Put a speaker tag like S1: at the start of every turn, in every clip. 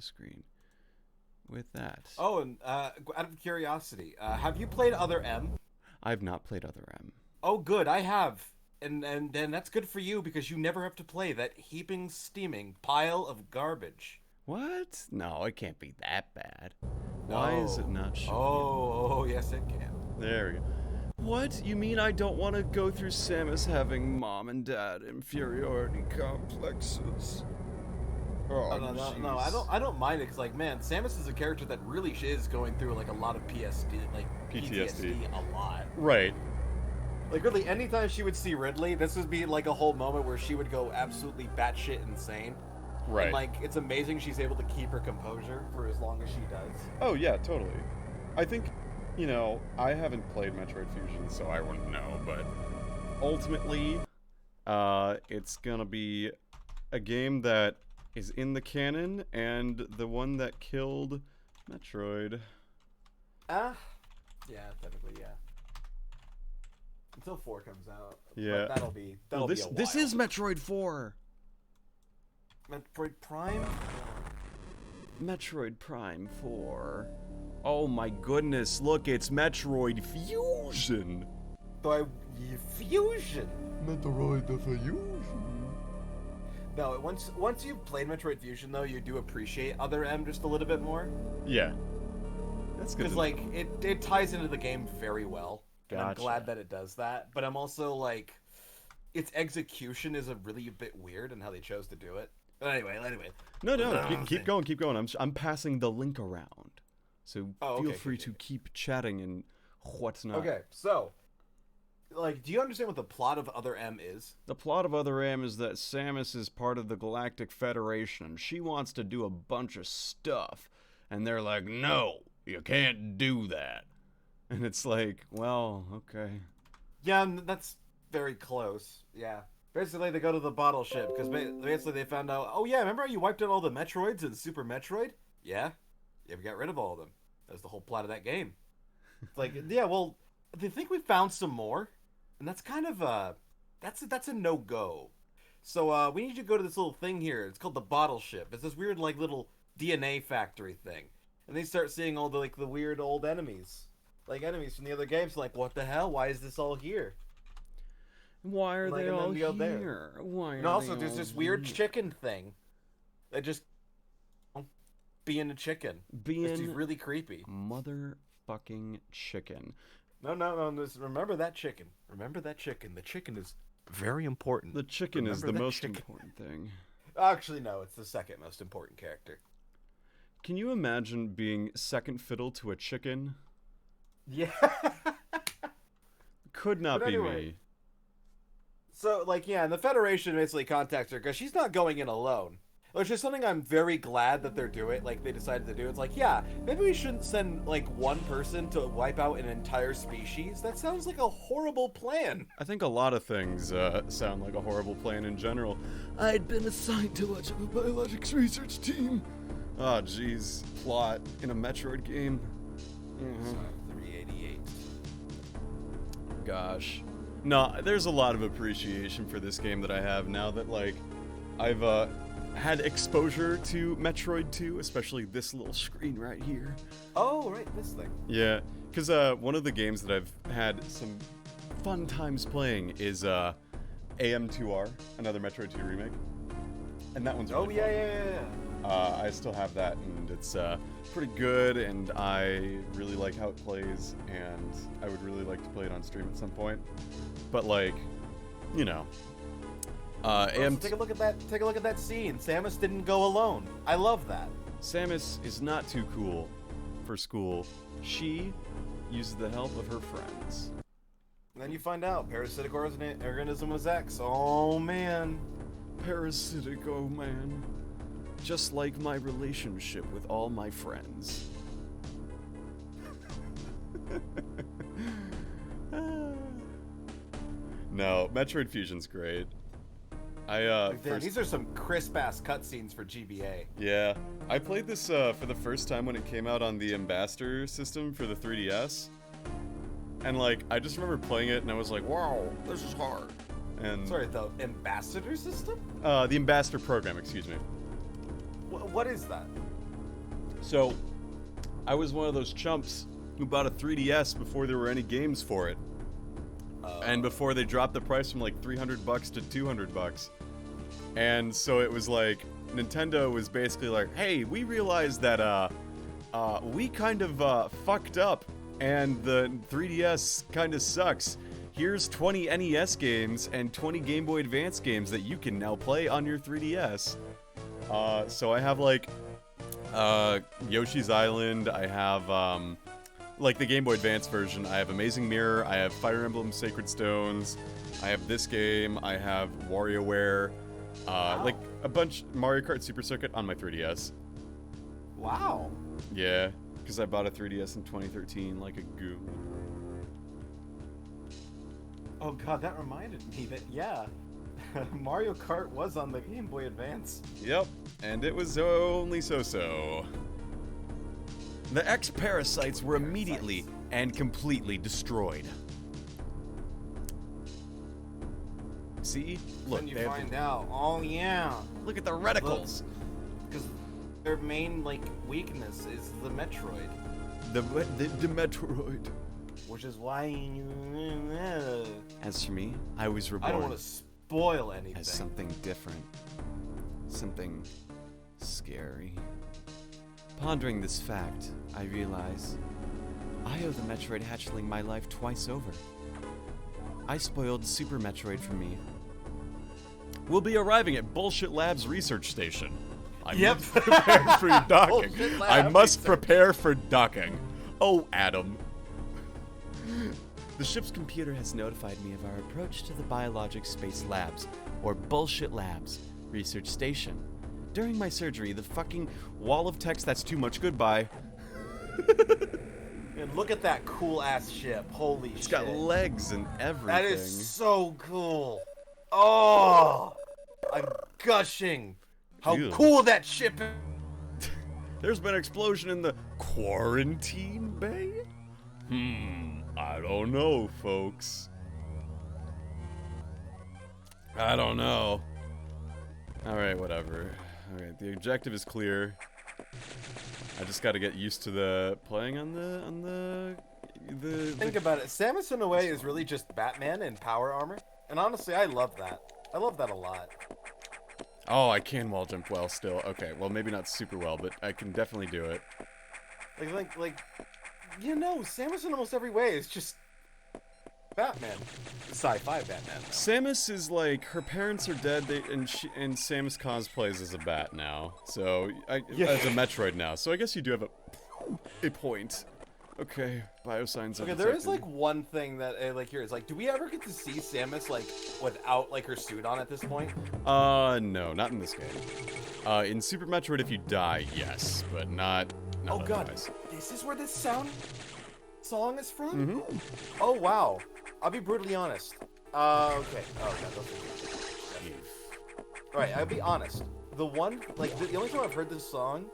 S1: screen with that.
S2: Oh, and out of curiosity, have you played Other M?
S1: I've not played Other M.
S2: Oh, good, I have. And that's good for you because you never have to play that heaping, steaming pile of garbage.
S1: What? No, it can't be that bad. Why is it
S2: No.
S1: not showing?
S2: Oh, yes, it can.
S1: There we go. What? You mean I don't want to go through Samus having mom and dad inferiority complexes? Oh,
S2: No, I don't mind it because, like, man, Samus is a character that really is going through like a lot of PTSD a lot.
S1: Right.
S2: Like, really, anytime she would see Ridley, this would be like a whole moment where she would go absolutely batshit insane.
S1: Right.
S2: And, like, it's amazing she's able to keep her composure for as long as she does.
S1: Oh, yeah, totally. I think, you know, I haven't played Metroid Fusion, so I wouldn't know, but ultimately, it's gonna be a game that is in the canon and the one that killed Metroid.
S2: Yeah, technically, yeah. Until 4 comes out.
S1: Yeah.
S2: But that'll be a while.
S1: This is Metroid 4.
S2: Metroid Prime?
S1: Metroid Prime 4. Oh my goodness, look, it's Metroid Fusion.
S2: Fusion.
S1: Metroid Fusion.
S2: No, once you've played Metroid Fusion, though, you do appreciate Other M just a little bit more.
S1: Yeah. That's good.
S2: Because, like, it ties into the game very well. And I'm
S1: Gotcha.
S2: glad that it does that. But I'm also, like, its execution is a really a bit weird in how they chose to do it. But anyway.
S1: No, keep going. I'm passing the link around. So feel free to
S2: okay.
S1: keep chatting and whatnot.
S2: Okay, so, like, do you understand what the plot of Other M is?
S1: The plot of Other M is that Samus is part of the Galactic Federation, and she wants to do a bunch of stuff. And they're like, no, you can't do that. And it's like, well, okay.
S2: Yeah, that's very close. Yeah. Basically, they go to the bottle ship, because basically they found out, oh yeah, remember how you wiped out all the Metroids in Super Metroid? Yeah. Yeah, we got rid of all of them. That's the whole plot of that game. It's like, yeah, well, they think we found some more, and that's kind of that's a no-go. So we need you to go to this little thing here. It's called the bottle ship. It's this weird, like, little DNA factory thing. And they start seeing all the, like, the weird old enemies. Like, enemies from the other games. Like, what the hell? Why is this all here?
S1: Why are
S2: Like,
S1: they
S2: and then
S1: all
S2: we go
S1: here?
S2: there.
S1: Why
S2: And
S1: are
S2: also,
S1: they
S2: there's
S1: all
S2: this weird
S1: here?
S2: chicken thing. That just... being a chicken. It's just really creepy.
S1: Motherfucking chicken.
S2: No. Remember that chicken. Remember that chicken. The chicken is very important.
S1: The chicken is
S2: Remember
S1: the
S2: that
S1: most
S2: chicken.
S1: important thing.
S2: Actually, no. It's the second most important character.
S1: Can you imagine being second fiddle to a chicken?
S2: Yeah.
S1: Could not
S2: But
S1: be
S2: anyway.
S1: me.
S2: So, like, yeah, and the Federation basically contacts her because she's not going in alone. Which is something I'm very glad that they're doing. Like, they decided to do. It's like, yeah, maybe we shouldn't send, like, one person to wipe out an entire species. That sounds like a horrible plan.
S1: I think a lot of things sound like a horrible plan in general. I'd been assigned to much of a biologics research team. Oh, jeez. Plot in a Metroid game. Mhm.
S2: 388.
S1: Gosh. No, there's a lot of appreciation for this game that I have now that, like, I've had exposure to Metroid 2, especially this little screen right here.
S2: Oh, right, this thing.
S1: Yeah, because one of the games that I've had some fun times playing is AM2R, another Metroid 2 remake. And that one's really fun. I still have that, and it's pretty good, and I really like how it plays, and I would really like to play it on stream at some point. But, like, you know.
S2: So take a look at that. Take a look at that scene. Samus didn't go alone. I love that.
S1: Samus is not too cool for school. She uses the help of her friends.
S2: And then you find out parasitic organism was X. Oh man.
S1: Parasitic, oh man. Just like my relationship with all my friends. No, Metroid Fusion's great.
S2: These are some crisp ass cutscenes for GBA.
S1: Yeah, I played this for the first time when it came out on the Ambassador system for the 3DS, and like I just remember playing it and I was like, "Wow, this is hard." And
S2: Sorry, the Ambassador system?
S1: the Ambassador program, excuse me.
S2: What is that?
S1: So, I was one of those chumps who bought a 3DS before there were any games for it. And before they dropped the price from like $300 to $200. And so it was like, Nintendo was basically like, hey, we realized that, we kind of, fucked up, and the 3DS kind of sucks. Here's 20 NES games and 20 Game Boy Advance games that you can now play on your 3DS. So I have, like, Yoshi's Island, I have, like, the Game Boy Advance version, I have Amazing Mirror, I have Fire Emblem Sacred Stones, I have this game, I have WarioWare, like, a bunch, Mario Kart Super Circuit on my 3DS.
S2: Wow.
S1: Yeah, because I bought a 3DS in 2013, like a goon.
S2: Oh god, that reminded me that, yeah, Mario Kart was on the Game Boy Advance.
S1: Yep, and it was only so-so. The X-Parasites were immediately and completely destroyed. See? Look,
S2: When you find out, oh yeah.
S1: Look at the reticles.
S2: Because their main, like, weakness is the Metroid.
S1: The Metroid.
S2: Which is why...
S1: As for me, I was reborn.
S2: I don't want to spoil anything.
S1: As something different. Something scary. Pondering this fact, I realize I owe the Metroid hatchling my life twice over. I spoiled Super Metroid for me. We'll be arriving at Bullshit Labs Research Station. I must prepare for docking. I must prepare for docking. Oh, Adam. The ship's computer has notified me of our approach to the Biologic Space Labs, or Bullshit Labs, Research Station. During my surgery, the fucking wall of text that's too much goodbye.
S2: And look at that cool-ass ship. Holy shit.
S1: It's got legs and everything.
S2: That is so cool. Oh! I'm gushing. How
S1: Ew.
S2: cool that ship is.
S1: There's been an explosion in the quarantine bay? I don't know, folks. I don't know. Alright, whatever. Alright, the objective is clear. I just gotta get used to the playing on the
S2: Think about it. Samus, in a way, is really just Batman in power armor. And honestly, I love that. I love that a lot.
S1: Oh, I can wall jump well still. Okay, well maybe not super well, but I can definitely do it.
S2: Like, you know, Samus in almost every way is just Batman. Sci-fi Batman.
S1: Samus is like, her parents are dead, and Samus cosplays as a bat now. So, as a Metroid now. So I guess you do have a point. Okay, biosigns.
S2: Okay, there is like one thing that, like, here is like, do we ever get to see Samus like without like her suit on at this point?
S1: No, not in this game. In Super Metroid, if you die, yes, but not
S2: oh god,
S1: otherwise.
S2: this is where this song is from?
S1: Mm-hmm.
S2: Oh wow, I'll be brutally honest. Okay. Oh god, that's right. I'll be honest. The one, like, the only time I've heard this song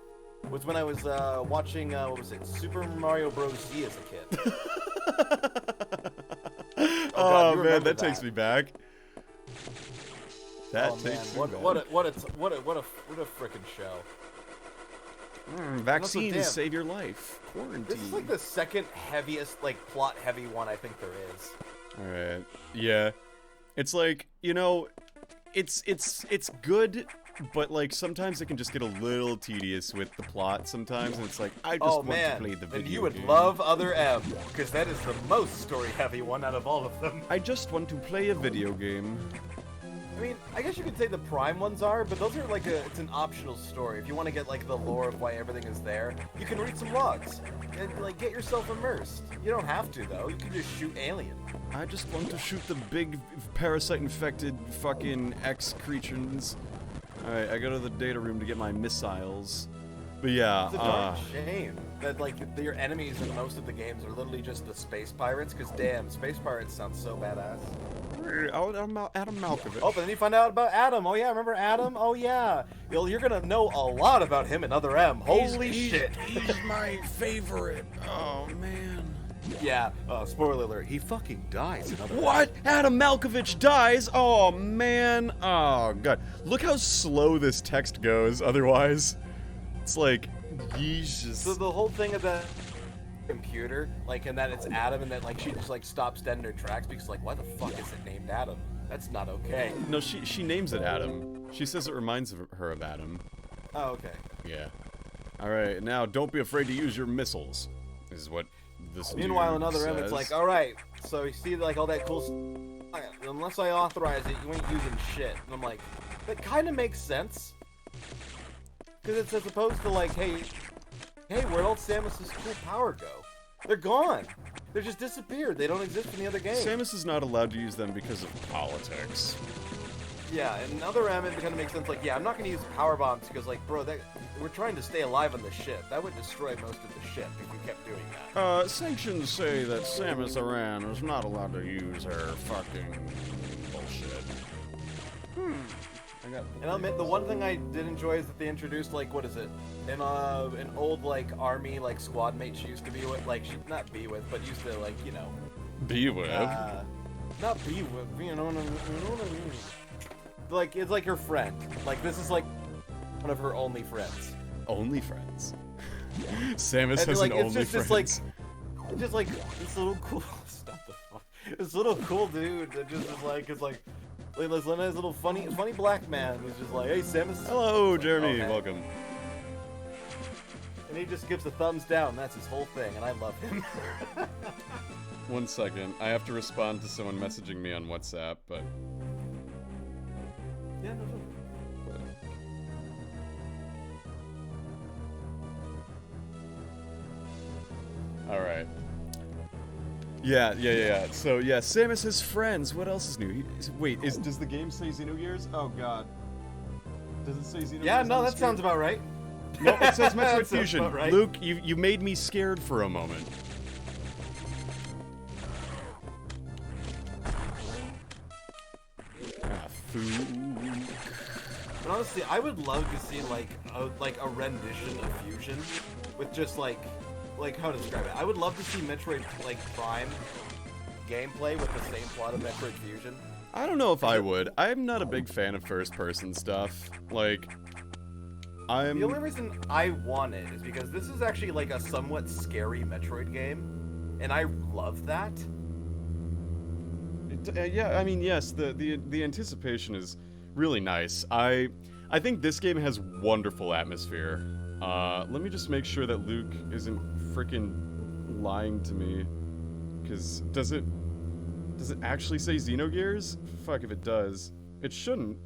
S2: was when I was watching, what was it, Super Mario Bros. Z as a kid.
S1: Oh man, that takes me back. That takes me back.
S2: What a frickin' show.
S1: Vaccines save your life. Quarantine.
S2: This is like the second heaviest, like, plot heavy one I think there is.
S1: Alright. Yeah. It's like, you know, it's good, but like sometimes it can just get a little tedious with the plot sometimes, and it's like, I just want to play the video
S2: then you would
S1: game.
S2: love Other M, because that is the most story heavy one out of all of them.
S1: I just want to play a video game.
S2: I mean, I guess you could say the Prime ones are, but those are like it's an optional story. If you want to get like the lore of why everything is there, you can read some logs and like get yourself immersed. You don't have to though. You can just shoot alien.
S1: I just want to shoot the big parasite-infected fucking X creatures. Alright, I go to the data room to get my missiles. But yeah,
S2: it's a darn shame that like your enemies in most of the games are literally just the space pirates. Because damn, space pirates sound so badass.
S1: Adam Malkovich.
S2: Oh, but then you find out about Adam. Oh yeah, remember Adam? Oh yeah, you're gonna know a lot about him in Other M. Holy shit!
S1: He's my favorite. Oh man.
S2: Yeah. Spoiler alert. He fucking dies in Other M.
S1: What? Adam Malkovich dies? Oh man. Oh god. Look how slow this text goes. Otherwise, it's like Jesus.
S2: So the whole thing of the computer, like, and that it's Adam, and that like she just like stops dead in her tracks because like, why the fuck is it named Adam? That's not okay.
S1: No, she names it Adam. She says it reminds her of Adam.
S2: Oh, okay.
S1: Yeah. All right, now don't be afraid to use your missiles. Is what this.
S2: Meanwhile,
S1: dude
S2: another
S1: says.
S2: it's like, all right, so you see like all that cool. Unless I authorize it, you ain't using shit. And I'm like, that kind of makes sense. Because it's as opposed to like, hey, where'd all Samus's cool power go? They're gone. They're just disappeared. They don't exist in the other game.
S1: Samus is not allowed to use them because of politics.
S2: Yeah, and other M, it kind of makes sense. Like, yeah, I'm not going to use power bombs because, like, bro, we're trying to stay alive on the ship. That would destroy most of the ship if we kept doing that.
S1: Sanctions say that Samus Aran is not allowed to use her fucking bullshit.
S2: And I'll admit, the one thing I did enjoy is that they introduced, like, what is it? An old, like, army, like, squad mate she used to be with. Like, not be with, but used to, like, you know.
S1: Be with?
S2: Not be with, you know what I mean? Like, it's like her friend. Like, this is, like, one of her only friends.
S1: Only friends? Samus has
S2: like,
S1: an only friend.
S2: Just like, this little cool, stop the fuck. This little cool dude that just is like, this little funny black man who's just like, hey, Samus.
S1: Hello,
S2: like,
S1: Jeremy,
S2: okay.
S1: welcome.
S2: And he just gives a thumbs down. That's his whole thing, and I love him.
S1: 1 second. I have to respond to someone messaging me on WhatsApp, but...
S2: Yeah, no.
S1: Alright. Yeah. So, yeah, Samus has friends. What else is new? Wait, does the game say Xenogears? Oh, God. Does it say Xenogears?
S2: Yeah, no, that sounds about right.
S1: No, it says Metroid
S2: That sounds
S1: Fusion.
S2: about right.
S1: Luke, you made me scared for a moment.
S2: But honestly, I would love to see like a rendition of Fusion with just like how to describe it. I would love to see Metroid like Prime gameplay with the same plot of Metroid Fusion.
S1: I don't know if I would. I'm not a big fan of first-person stuff. Like,
S2: The only reason I want it is because this is actually like a somewhat scary Metroid game, and I love that.
S1: Yeah, I mean, yes, the anticipation is really nice. I think this game has wonderful atmosphere. Let me just make sure that Luke isn't freaking lying to me. Because does it actually say Xenogears? Fuck if it does. It shouldn't.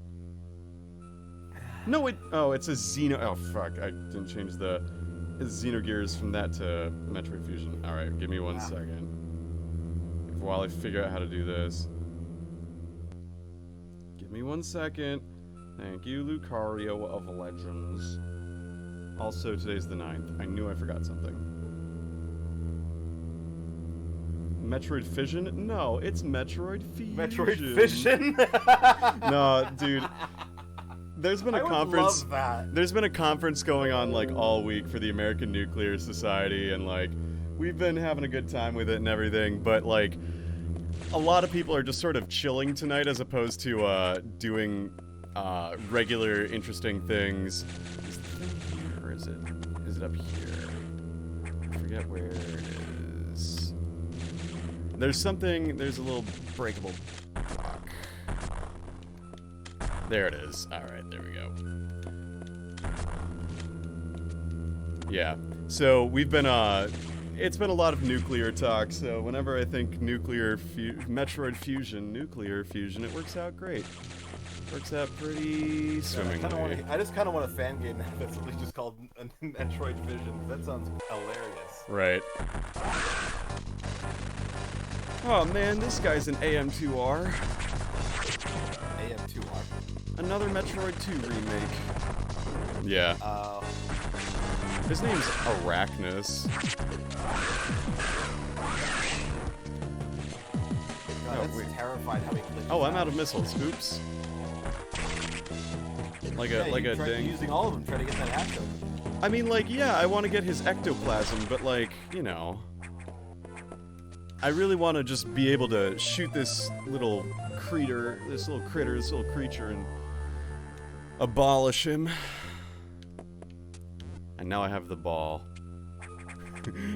S1: No, it says Xeno. Oh fuck! I didn't change the Xenogears from that to Metroid Fusion. All right, give me 1 second while I figure out how to do this. Give me 1 second. Thank you, Lucario of Legends. Also, today's the 9th. I knew I forgot something. Metroid Fission? No, it's Metroid Fusion.
S2: Metroid Fission?
S1: No, dude. There's been a conference.
S2: Love that.
S1: There's been a conference going on like all week for the American Nuclear Society, and like we've been having a good time with it and everything. But like a lot of people are just sort of chilling tonight, as opposed to doing regular interesting things. Is the thing here, or is it up here? I forget where it is. There's a little breakable block. There it is. Alright, there we go. Yeah. So we've been, it's been a lot of nuclear talk, so whenever I think Metroid Fusion, nuclear fusion, it works out great. Works out pretty swimmingly.
S2: I just kind of want a fan game that's at least just called Metroid Vision. That sounds hilarious.
S1: Right. Oh man, this guy's an AM2R.
S2: AM2R.
S1: Another Metroid 2 remake. Yeah. His name's Arachnus.
S2: God, that's terrified how he glitches.
S1: Oh, I'm out of missiles. Oops. Like a ding.
S2: Using all of them, trying to get that hatch open.
S1: I mean, like, yeah, I want to get his ectoplasm, but like, you know, I really want to just be able to shoot this little creature, this little creature, and abolish him. And now I have the ball.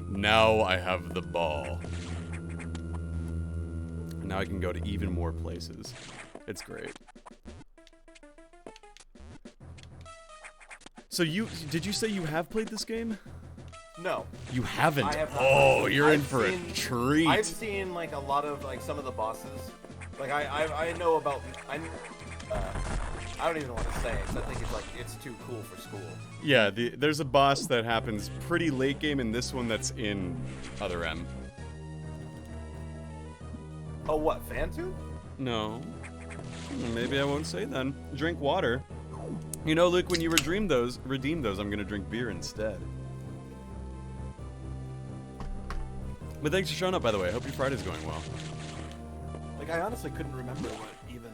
S1: Now I have the ball. And now I can go to even more places. It's great. So did you say you have played this game?
S2: No.
S1: You haven't?
S2: I have not.
S1: Oh, you're in
S2: I've
S1: for
S2: seen,
S1: a treat.
S2: I've seen like a lot of like some of the bosses. Like I know about I don't even want to say it 'cause I think it's too cool for school.
S1: Yeah, there's a boss that happens pretty late game, and this one that's in Other M.
S2: Oh, what? Phantom?
S1: No. Maybe I won't say then. Drink water. You know, Luke, when you redeem those, I'm gonna drink beer instead. But thanks for showing up, by the way. I hope your Friday's going well.
S2: Like, I honestly couldn't remember what even...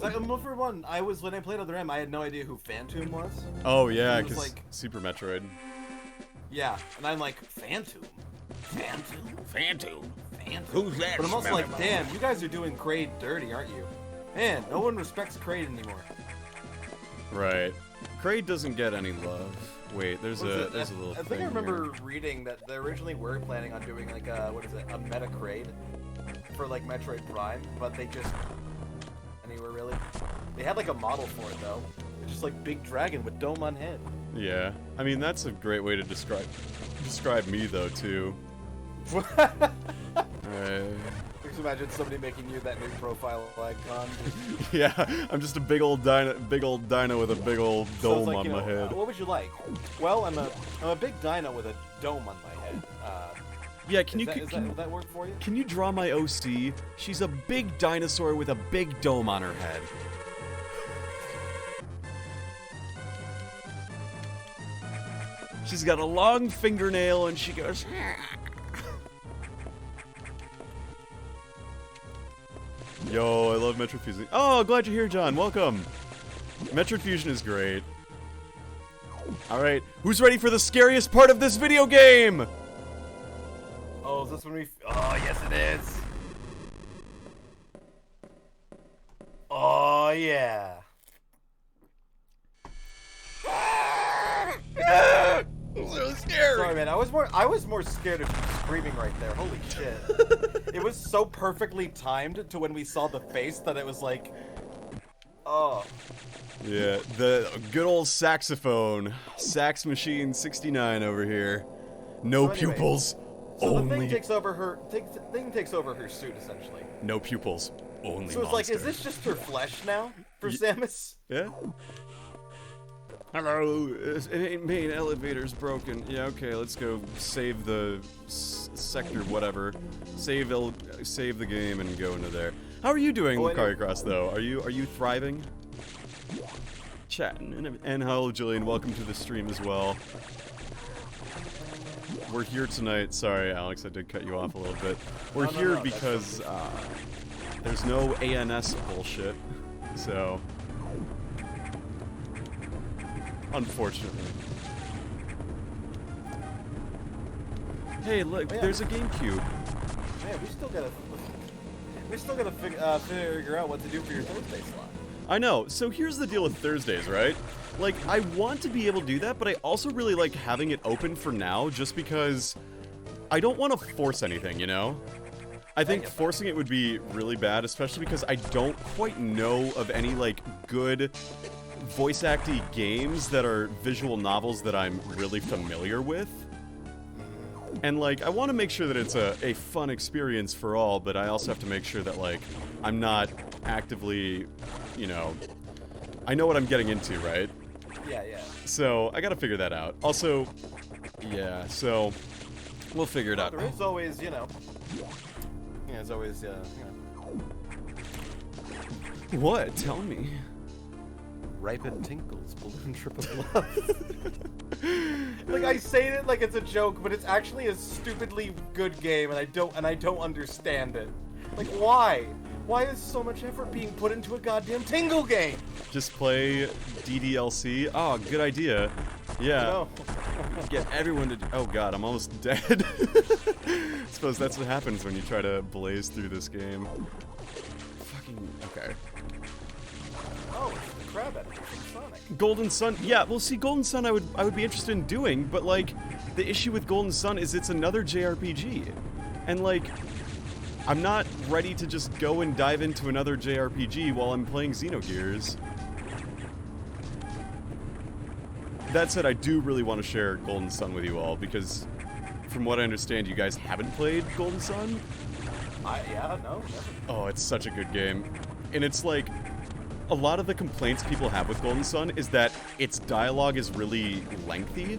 S2: Cause for one, when I played Other M, I had no idea who Phantom was.
S1: Oh, yeah,
S2: because
S1: like, Super Metroid.
S2: Yeah, and I'm like, Phantom? Phantom?
S1: Phantom?
S2: Who's that? But I'm also like, damn, you guys are doing Kraid dirty, aren't you? Man, no one respects Kraid anymore.
S1: Right. Kraid doesn't get any love. Wait, there's a little thing
S2: I think I remember
S1: here.
S2: reading that they originally were planning on doing like a meta Kraid for like Metroid Prime, but they just they had like a model for it though. It's just like big dragon with dome on head.
S1: Yeah, I mean that's a great way to describe me though too.
S2: Just imagine somebody making you that new profile icon.
S1: Yeah, I'm just a big old dino with a big old dome
S2: like,
S1: on my head.
S2: What would you like? Well, I'm a big dino with a dome on my head.
S1: Yeah,
S2: would that work for you?
S1: Can you draw my OC? She's a big dinosaur with a big dome on her head. She's got a long fingernail and she goes... Yo, I love Metroid Fusion. Oh, glad you're here, John. Welcome. Metroid Fusion is great. Alright, who's ready for the scariest part of this video game?
S2: Oh, is this when we... Oh, yes it is. Oh, yeah.
S1: So scary.
S2: Sorry, man. I was more scared of you screaming right there. Holy shit. It was so perfectly timed to when we saw the face that it was like... Oh.
S1: Yeah, the good old saxophone. Sax Machine 69 over here. No pupils.
S2: So
S1: only...
S2: the thing takes over her suit, essentially.
S1: No pupils. Only
S2: So it's
S1: monster.
S2: like, is this just her flesh now for Samus?
S1: Yeah. Hello, main elevator's broken. Yeah, okay, let's go save the sector, whatever. Save the game and go into there. How are you doing, Lucario Cross, though? Are you thriving? Chatting. And hello, Jillian. Welcome to the stream as well. We're here tonight. Sorry, Alex, I did cut you off a little bit. We're here because there's no ANS bullshit. So... unfortunately. Hey, look, there's a GameCube.
S2: Man, we still gotta figure out what to do for your Thursday slot.
S1: I know. So here's the deal with Thursdays, right? Like, I want to be able to do that, but I also really like having it open for now, just because I don't want to force anything, you know? I think forcing it would be really bad, especially because I don't quite know of any, like, good voice acting games that are visual novels that I'm really familiar with. And like, I want to make sure that it's a fun experience for all, but I also have to make sure that like, I'm not actively, you know, I know what I'm getting into, right?
S2: Yeah.
S1: So, I gotta figure that out. Also, yeah, so, we'll figure it out.
S2: There is always, you know, there's always, you know.
S1: What? Tell me.
S2: Ripen Tinkle's Balloon Trip of Love. Like, I say it like it's a joke, but it's actually a stupidly good game, and I don't understand it. Like, why? Why is so much effort being put into a goddamn Tingle game?
S1: Just play DDLC? Oh, good idea. Yeah.
S2: No.
S1: Get everyone to... Oh god, I'm almost dead. Suppose that's what happens when you try to blaze through this game. Fucking... Okay.
S2: Oh, it's the crab enemy from Sonic.
S1: Golden Sun, yeah, well see, Golden Sun I would be interested in doing, but like, the issue with Golden Sun is it's another JRPG. And like, I'm not ready to just go and dive into another JRPG while I'm playing Xenogears. That said, I do really want to share Golden Sun with you all, because from what I understand, you guys haven't played Golden Sun?
S2: Yeah, no, never.
S1: Oh, it's such a good game. And it's like, a lot of the complaints people have with Golden Sun is that its dialogue is really lengthy.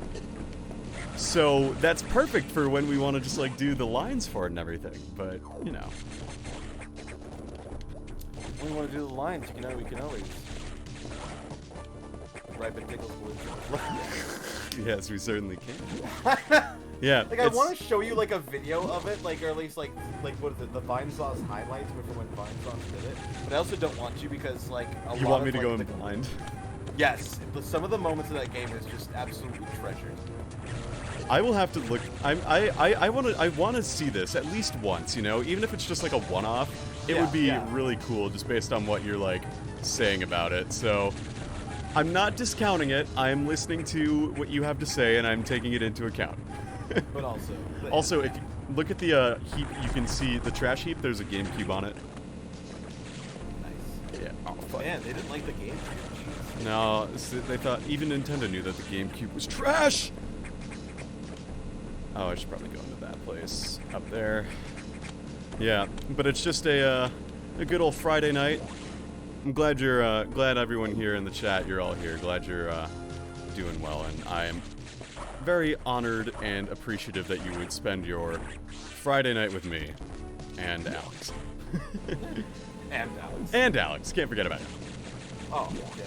S1: So that's perfect for when we want to just like do the lines for it and everything, but you know.
S2: When we want to do the lines, you know, we can always ripen pickles.
S1: Yes, we certainly can. Yeah.
S2: Like I want to show you like a video of it, like or at least like what is it, the Vine Sauce highlights from when Vine Sauce did it. But I also don't want you because like
S1: you want me to go in blind?
S2: Yes, but some of the moments of that game is just absolutely treasured.
S1: I will have to look. I want to see this at least once. You know, even if it's just like a one-off, it would be really cool just based on what you're like saying about it. So I'm not discounting it. I am listening to what you have to say and I'm taking it into account.
S2: But
S1: also, if you look at the heap, you can see the trash heap. There's a GameCube on it.
S2: Nice.
S1: Yeah. Oh fuck.
S2: Man, they didn't like the GameCube.
S1: No, they thought even Nintendo knew that the GameCube was trash. Oh, I should probably go into that place up there. Yeah, but it's just a good old Friday night. I'm glad you're glad everyone here in the chat. You're all here. Glad you're doing well, and I am very honored and appreciative that you would spend your Friday night with me and Alex.
S2: And Alex.
S1: And Alex. Can't forget about it.
S2: Oh, yeah.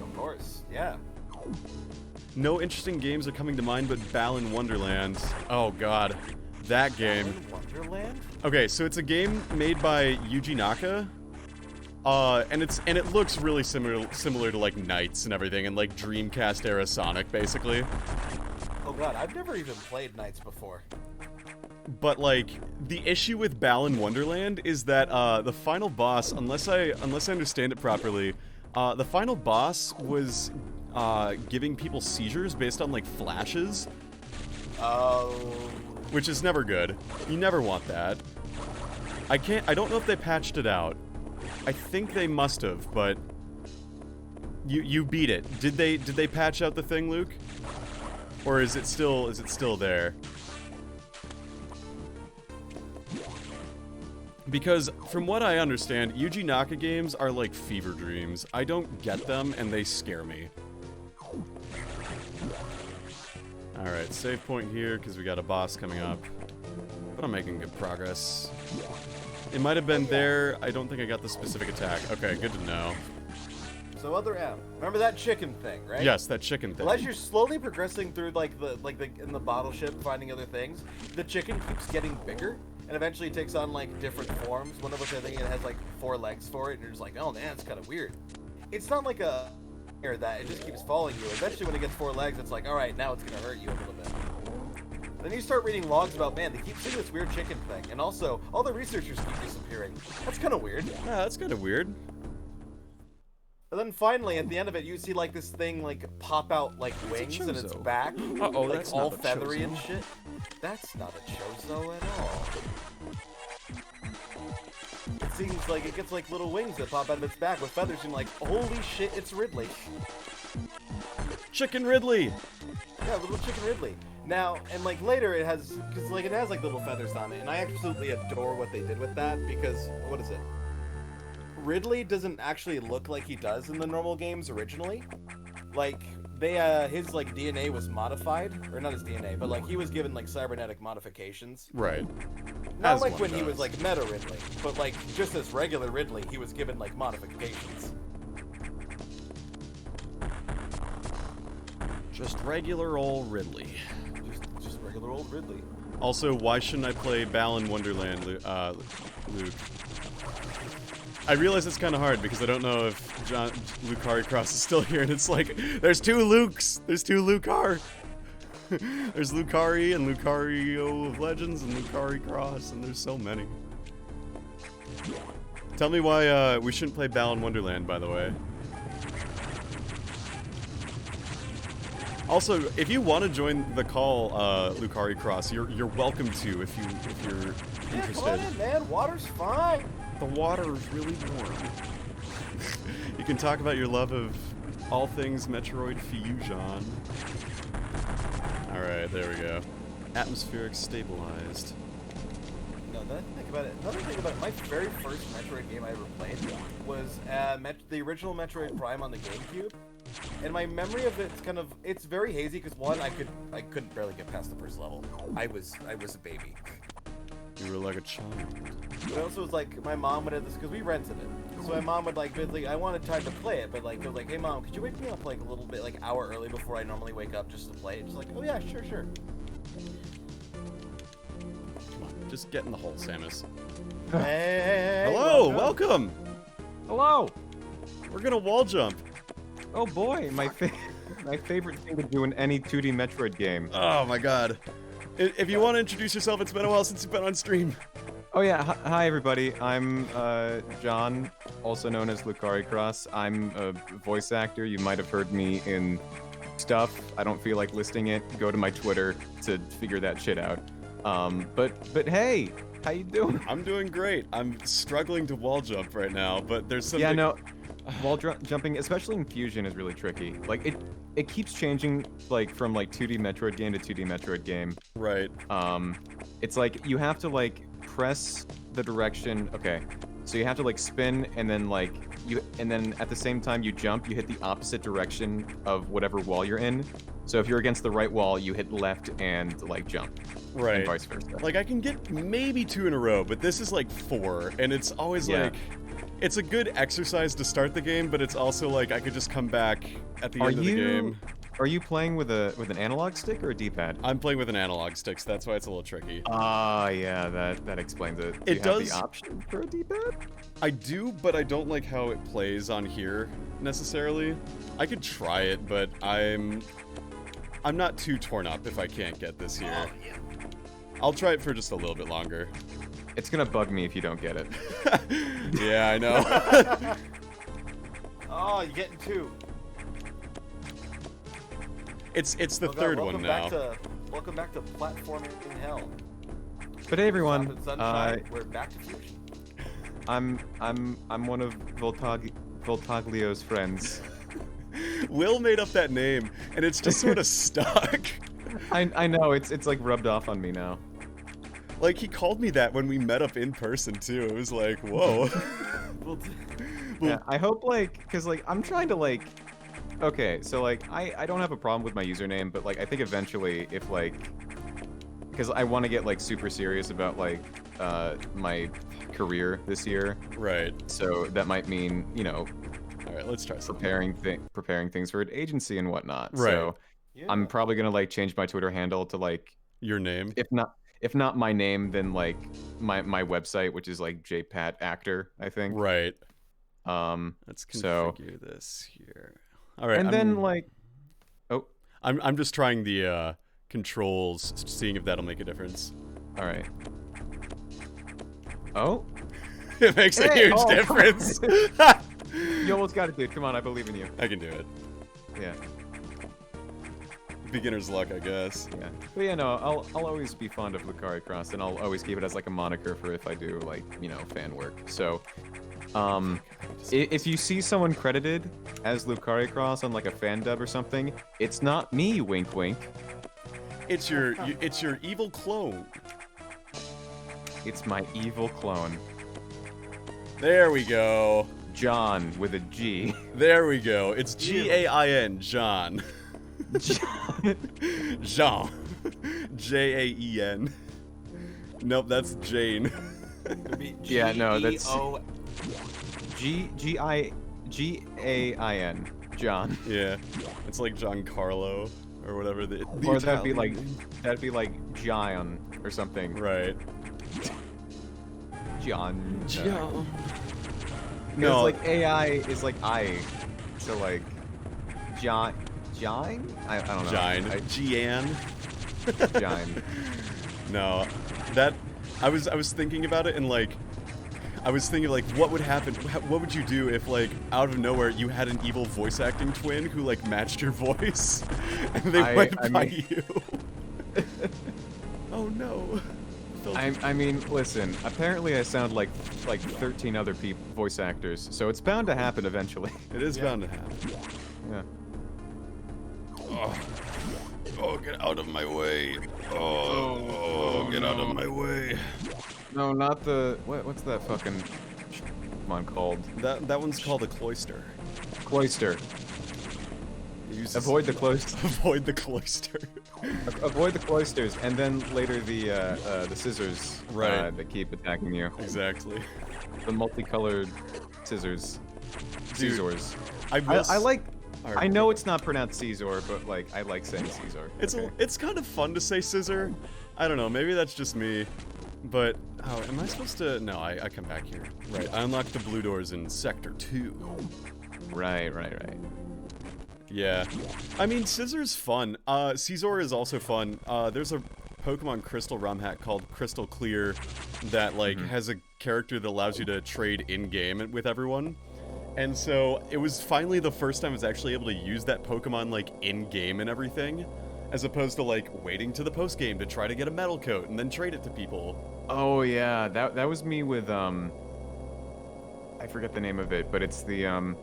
S2: Of course. Yeah.
S1: No interesting games are coming to mind, but Balan Wonderland. Oh god, that game.
S2: Balan Wonderland?
S1: Okay, so it's a game made by Yuji Naka. And it looks really similar to like Knights and everything, and like Dreamcast era Sonic, basically.
S2: Oh god, I've never even played Knights before.
S1: But like the issue with Balan Wonderland is that the final boss, unless I understand it properly, the final boss was giving people seizures based on like flashes.
S2: Oh.
S1: Which is never good. You never want that. I don't know if they patched it out. I think they must have, but you beat it. Did they patch out the thing, Luke? Or is it still there? Because from what I understand, Yuji Naka games are like fever dreams. I don't get them and they scare me. Alright, save point here because we got a boss coming up. But I'm making good progress. It might have been there. I don't think I got the specific attack. Okay, good to know.
S2: So other M. Remember that chicken thing, right?
S1: Yes, that chicken thing.
S2: Well, as you're slowly progressing through like the in the bottle ship, finding other things, the chicken keeps getting bigger, and eventually it takes on like different forms. One of which I think it has like 4 legs for it, and you're just like, oh man, it's kind of weird. It's not like a or that it just keeps following you. Eventually, when it gets 4 legs, it's like, all right, now it's gonna hurt you a little bit. Then you start reading logs about, man, they keep seeing this weird chicken thing, and also all the researchers keep disappearing. That's kind of weird.
S1: Yeah, that's kind of weird.
S2: And then finally, at the end of it, you see like this thing like pop out like wings and its back,
S1: Uh-oh,
S2: like
S1: that's
S2: all
S1: not a
S2: feathery
S1: chozo.
S2: and shit. That's not a chozo at all. It seems like it gets like little wings that pop out of its back with feathers, and like, holy shit, it's Ridley.
S1: Chicken Ridley!
S2: Yeah, little chicken Ridley. Now, and like later it has, because like it has like little feathers on it, and I absolutely adore what they did with that, because, what is it? Ridley doesn't actually look like he does in the normal games originally. Like, they, his like DNA was modified, or not his DNA, but like he was given like cybernetic modifications.
S1: Right.
S2: Not
S1: As
S2: like
S1: one
S2: when he
S1: does.
S2: was like Meta Ridley, but like just as regular Ridley, he was given like modifications.
S1: Just regular old Ridley.
S2: Just regular old Ridley.
S1: Also, why shouldn't I play Balan Wonderland, Luke? I realize it's kind of hard because I don't know if Lucari Cross is still here, and it's like, there's 2 Lukes! There's 2 Lucar! There's Lucari and Lucario of Legends and Lucari Cross, and there's so many. Tell me why we shouldn't play Balan Wonderland, by the way. Also, if you want to join the call, Lucari Cross, you're welcome to if you're interested.
S2: Come on in, man. Water's fine.
S1: The water is really warm. You can talk about your love of all things Metroid Fusion. Alright, there we go. Atmospheric stabilized.
S2: No, another thing about it, my very first Metroid game I ever played was the original Metroid Prime on the GameCube. And my memory of it's very hazy because one, I couldn't barely get past the first level. I was a baby.
S1: You were like a child.
S2: But it also was like my mom would have this because we rented it. So my mom would like basically I wanted time to play it, but like it was like, hey mom, could you wake me up like a little bit like hour early before I normally wake up just to play it? Just like, oh yeah, sure.
S1: Come on, just get in the hole, Samus.
S2: Hey,
S1: Hello, welcome.
S3: Hello.
S1: We're gonna wall jump.
S3: Oh boy, my favorite thing to do in any 2D Metroid game.
S1: Oh my god. If you want to introduce yourself, it's been a while since you've been on stream.
S3: Oh yeah, hi everybody. I'm John, also known as Lucari Cross. I'm a voice actor. You might have heard me in stuff. I don't feel like listing it. Go to my Twitter to figure that shit out. But hey, how you doing?
S1: I'm doing great. I'm struggling to wall jump right now, but there's something.
S3: Yeah, no. Wall jumping, especially in Fusion, is really tricky. Like it keeps changing, like from like 2D Metroid game to 2D Metroid game.
S1: Right.
S3: It's like you have to like press the direction. Okay, so you have to like spin and then at the same time you jump, you hit the opposite direction of whatever wall you're in. So if you're against the right wall, you hit left and like jump.
S1: Right.
S3: And vice versa.
S1: Like I can get maybe 2 in a row, but this is like 4, and it's always like. It's a good exercise to start the game, but it's also like I could just come back at the end of the game.
S3: Are you playing with an analog stick or a D-pad?
S1: I'm playing with an analog stick, so that's why it's a little tricky.
S3: Ah, yeah, that explains it. Do you have the option for a D-pad?
S1: I do, but I don't like how it plays on here necessarily. I could try it, but I'm not too torn up if I can't get this here. I'll try it for just a little bit longer.
S3: It's gonna bug me if you don't get it.
S1: Yeah, I know.
S2: Oh, you're getting 2.
S1: It's the third one now.
S2: Welcome back to platforming in hell.
S3: But hey everyone,
S2: we're back to Fusion.
S3: I'm one of Voltaglio's friends.
S1: Will made up that name, and it's just sort of stuck.
S3: I know, it's like rubbed off on me now.
S1: Like, he called me that when we met up in person, too. It was like, whoa.
S3: Yeah, I hope, like, because, like, I'm trying to, like... Okay, so, like, I don't have a problem with my username, but, like, I think eventually, if, like... Because I want to get, like, super serious about, like, my career this year.
S1: Right.
S3: So that might mean, you know...
S1: Alright, let's try something.
S3: Preparing things for an agency and whatnot.
S1: Right.
S3: So yeah. I'm probably gonna, like, change my Twitter handle to, like...
S1: Your name?
S3: If not my name, then like my website, which is like JPat Actor, I think.
S1: Right. Let's configure this here. All right.
S3: And then like, oh,
S1: I'm just trying the controls, seeing if that'll make a difference.
S3: All right. Oh.
S1: It makes a huge difference.
S3: You almost got it, dude. Come on, I believe in you.
S1: I can do it.
S3: Yeah.
S1: Beginner's luck, I guess.
S3: Yeah. But yeah, no, I'll always be fond of Lucari Cross, and I'll always keep it as like a moniker for if I do like, you know, fan work. So, if you see someone credited as Lucari Cross on like a fan dub or something, it's not me, wink wink.
S1: It's your evil clone.
S3: It's my evil clone.
S1: There we go.
S3: John with a G.
S1: There we go. It's G-A-I-N, John. Jean. J-A-E-N. Nope, that's Jane.
S3: Yeah, no, that's G-I-G-A-I-N. John.
S1: Yeah. It's like Giancarlo or whatever the
S3: or that'd be like John or something.
S1: Right.
S3: John.
S1: John.
S3: No, like AI is like I. So like John. Jine? I don't know.
S1: Jine. Gian.
S3: Jine.
S1: No, that I was thinking about it and like I was thinking, like, what would happen? What would you do if, like, out of nowhere you had an evil voice acting twin who, like, matched your voice, and they went by you? Oh no.
S3: I mean, listen. Apparently, I sound like 13 other voice actors, so it's bound to happen eventually.
S1: It is bound to happen.
S3: Yeah.
S1: Oh, get out of my way. Oh, get out of my way.
S3: No, not the what's that fucking one called?
S1: That one's called a cloister.
S3: Cloister. Avoid the cloister.
S1: Avoid the cloister.
S3: Avoid the cloisters, and then later the scissors that keep attacking you.
S1: Exactly.
S3: The multicolored scissors. Scissors.
S1: I like.
S3: I know it's not pronounced Caesar, but like I like saying Caesar.
S1: It's kind of fun to say scissor. I don't know. Maybe that's just me. But am I supposed to? No, I come back here. Right. I unlocked the blue doors in Sector 2.
S3: Right.
S1: Yeah. I mean, Scissor's fun. Caesar is also fun. There's a Pokemon Crystal ROM hack called Crystal Clear that, like, has a character that allows you to trade in-game with everyone. And so, it was finally the first time I was actually able to use that Pokemon, like, in-game and everything. As opposed to, like, waiting to the post-game to try to get a metal coat and then trade it to people.
S3: Oh, yeah. That was me with, I forget the name of it, but it's the,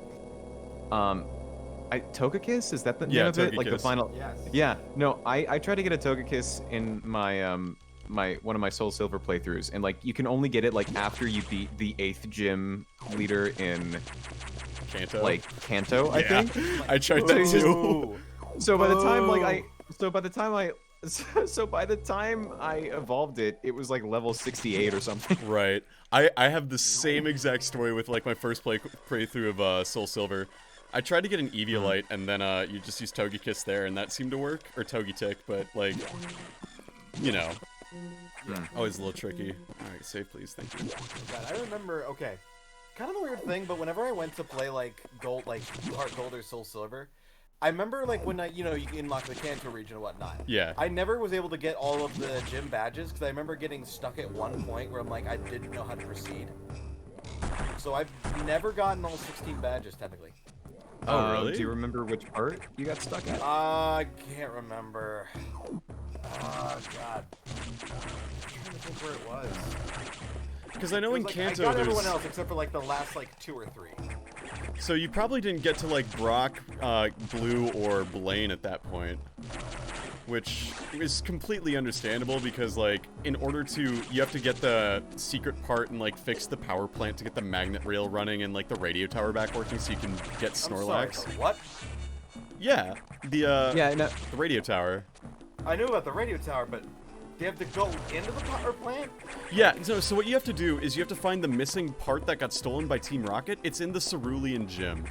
S3: Togekiss? Is that the name of it? Like the final.
S2: Yes.
S3: Yeah. No, I tried to get a Togekiss in my one of my Soul Silver playthroughs, and like you can only get it like after you beat the 8th gym leader in
S1: Kanto.
S3: Like Kanto, I think.
S1: I tried that too.
S3: So by the time I evolved it, it was like level 68 or something.
S1: Right. I have the same exact story with like my first playthrough of Soul Silver. I tried to get an Eviolite, and then you just use Togekiss there, and that seemed to work. Or Togetic, but like, you know. Always a little tricky. Alright, save please, thank you.
S2: God, I remember, okay, kind of a weird thing, but whenever I went to play like Gold, like Heart Gold or Soul Silver, I remember like when you can unlock the Kanto region and whatnot.
S1: Yeah.
S2: I never was able to get all of the gym badges because I remember getting stuck at one point where I'm like, I didn't know how to proceed. So I've never gotten all 16 badges technically.
S1: Oh, really?
S3: Do you remember which part you got stuck at?
S2: I can't remember. Oh, God. I'm trying to think where it was.
S1: Because I know in
S2: like,
S1: Kanto
S2: I got
S1: there's...
S2: everyone else except for like the last like 2 or 3.
S1: So you probably didn't get to like Brock, Blue, or Blaine at that point. Which is completely understandable because like, in order to, you have to get the secret part and like fix the power plant to get the magnet rail running and like the radio tower back working so you can get Snorlax.
S2: Sorry, what?
S1: Yeah, the radio tower.
S2: I knew about the radio tower, but they have to go into the power plant?
S1: Yeah, so what you have to do is you have to find the missing part that got stolen by Team Rocket. It's in the Cerulean Gym.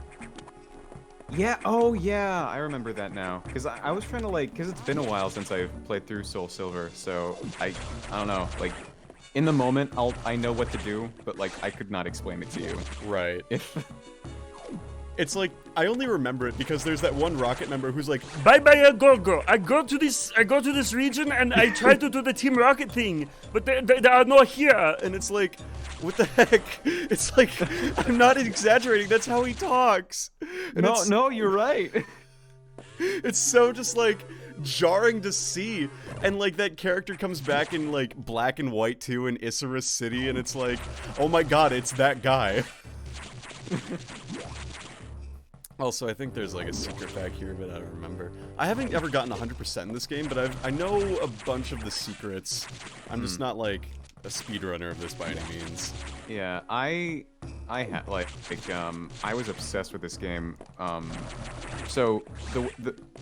S3: Yeah, oh yeah, I remember that now. Because I was trying to like, because it's been a while since I've played through Soul Silver, so I don't know, like, in the moment, I know what to do, but like, I could not explain it to you.
S1: Right. It's like, I only remember it because there's that one Rocket member who's like,
S4: Bye-bye, Gorgo. I go to this region and I try to do the Team Rocket thing, but they are not here.
S1: and it's like, what the heck? It's like, I'm not exaggerating, that's how he talks. And
S3: No, you're right.
S1: It's so just like, jarring to see. And like, that character comes back in like, black and white too in Issaris City, and it's like, oh my god, it's that guy. Also, I think there's like a secret back here, but I don't remember. I haven't ever gotten 100% in this game, but I know a bunch of the secrets. I'm just not like a speedrunner of this by any means.
S3: Yeah, I had like I was obsessed with this game. So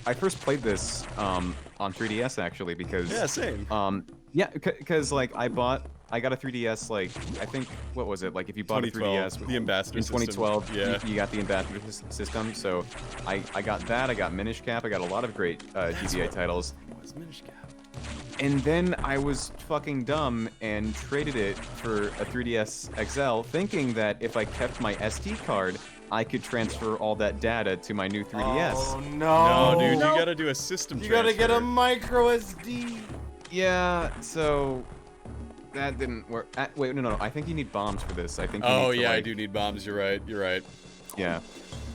S3: I first played this on 3DS actually because
S1: Yeah, same.
S3: Yeah, because like I got a 3DS like I think what was it like if you bought a 3DS with
S1: the Ambassador
S3: in
S1: system.
S3: 2012
S1: Yeah.
S3: you got the Ambassador system, so I got that, I got Minish Cap, I got a lot of great GBA titles.
S1: What's Minish Cap?
S3: And then I was fucking dumb and traded it for a 3DS XL, thinking that if I kept my SD card, I could transfer all that data to my new 3DS.
S2: Oh no!
S1: No, dude, you gotta do a system
S2: You
S1: transfer.
S2: gotta get a micro SD.
S3: Yeah, so That didn't work. Wait, no. I think you need bombs for this. I think. You
S1: Oh
S3: need to,
S1: yeah, I
S3: like,
S1: do need bombs. You're right. You're right.
S3: Yeah.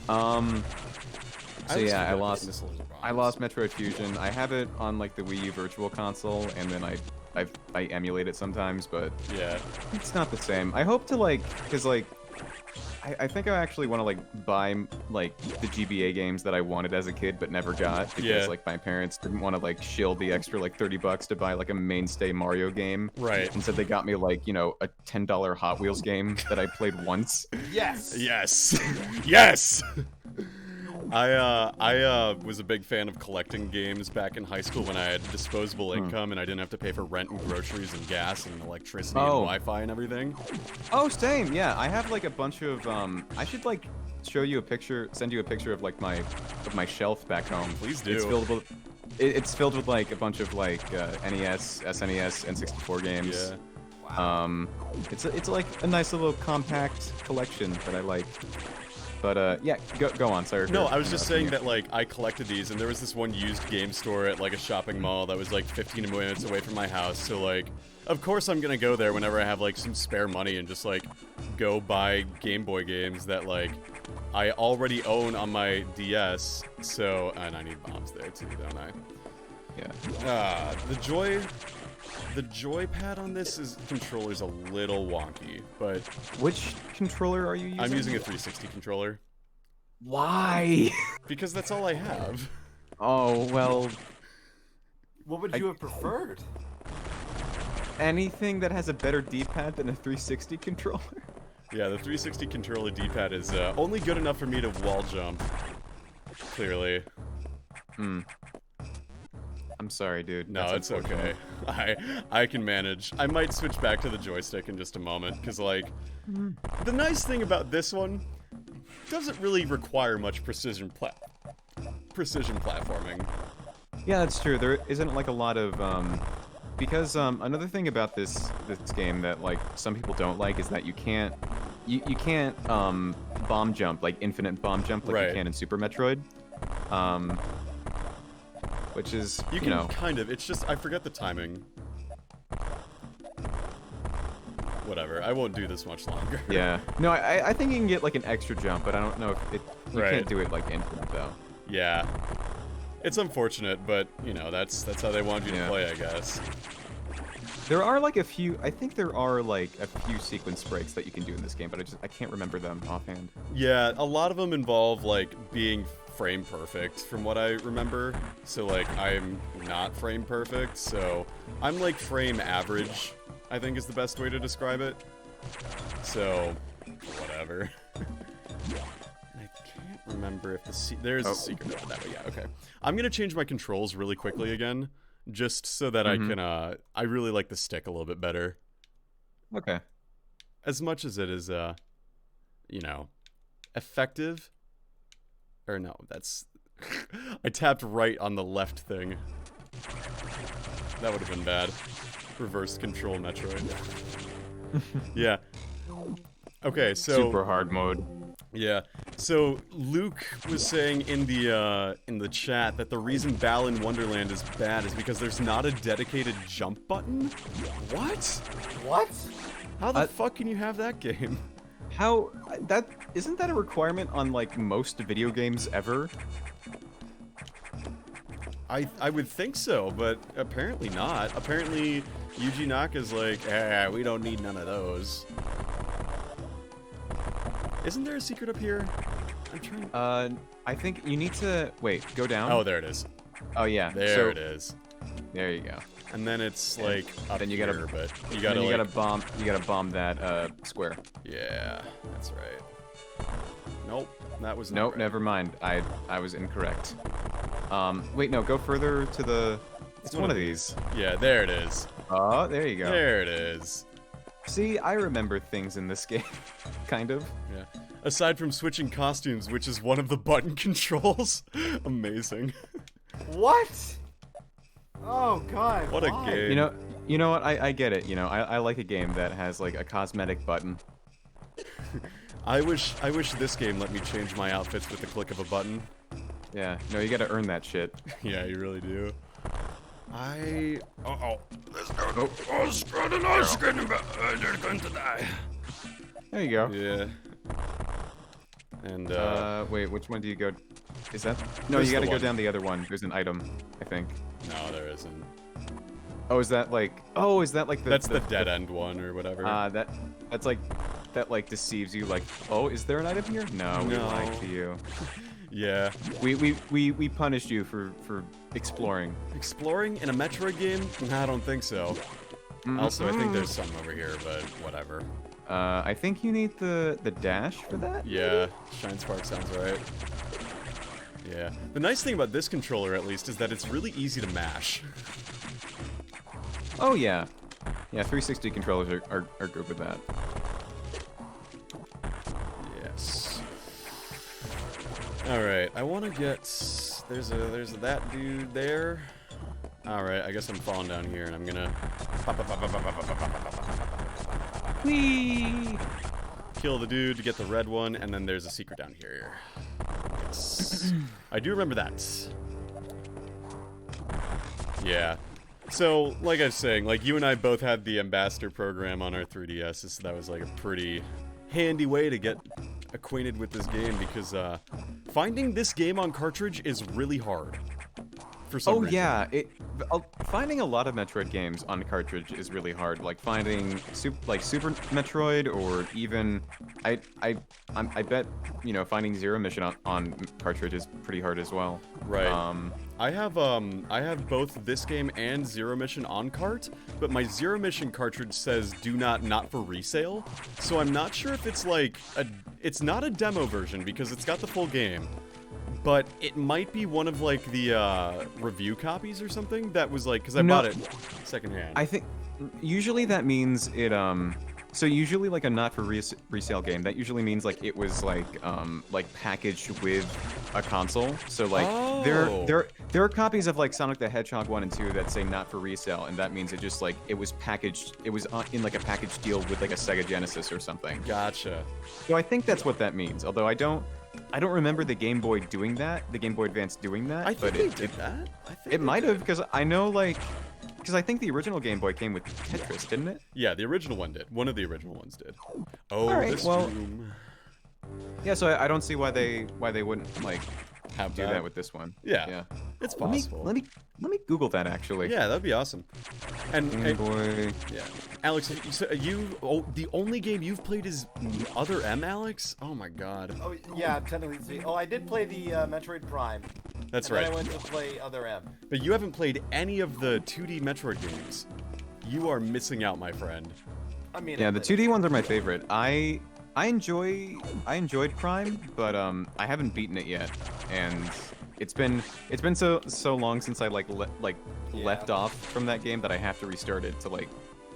S3: So yeah, I lost Metroid Fusion. I have it on like the Wii U Virtual Console, and then I emulate it sometimes, but
S1: Yeah.
S3: it's not the same. I hope to like, cause like, I think I actually want to like buy like the GBA games that I wanted as a kid but never got because
S1: Yeah.
S3: like my parents didn't want to like shill the extra like $30 to buy like a mainstay Mario game.
S1: Right.
S3: Instead they got me like, you know, a $10 Hot Wheels game that I played once.
S2: Yes.
S1: Yes. Yes. I was a big fan of collecting games back in high school when I had disposable income and I didn't have to pay for rent and groceries and gas and electricity and Wi-Fi and everything.
S3: Oh, same. Yeah, I have like a bunch of I should like show you a picture, send you a picture of like my shelf back home.
S1: Please do.
S3: It's filled with like a bunch of like NES, SNES, N64 games.
S1: Yeah.
S2: Wow.
S3: It's like a nice little compact collection that I like. But yeah, go on. Sorry.
S1: No, I was just saying that like I collected these, and there was this one used game store at like a shopping mall that was like 15 minutes away from my house. So like, of course I'm gonna go there whenever I have like some spare money and just like go buy Game Boy games that like I already own on my DS. So and I need bombs there too, don't I?
S3: Yeah.
S1: The joypad on this controller's a little wonky, but
S3: Which controller are you using?
S1: I'm using a 360 controller
S3: Why?
S1: because that's all I have.
S3: Oh well,
S2: What would you have preferred?
S3: anything that has a better D-pad than a 360 controller.
S1: Yeah, the 360 controller D-pad is only good enough for me to wall jump. Clearly.
S3: I'm sorry, dude.
S1: No,
S3: That's
S1: it's okay. I can manage. I might switch back to the joystick in just a moment, because, like, the nice thing about this one doesn't really require much precision platforming.
S3: Yeah, that's true. There isn't like a lot of because another thing about this game that like some people don't like is that you can't bomb jump, like infinite bomb jump like
S1: Right.
S3: you can in Super Metroid. Which is,
S1: You can
S3: know,
S1: kind of. It's just I forget the timing. Whatever. I won't do this much longer.
S3: yeah. No, I think you can get like an extra jump, but I don't know if you
S1: Right.
S3: can't do it like infinite though.
S1: Yeah. It's unfortunate, but you know that's how they want you to
S3: Yeah.
S1: play, I guess.
S3: There are like a few. I think there are like a few sequence breaks that you can do in this game, but I can't remember them offhand.
S1: Yeah, a lot of them involve like being frame perfect from what I remember. So like I'm not frame perfect, so I'm like frame average, I think is the best way to describe it. So whatever. I can't remember if there's a secret over that way. Yeah, okay. I'm gonna change my controls really quickly again, just so that I can I really like the stick a little bit better.
S3: Okay.
S1: As much as it is you know, effective. Or no, that's I tapped right on the left thing. That would have been bad. Reverse control Metroid. Yeah. Okay, so
S3: Super hard mode.
S1: yeah. So Luke was saying in the chat that the reason Balan Wonderland is bad is because there's not a dedicated jump button. What?
S2: What?
S1: How the fuck can you have that game?
S3: How that isn't that a requirement on like most video games ever?
S1: I would think so, but apparently not. Apparently Yuji Naka's like, we don't need none of those. Isn't there a secret up here? I'm trying.
S3: I think you need to wait. Go down.
S1: Oh, there it is.
S3: Oh yeah.
S1: There
S3: so,
S1: it is.
S3: There you go.
S1: And then it's like up
S3: then you
S1: here,
S3: gotta-
S1: but you
S3: And
S1: gotta
S3: then you
S1: like,
S3: gotta bomb that square.
S1: yeah, that's right. Nope, that was not
S3: Nope,
S1: right.
S3: never mind. I was incorrect. Wait, no, go further to the. It's one of these.
S1: Yeah, there it is.
S3: Oh, there you go.
S1: There it is.
S3: See, I remember things in this game, kind of.
S1: Yeah. Aside from switching costumes, which is one of the button controls, amazing.
S2: What? Oh god.
S1: What a
S2: why?
S1: game.
S3: You know what? I get it. You know, I like a game that has like a cosmetic button.
S1: I wish this game let me change my outfits with the click of a button.
S3: Yeah. No, you gotta earn that shit.
S1: Yeah, you really do. Uh-oh.
S4: Oh, screw the noise, they're going to die.
S3: There you go.
S1: Yeah. And,
S3: Wait, which one do you go? Is that? No,
S1: This
S3: you gotta
S1: the
S3: go
S1: one.
S3: down the other one. There's an item, I think.
S1: no, there isn't.
S3: Oh, is that like? Oh, is that like the?
S1: That's the dead end one or whatever.
S3: That's like, that like deceives you. Like, oh, is there an item here? No, we
S1: No.
S3: lied to you.
S1: Yeah.
S3: We punished you for exploring.
S1: Exploring in a Metroid game? Nah, I don't think so. Also, I think there's some over here, but whatever.
S3: I think you need the dash for that.
S1: Yeah, Shine Spark sounds right. Yeah. The nice thing about this controller, at least, is that it's really easy to mash.
S3: Oh yeah, yeah. 360 controllers are good with that.
S1: Yes. All right. I want to get. There's that dude there. All right. I guess I'm falling down here, and I'm gonna.
S3: Whee!
S1: Kill the dude to get the red one, and then there's a secret down here. Yes. I do remember that. Yeah. So, like I was saying, like, you and I both had the Ambassador program on our 3DSs, so that was, like, a pretty handy way to get acquainted with this game, because, finding this game on cartridge is really hard. For some reason.
S3: Yeah, finding a lot of Metroid games on cartridge is really hard. Like finding Super Metroid, or even I bet finding Zero Mission on cartridge is pretty hard as well.
S1: Right. I have both this game and Zero Mission on cart, but my Zero Mission cartridge says do not for resale. So I'm not sure if it's like it's not a demo version because it's got the full game. But it might be one of, like, the, review copies or something that was, like, because I bought it secondhand.
S3: I think, usually that means it, so usually, like, a not-for-resale game, that usually means, like, it was, like packaged with a console. So, like, there are copies of, like, Sonic the Hedgehog 1 and 2 that say not for resale, and that means it just, like, it was packaged, it was in, like, a package deal with, like, a Sega Genesis or something.
S1: Gotcha.
S3: So I think that's what that means, although I don't remember the Game Boy doing that, the Game Boy Advance doing that.
S1: I think they did that.
S3: It might have, because I know, like, because I think the original Game Boy came with Tetris, didn't it?
S1: Yeah, the original one did. One of the original ones did. Oh,
S3: Alright,
S1: this
S3: well,
S1: room.
S3: Yeah, so I don't see why they wouldn't, like,
S1: Have
S3: do that with this one.
S1: Yeah. It's possible.
S3: Let me Google that, actually.
S1: Yeah, that'd be awesome. And
S3: Game Boy.
S1: Yeah, Alex, the only game you've played is Other M, Alex? Oh my God.
S2: Oh yeah, technically. Oh, I did play the Metroid Prime.
S1: That's
S2: and
S1: right.
S2: Then I went to play Other M.
S1: But you haven't played any of the 2D Metroid games. You are missing out, my friend.
S2: I mean,
S3: Yeah, the 2D ones are my favorite. I enjoyed Prime, but I haven't beaten it yet, and it's been so long since I left off from that game that I have to restart it to like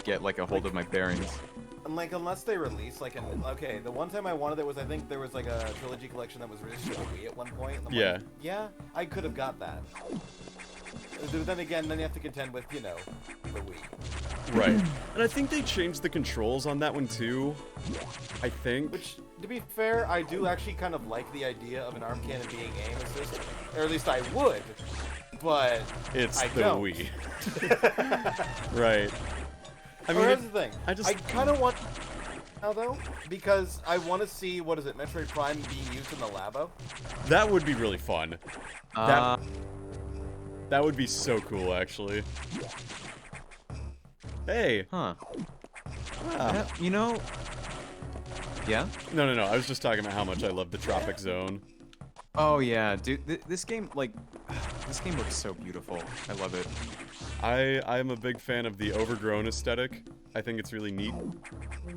S3: get like a hold of my bearings.
S2: And like, unless they release like okay, the one time I wanted it was, I think there was like a trilogy collection that was released for the Wii at one point. And I'm
S1: Yeah.
S2: like, yeah, I could have got that. Then again, then you have to contend with, the Wii.
S1: Right. And I think they changed the controls on that one too. I think.
S2: Which, to be fair, I do actually kind of like the idea of an arm cannon being aim assist, or at least I would. But
S1: It's
S2: I
S1: the
S2: don't.
S1: Wii. Right. I mean,
S2: Here's the thing.
S1: I
S2: kind of want now though, because I want to see Metroid Prime being used in the Labo.
S1: that would be really fun. That would be so cool, actually. Hey.
S3: Huh.
S1: Wow.
S3: Yeah?
S1: No. I was just talking about how much I love the Tropic Zone.
S3: Oh yeah, dude. This game, like, this game looks so beautiful. I love it.
S1: I'm a big fan of the overgrown aesthetic. I think it's really neat.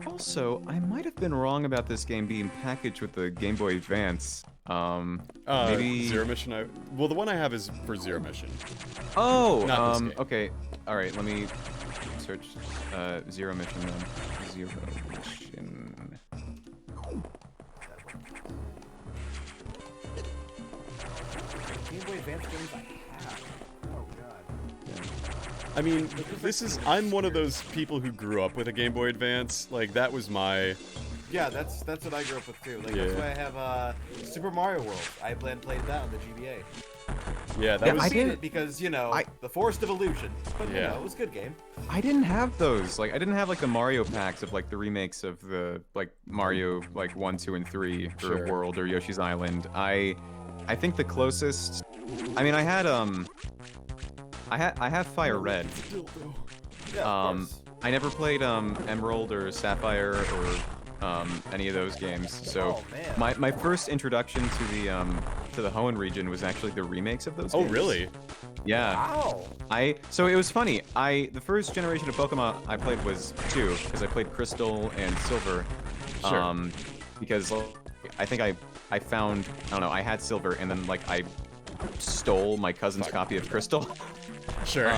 S3: Also, I might have been wrong about this game being packaged with the Game Boy Advance. Maybe
S1: Zero Mission. Well, the one I have is for Zero Mission.
S3: Oh,
S1: Not this game.
S3: okay. All right, let me search Zero Mission then. Zero Mission.
S2: Game Boy Advance games I have. Oh god.
S1: I mean, I'm one of those people who grew up with a Game Boy Advance. Like, that was my...
S2: Yeah, that's what I grew up with too. Like
S1: Yeah.
S2: that's why I have Super Mario World. I played that on the GBA.
S1: Yeah, that
S3: Yeah,
S1: was.
S3: I
S2: I've seen
S3: didn't-
S2: it because
S3: I-
S2: the Forest of Illusion. But you
S1: Yeah.
S2: know, it was a good game.
S3: I didn't have those. Like, I didn't have like the Mario packs of like the remakes of the like Mario like 1, 2, and 3 or
S1: Sure.
S3: World or Yoshi's Island. I think the closest. I mean, I had I have Fire Red.
S2: Yeah, of course.
S3: I never played Emerald or Sapphire or any of those games. So
S2: Oh, man.
S3: my first introduction to the Hoenn region was actually the remakes of those
S1: Oh,
S3: games.
S1: really?
S3: Yeah.
S2: Wow.
S3: So it was funny. The first generation of Pokemon I played was 2 because I played Crystal and Silver.
S1: Sure.
S3: Because I think I found, I don't know, I had Silver and then like I stole my cousin's copy of Crystal.
S1: Sure.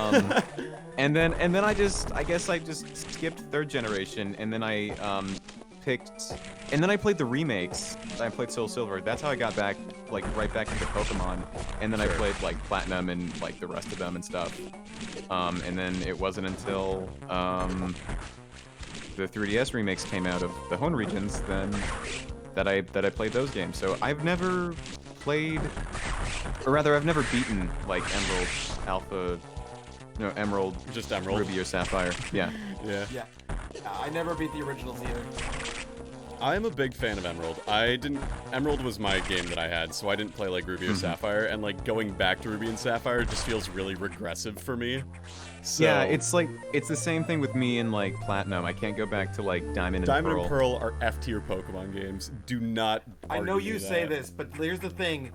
S3: And then I guess I just skipped 3rd generation and then I played the remakes. I played Soul Silver. That's how I got back, like, right back into Pokemon. And then I played, like, Platinum and, like, the rest of them and stuff. And then it wasn't until, the 3DS remakes came out of the Hoenn regions then that I played those games. So I've never played, or rather, I've never beaten, like, Emerald, Alpha, no, Emerald,
S1: Just Emerald.
S3: Ruby or Sapphire. Yeah.
S1: Yeah.
S2: Yeah. I never beat the originals either.
S1: I am a big fan of Emerald. Emerald was my game that I had, so I didn't play like Ruby or Sapphire, and like going back to Ruby and Sapphire just feels really regressive for me. So,
S3: Yeah, it's the same thing with me in like Platinum. I can't go back to like Diamond and
S1: Diamond
S3: Pearl.
S1: and Pearl are F tier Pokemon games. Do not.
S2: I know
S1: argue
S2: you
S1: that.
S2: say this, but here's the thing.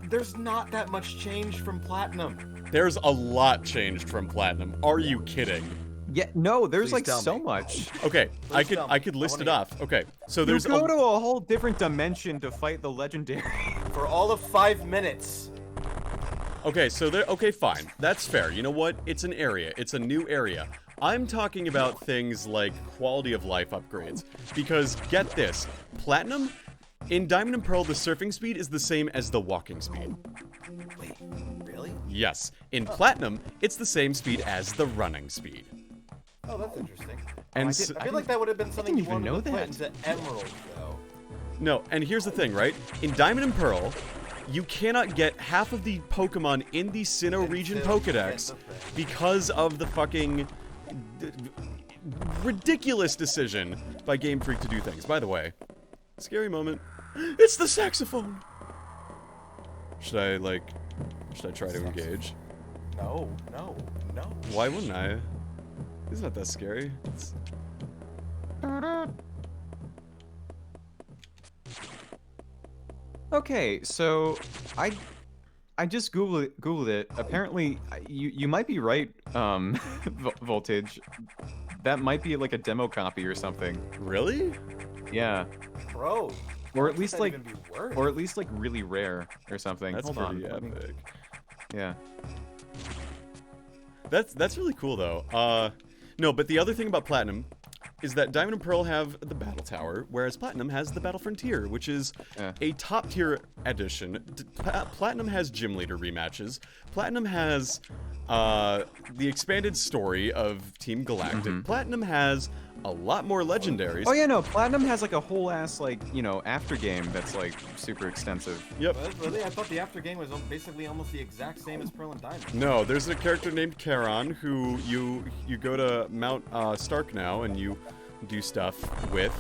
S2: There's not that much change from Platinum.
S1: There's a lot changed from Platinum. Are you kidding?
S3: Yeah, no, there's
S2: Please
S3: like
S2: tell
S3: so
S2: me.
S3: much.
S1: Okay,
S2: Please tell
S1: I
S2: me.
S1: could
S2: I
S1: list
S2: wanna
S1: it
S2: hear.
S1: off. Okay, so
S3: You
S1: there's
S3: go to a whole different dimension to fight the legendary.
S2: For all of 5 minutes.
S1: Okay, so there. Okay, fine. That's fair. You know what? It's an area. It's a new area. I'm talking about things like quality of life upgrades. Because get this, Platinum, in Diamond and Pearl, the surfing speed is the same as the walking speed.
S2: Wait, really?
S1: Yes. In Platinum, it's the same speed as the running speed.
S2: Oh, that's interesting.
S1: And
S2: I
S1: so-
S2: feel like that would have been something you
S3: didn't even
S2: wanted to
S3: know
S2: put
S3: that.
S2: into Emerald, though.
S1: No, and here's the thing, right? In Diamond and Pearl, you cannot get half of the Pokemon in the Sinnoh region
S2: Until you get
S1: Pokedex
S2: the thing.
S1: because of the fucking ridiculous decision by Game Freak to do things. By the way, scary moment. It's the saxophone. Should I try to engage?
S2: No.
S1: Why wouldn't I? It's not that scary.
S3: Okay, so I just googled it. Apparently, you might be right, Voltage. That might be like a demo copy or something.
S1: Really?
S3: Yeah,
S2: Bro.
S3: or
S2: what
S3: at least
S2: could that
S3: like,
S2: even be worth?
S3: or at least like really rare or something.
S1: That's
S3: Hold on.
S1: pretty
S3: let me-
S1: epic.
S3: Yeah.
S1: That's really cool though. No, but the other thing about Platinum is that Diamond and Pearl have the Battle Tower, whereas Platinum has the Battle Frontier, which is
S3: Yeah.
S1: a top tier edition. Platinum has gym leader rematches. Platinum has the expanded story of Team Galactic. Platinum has a lot more legendaries.
S3: Oh yeah, no, Platinum has like a whole ass like, you know, after game that's like super extensive.
S1: Yep.
S2: Well, really? I thought the after game was basically almost the exact same as Pearl and Diamond.
S1: No, there's a character named Charon who you go to Mount Stark now and you do stuff with.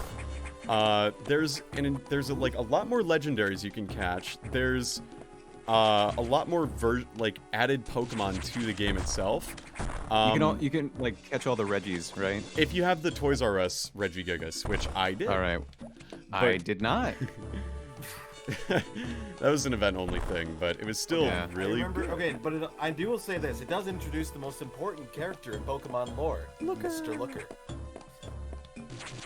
S1: There's a lot more legendaries you can catch. There's a lot more added Pokemon to the game itself.
S3: You can like catch all the Reggies, right?
S1: If you have the Toys R Us Regigigas, which I did.
S3: All right. I did not.
S1: That was an event-only thing, but it was still
S3: Yeah.
S1: really
S2: Remember?
S1: good.
S2: Okay, but I will say this: it does introduce the most important character in Pokemon lore, Mr. Looker.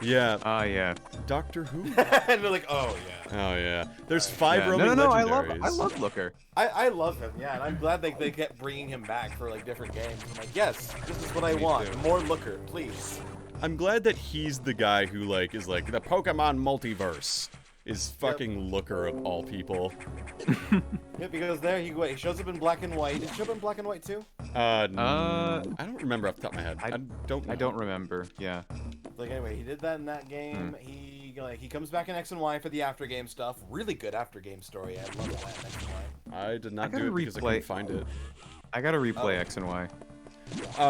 S1: Yeah,
S3: Yeah.
S1: Doctor Who.
S2: And they're like, oh yeah.
S1: Oh yeah. There's 5
S3: Yeah.
S1: roaming
S3: No,
S1: legendaries.
S3: I love Looker.
S2: I love him, yeah, and I'm glad they kept bringing him back for like different games. I'm like, yes, this is what I want.
S3: too.
S2: More Looker, please.
S1: I'm glad that he's the guy who is like the Pokemon multiverse is fucking Looker of all people.
S2: Yeah, because there he shows up in black and white. Did he show up in black and white too?
S1: I don't remember off the top of my head. I don't know.
S3: I don't remember. Yeah.
S2: Like anyway, he did that in that game. He comes back in X and Y for the after game stuff. Really good after game story. I love that X and Y.
S1: I did not
S3: gotta
S1: do it because I couldn't find it.
S3: I gotta replay X and Y.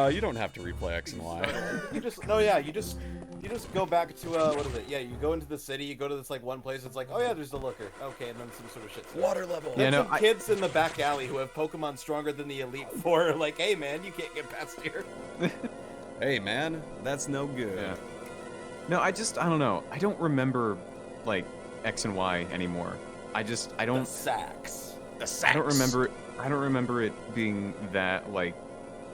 S1: You don't have to replay X and Y.
S2: You just you just go back to what is it? Yeah, you go into the city, you go to this like one place. It's like, oh yeah, there's the looker. Okay, and then some sort of shit.
S1: Water level.
S2: There's
S3: Yeah, no,
S2: some kids in the back alley who have Pokemon stronger than the Elite Four. Are like, hey man, you can't get past here.
S1: Hey man, that's no good.
S3: Yeah. No, I don't know. I don't remember like X and Y anymore. I don't.
S2: The sacks.
S3: I don't remember it being that like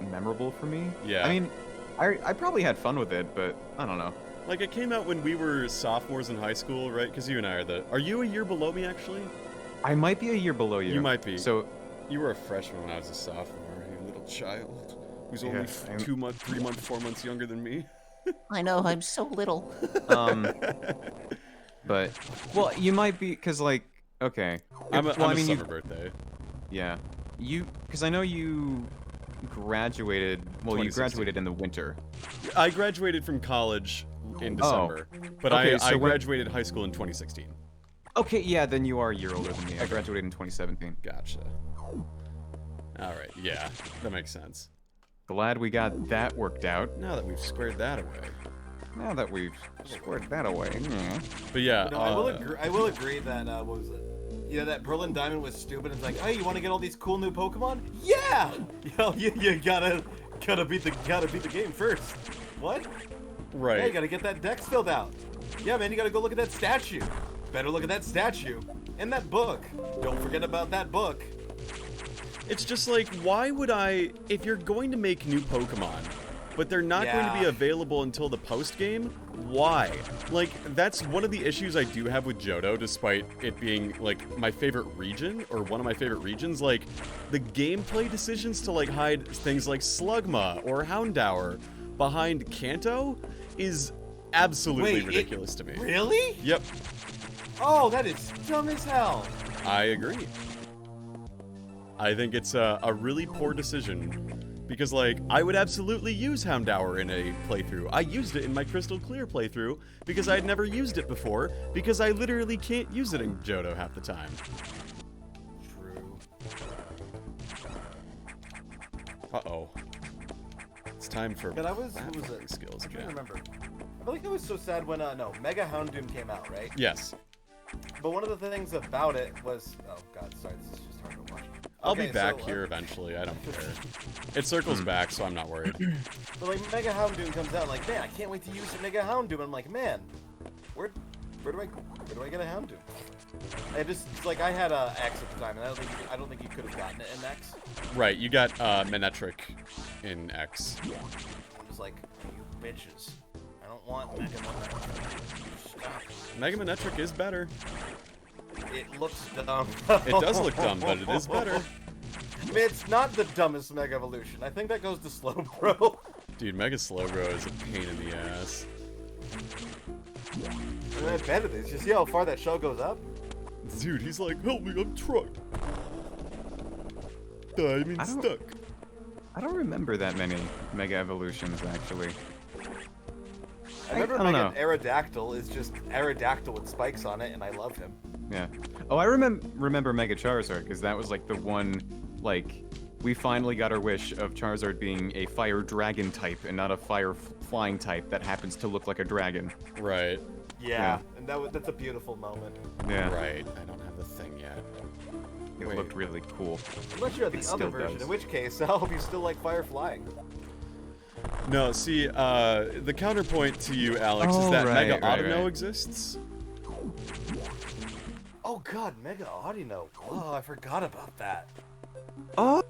S3: memorable for me.
S1: Yeah.
S3: I mean, I probably had fun with it, but I don't know.
S1: Like, it came out when we were sophomores in high school, right? Because you and I are you a year below me, actually?
S3: I might be a year below you.
S1: You might be.
S3: So,
S1: You were a freshman when I was a sophomore, you little child. Who's
S3: Yeah,
S1: only
S3: I'm-
S1: 2 months, 3 months, 4 months younger than me.
S5: I know, I'm so little.
S3: but well, you might be because like okay.
S1: I'm a
S3: you-
S1: summer birthday.
S3: Yeah, because I know you graduated. Well, you
S1: 2016.
S3: graduated in the winter.
S1: I graduated from college in
S3: Oh.
S1: December, but
S3: Okay,
S1: I
S3: so when-
S1: graduated high school in 2016.
S3: Okay, yeah, then you are a year older than me. I graduated in 2017.
S1: Gotcha. Alright, yeah, that makes sense.
S3: Glad we got that worked out.
S1: Now that we've squared that away.
S3: Now that we've squared that away.
S1: But yeah,
S2: No, I will agree that what was it? You know that Berlin Diamond was stupid. It's like, hey, you want to get all these cool new Pokemon? Yeah. You gotta beat the game first. What?
S1: right.
S2: Yeah, you gotta get that dex filled out. Yeah, man, you gotta go look at that statue. Better look at that statue. And that book. Don't forget about that book.
S1: It's just like, why would I, if you're going to make new Pokemon, but they're not going to be
S2: Yeah.
S1: available until the post-game, why? Like, that's one of the issues I do have with Johto, despite it being, like, my favorite region, or one of my favorite regions. Like, the gameplay decisions to, like, hide things like Slugma or Houndour behind Kanto is absolutely
S2: Wait,
S1: ridiculous to me.
S2: Really?
S1: Yep,
S2: Oh, that is dumb as hell.
S1: I agree. I think it's a really poor decision because, like, I would absolutely use Houndour in a playthrough. I used it in my Crystal Clear playthrough because I had never used it before because I literally can't use it in Johto half the time.
S2: True.
S1: Uh-oh. It's time for
S2: God, what was
S1: platforming
S2: it?
S1: skills
S2: I'm trying to
S1: again.
S2: remember. I feel like I was so sad when Mega Houndoom came out, right?
S1: Yes.
S2: But one of the things about it was, oh god, sorry, this is just hard to watch.
S1: I'll be
S2: Okay,
S1: back
S2: so,
S1: here eventually. I don't care. It circles back, so I'm not worried.
S2: But like Mega Houndoom comes out, like, man, I can't wait to use the Mega Houndoom. I'm like, man, where do I get a Houndoom? It's like I had a X at the time, and I don't think you could have gotten it in X.
S1: Right, you got Manectric in X.
S2: I was like, you bitches, I don't want Mega Manectric. Stop.
S1: Mega Manectric is better.
S2: It looks dumb.
S1: It does look dumb, but it is better.
S2: It's not the dumbest Mega Evolution. I think that goes to Slowbro.
S1: Dude, Mega Slowbro is a pain in the ass.
S2: I bet it is. You see how far that shell goes up?
S1: Dude, he's like, help me, I'm trucked. I'm stuck.
S3: I don't remember that many Mega Evolutions actually.
S2: I remember
S3: I don't
S2: Mega
S3: know.
S2: Aerodactyl is just Aerodactyl with spikes on it, and I love him.
S3: Yeah. Oh, I remember Mega Charizard because that was like the one, like, we finally got our wish of Charizard being a fire dragon type and not a fire flying type that happens to look like a dragon.
S1: Right,
S2: Yeah, and that's a beautiful moment.
S3: Yeah.
S1: right. I don't have the thing yet.
S3: It
S1: Wait.
S3: looked really cool.
S2: Unless you're at the
S3: It
S2: other
S3: still
S2: version,
S3: does.
S2: in which case I hope you still like fire flying.
S1: No, see, the counterpoint to you, Alex, is
S3: Oh,
S1: that
S3: right,
S1: Mega
S3: right,
S1: Autono
S3: right.
S1: exists.
S2: Oh god, Mega Audino. Oh, I forgot about that.
S3: Oh,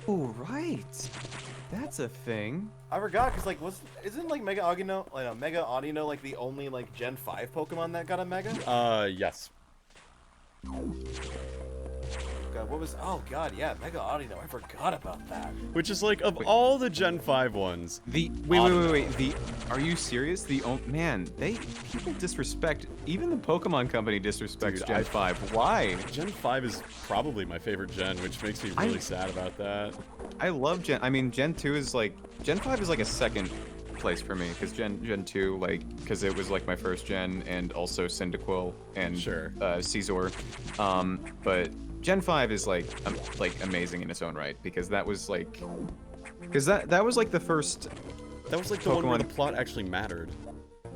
S3: right. That's a thing.
S2: I forgot because like isn't like Mega Audino like the only like Gen 5 Pokemon that got a Mega?
S1: Yes.
S2: God, what was? Oh god, yeah, Mega Audino. I forgot about that.
S1: Which is like, of
S3: Wait.
S1: all the Gen 5 ones,
S3: Wait. Are you serious? Man, people disrespect. Even the Pokemon Company disrespects
S1: Dude,
S3: Gen 5. Why?
S1: Gen 5 is probably my favorite gen, which makes me really sad about that.
S3: I love Gen. I mean, Gen 2 is like Gen 5 is like a second place for me because Gen 2 because it was like my first gen and also Cyndaquil and
S1: Sure.
S3: Caesar. But Gen 5 is like amazing in its own right because that was like, that was like the first.
S1: That was like the one where the
S3: Pokemon-
S1: plot actually mattered.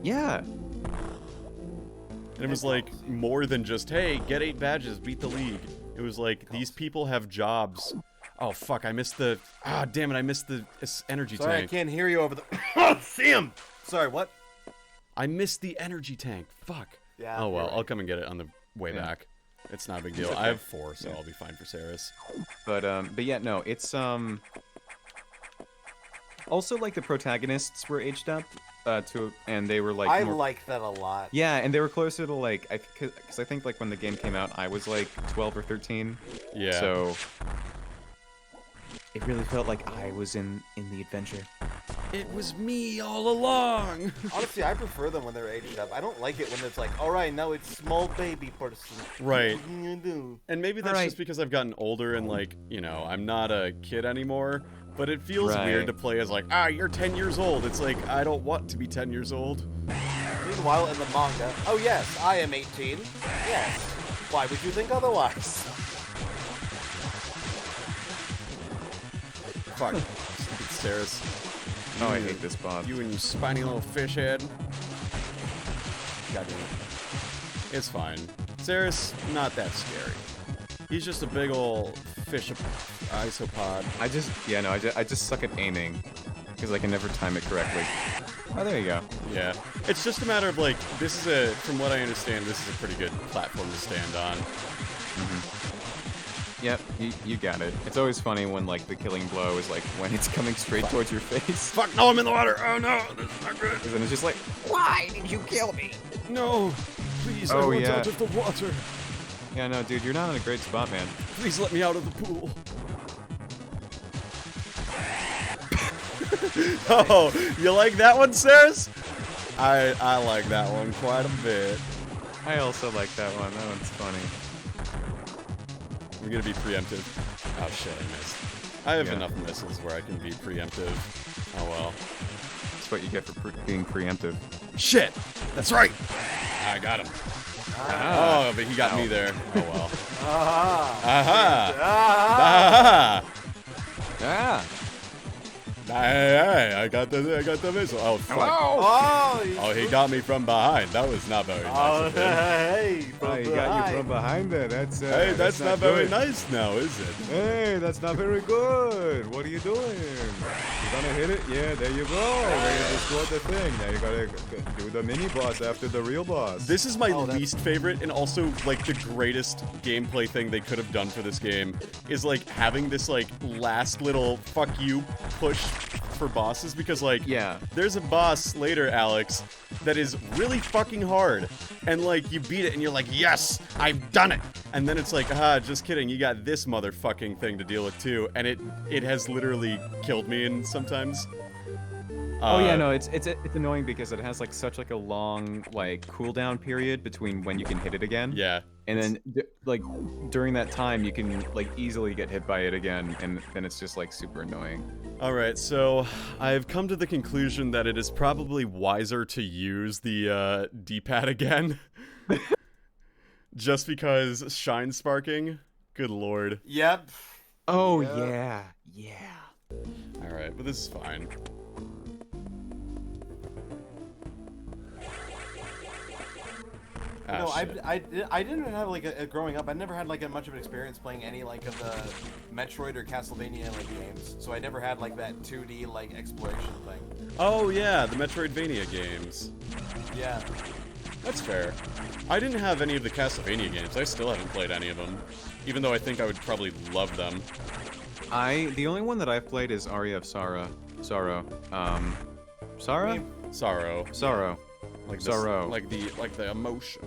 S3: Yeah.
S1: And it was like more than just, hey, get 8 badges, beat the league. It was like, these people have jobs. Oh, fuck, I missed the... Ah, damn it, I missed the energy
S2: Sorry,
S1: tank.
S2: I can't hear you over the... Oh, Sam! Sorry, what?
S1: I missed the energy tank. Fuck.
S2: Yeah.
S1: Oh, well,
S2: you're right.
S1: I'll come and get it on the way back. It's not a big deal. I have 4, so I'll be fine for Saris.
S3: But yeah, no, it's also like the protagonists were aged up and they were like
S2: I
S3: more...
S2: like that a lot.
S3: Yeah, and they were closer to like because I think like when the game came out, I was like 12 or 13.
S1: Yeah.
S3: So it really felt like I was in the adventure.
S1: It was me all along.
S2: Honestly, I prefer them when they're aged up. I don't like it when it's like, all right, now it's small baby person.
S1: Right.
S2: What can you do?
S1: And maybe that's
S3: Alright.
S1: just because I've gotten older and like, you know, I'm not a kid anymore. But it feels
S3: Right.
S1: weird to play as like, ah, you're 10 years old. It's like, I don't want to be 10 years old.
S2: Meanwhile, in the manga, oh yes, I am 18. Yes. Why would you think otherwise?
S1: Fuck. Stupid Saris.
S3: Oh, I hate this boss.
S1: You and your spiny little fish head. God damn it. It's fine. Saris, not that scary. He's just a big ol' fish isopod.
S3: I just suck at aiming because I can never time it correctly. Oh, there you go.
S1: Yeah. It's just a matter of like, this is from what I understand, this is a pretty good platform to stand on.
S3: Yep, you got it. It's always funny when like the killing blow is like when it's coming straight towards your face.
S1: Fuck, no, I'm in the water. Oh no, this is not good.
S3: Because then it's just like,
S5: Why did you kill me?
S1: No, please, I
S3: Oh,
S1: want
S3: yeah.
S1: out of the water.
S3: yeah, no, dude, you're not in a great spot, man.
S1: Please let me out of the pool. Oh, you like that one, Saris? I like that one quite a bit.
S3: I also like that one. That one's funny.
S1: I'm gonna be preemptive. Oh shit, I missed. I have
S3: Yeah.
S1: enough missiles where I can be preemptive. Oh well.
S3: That's what you get for being preemptive.
S1: Shit! That's right! I got him. Oh, but he got me there. Oh well.
S2: Ah.
S1: Aha!
S2: Ah.
S1: Aha!
S3: Ah!
S1: Hey, I got the missile. Oh fuck.
S2: Oh,
S1: Oh, he got me from behind. That was not very nice
S2: Oh,
S1: of him.
S2: hey,
S3: behind there. That's
S1: Hey, that's not very nice now, is it?
S3: Hey, that's not very good. What are you doing? You gonna hit it? Yeah, there you go. You destroyed the thing. Now you gotta do the mini boss after the real boss.
S1: This is my least favorite and also like the greatest gameplay thing they could have done for this game is like having this like last little fuck you push for bosses because like
S3: Yeah.
S1: there's a boss later, Alex, that is really fucking hard and like you beat it and you're like, yes, I've done it, and then it's like, just kidding, you got this motherfucking thing to deal with too, and it has literally killed me and sometimes.
S3: Oh yeah, no, it's annoying because it has like such like a long like cooldown period between when you can hit it again.
S1: Yeah.
S3: And then like during that time you can like easily get hit by it again, and then it's just like super annoying.
S1: Alright, so I've come to the conclusion that it is probably wiser to use the D-pad again. Just because shine sparking, good lord.
S2: Yep.
S3: Oh
S2: Yeah.
S3: yeah.
S1: Alright, but this is fine.
S2: No,
S1: shit.
S2: I didn't have like growing up. I never had like much of an experience playing any like of the Metroid or Castlevania like games. So I never had like that 2D like exploration thing.
S1: Oh yeah, the Metroidvania games.
S2: Yeah.
S1: That's fair. I didn't have any of the Castlevania games. I still haven't played any of them. Even though I think I would probably love them.
S3: The only one that I've played is Aria of Sorrow. Sorrow. Sorrow? Sorrow.
S1: Like
S3: Sorrow.
S1: Like the emotion.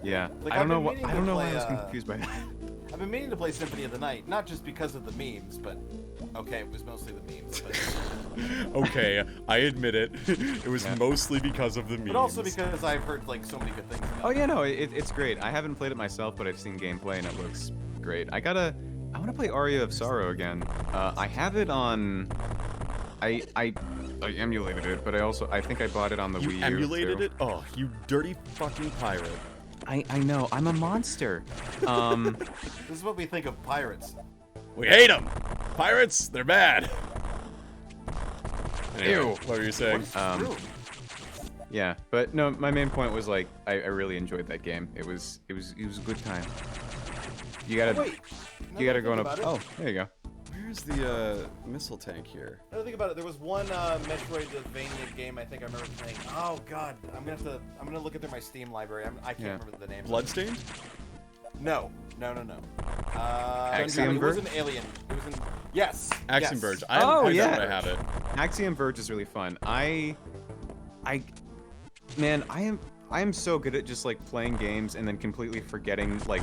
S3: Yeah.
S2: Like,
S3: I don't know
S2: I've been
S3: what.
S2: meaning
S3: I
S2: to
S3: don't know why
S2: play,
S3: I was confused by that.
S2: I've been meaning to play Symphony of the Night, not just because of the memes, but okay, it was mostly the memes, but,
S1: Okay, I admit it. It was
S3: Yeah.
S1: mostly because of the memes.
S2: but also because I've heard like so many good things about
S3: Oh
S2: it.
S3: yeah, no, it's great. I haven't played it myself, but I've seen gameplay and it looks great. I want to play Aria of Sorrow again. I have it on. I emulated it, but I think I bought it on the
S1: You
S3: Wii U.
S1: emulated
S3: too.
S1: it? Oh, you dirty fucking pirate.
S3: I know. I'm a monster.
S2: This is what we think of pirates.
S1: We hate them. Pirates, they're bad. Anyway,
S3: Ew.
S1: what were you saying?
S2: True.
S3: Yeah, but no, my main point was like I really enjoyed that game. It was a good time. You gotta
S2: Wait.
S3: you gotta go on
S2: about
S3: up.
S2: it.
S3: Oh, there you go.
S1: Where's the missile tank here?
S2: Now think about it. There was one Metroidvania game I think I remember playing. Oh god, I'm gonna look through my Steam library. I can't remember the name.
S1: Bloodstained?
S2: No.
S3: Axiom
S2: it was
S3: Verge?
S2: an alien. It was an yes.
S1: Axiom
S2: yes.
S1: Verge.
S3: Oh,
S1: I
S3: yeah.
S1: know that I have it.
S3: Axiom Verge is really fun. Man, I am so good at just like playing games and then completely forgetting like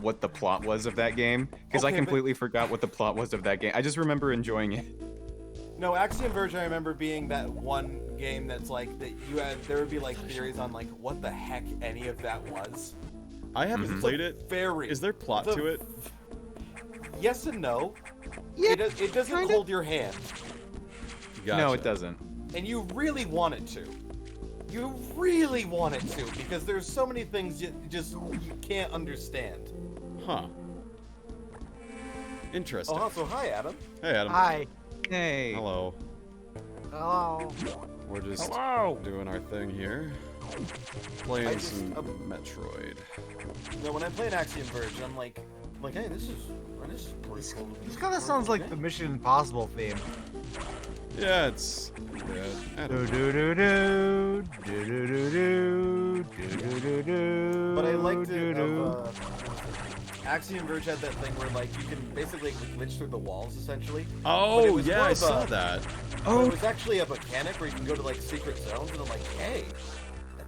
S3: what the plot was of that game because I
S2: Okay,
S3: completely forgot what the plot was of that game. I just remember enjoying it.
S2: No, Axiom Verge. I remember being that one game that's like that. There would be like theories on like what the heck any of that was.
S1: I haven't played it.
S2: Very.
S1: Is there plot to it?
S2: Yes and no.
S3: Yeah,
S2: It doesn't
S3: kinda.
S2: hold your hand,
S1: Gotcha.
S3: No, it doesn't.
S2: and you really want it to. You really want it to because there's so many things you can't understand.
S1: Huh. Interesting.
S2: Oh, also hi Adam.
S1: Hey, Adam.
S5: Hi.
S3: Hey.
S1: Hello.
S5: Hello.
S1: We're just
S4: Hello.
S1: doing our thing here. Playing
S2: I just-
S1: some Metroid.
S2: No, when I play an Axiom Verge, I'm like, hey, this is pretty cool.
S5: This kind of sounds like the Mission Impossible theme.
S1: Yeah, it's... Yeah, Adam.
S5: Do do do do do do do do do do.
S2: But I liked it. Axiom Verge had that thing where like you can basically glitch through the walls essentially. But it
S1: Oh,
S2: was
S1: yeah,
S2: more
S1: I
S2: of
S1: saw
S2: a-
S1: that.
S2: But it was actually a mechanic where you can go to like secret zones, and I'm like, hey,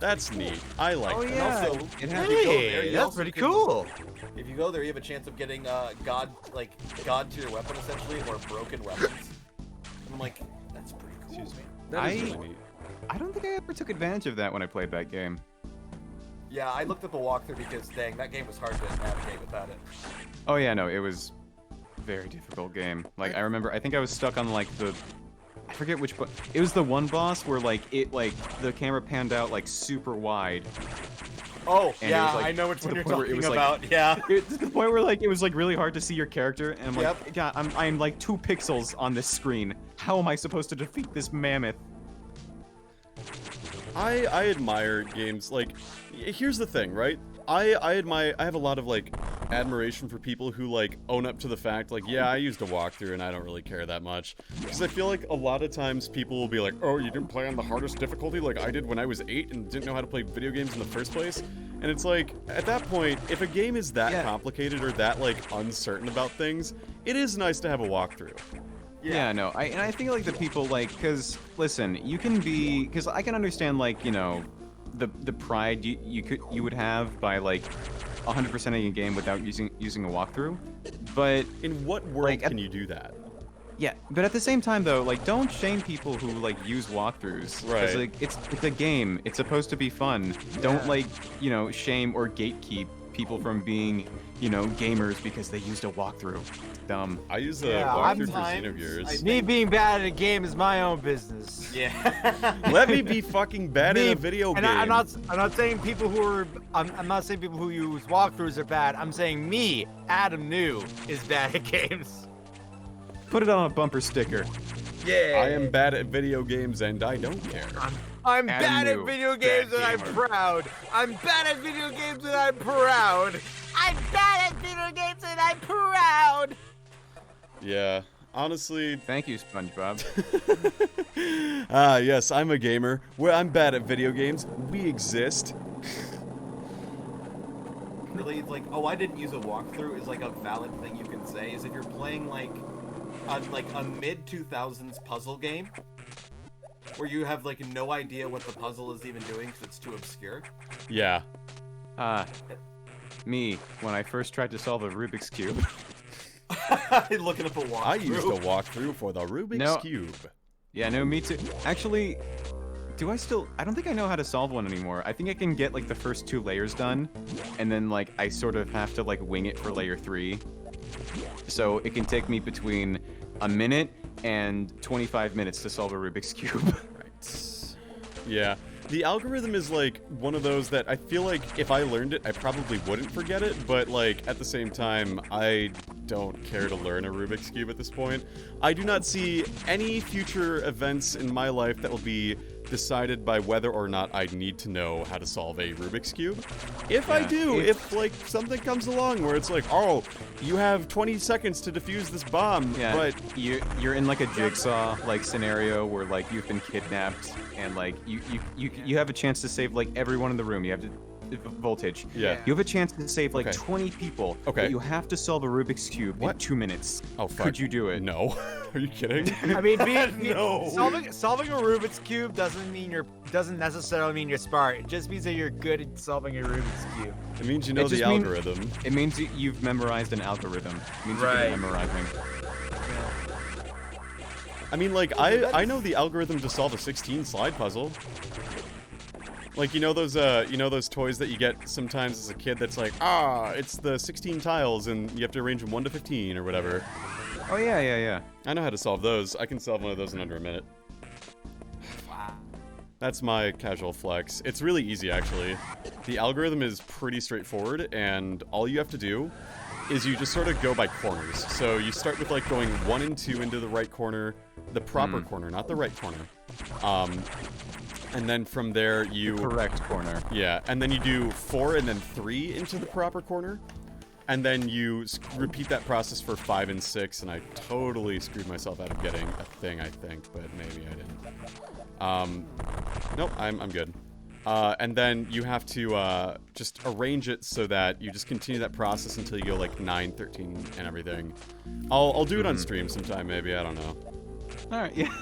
S1: That's neat. I like
S5: Oh
S1: that.
S5: yeah.
S2: also,
S3: It
S2: if
S3: had-
S2: you go there,
S5: Hey,
S2: you
S5: that's
S2: also
S5: pretty
S2: can-
S5: cool.
S2: If you go there, you have a chance of getting god to your weapon essentially, or broken weapons. And I'm like, that's pretty cool.
S1: Excuse me. That is really neat.
S3: I don't think I ever took advantage of that when I played that game.
S2: Yeah, I looked at the walkthrough because dang, that game was hard to navigate without it.
S3: Oh yeah, no, it was a very difficult game. Like I remember, I think I was stuck on like I forget which, but it was the one boss where like the camera panned out like super wide.
S2: Oh,
S3: And it
S2: yeah,
S3: was, like,
S2: I know which
S3: to
S2: one
S3: the
S2: you're
S3: point where it
S2: talking
S3: was, like-
S2: about. Yeah.
S3: It's to the point where like it was like really hard to see your character, and I'm like,
S2: Yep.
S3: God, I'm like 2 pixels on this screen. How am I supposed to defeat this mammoth?
S1: I admire games like here's the thing, right? I have a lot of like admiration for people who like own up to the fact like, yeah, I used a walkthrough and I don't really care that much. Because I feel like a lot of times people will be like, oh, you didn't play on the hardest difficulty like I did when I was 8 and didn't know how to play video games in the first place. And it's like, at that point, if a game is that
S3: Yeah.
S1: complicated or that like uncertain about things, it is nice to have a walkthrough.
S3: Yeah, no, I feel like the people like, cause listen, you can be, cause I can understand like, you know, the pride you would have by like 100%ing a game without using a walkthrough, but
S1: In what world
S3: Like,
S1: can you do that?
S3: yeah, but at the same time though, like don't shame people who like use walkthroughs. 'Cause,
S1: Right.
S3: like it's a game. It's supposed to be fun. Don't like, you know, shame or gatekeep people from being, you know, gamers because they used a walkthrough. Dumb.
S1: I use a
S5: Yeah,
S1: walkthrough for
S2: sometimes
S1: Xenogears.
S5: Me being bad at a game is my own business.
S2: Yeah.
S1: Let me be fucking bad in
S5: Me-
S1: a video
S5: and
S1: game.
S5: I'm not saying people who are. I'm not saying people who use walkthroughs are bad. I'm saying me, Adam New, is bad at games.
S3: Put it on a bumper sticker.
S5: Yeah.
S1: I am bad at video games and I don't care.
S5: I'm
S3: Adam
S5: bad
S3: New,
S5: at video games and I'm proud. I'm bad at video games and I'm proud. I'm bad at video games and I'm proud.
S1: Yeah, honestly,
S3: Thank you, SpongeBob.
S1: yes, I'm a gamer. I'm bad at video games. We exist.
S2: Really, it's like, oh, I didn't use a walkthrough is like a valid thing you can say. Is if you're playing like a mid 2000s puzzle game where you have like no idea what the puzzle is even doing because it's too obscure.
S1: Yeah.
S3: Me, when I first tried to solve a Rubik's Cube.
S2: Looking up a walkthrough.
S1: I used a walkthrough for the Rubik's
S3: No.
S1: Cube.
S3: Yeah, no, me too. Actually, I don't think I know how to solve one anymore. I think I can get like the first 2 layers done, and then like I sort of have to like wing it for layer 3. So it can take me between a minute and 25 minutes to solve a Rubik's Cube.
S1: Right. Yeah. The algorithm is like one of those that I feel like if I learned it, I probably wouldn't forget it, but like at the same time, I don't care to learn a Rubik's Cube at this point. I do not see any future events in my life that will be decided by whether or not I need to know how to solve a Rubik's Cube. If I do, if like something comes along where it's like, oh, you have 20 seconds to defuse this bomb, but
S3: you're in like a jigsaw like scenario where like you've been kidnapped and like you have a chance to save like everyone in the room. You have to voltage.
S1: Yeah.
S3: You have a chance to save like 20 people.
S1: Okay.
S3: But you have to solve a Rubik's Cube in 2 minutes.
S1: Oh fuck.
S3: Could you do it?
S1: No. Are you kidding?
S5: I mean,
S1: No.
S5: solving a Rubik's Cube doesn't necessarily mean you're smart. It just means that you're good at solving a Rubik's Cube.
S1: It means you know the algorithm.
S3: It means you've memorized an algorithm. It means you're good at memorizing.
S1: I mean, like, I know the algorithm to solve a 16 slide puzzle. Like, you know those toys that you get sometimes as a kid that's like, it's the 16 tiles and you have to arrange them 1 to 15 or whatever.
S3: Oh yeah.
S1: I know how to solve those. I can solve one of those in under a minute. That's my casual flex. It's really easy, actually. The algorithm is pretty straightforward, and all you have to do is you just sort of go by corners. So you start with, like, going 1 and 2 into the right corner, the proper corner, not the right corner. And then from there, you...
S3: The correct corner.
S1: Yeah, and then you do 4 and then 3 into the proper corner. And then you repeat that process for 5 and 6, and I totally screwed myself out of getting a thing, I think, but maybe I didn't. Nope, I'm good. And then you have to just arrange it so that you just continue that process until you go like 9, 13, and everything. I'll do it on stream sometime, maybe, I don't know.
S3: Alright, yeah.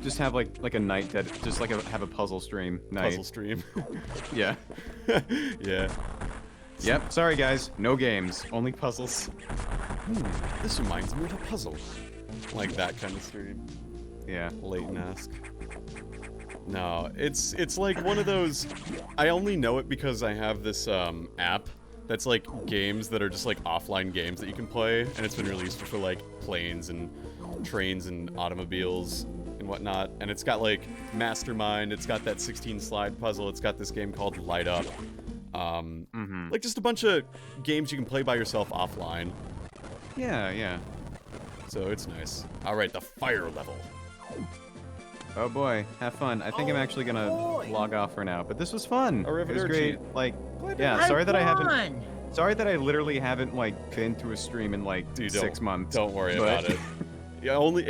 S3: Just have like a night that just like have a puzzle stream night.
S1: Puzzle stream.
S3: Yeah.
S1: Yeah.
S3: Yep. Sorry guys, no games, only puzzles.
S1: This reminds me of a puzzle. Like that kind of stream.
S3: Yeah.
S1: Leighton-esque. No, it's like one of those. I only know it because I have this app that's like games that are just like offline games that you can play, and it's been released for like planes and trains and automobiles and whatnot. And it's got like Mastermind, it's got that 16 slide puzzle, it's got this game called Light Up. Like just a bunch of games you can play by yourself offline.
S3: Yeah.
S1: So it's nice. All right, the fire level.
S3: Oh boy, have fun. I think I'm actually gonna log off for now, but this was fun. It was great. Like, yeah. Sorry that I literally haven't like been to a stream in like 6 months.
S1: Don't worry about it. Yeah, only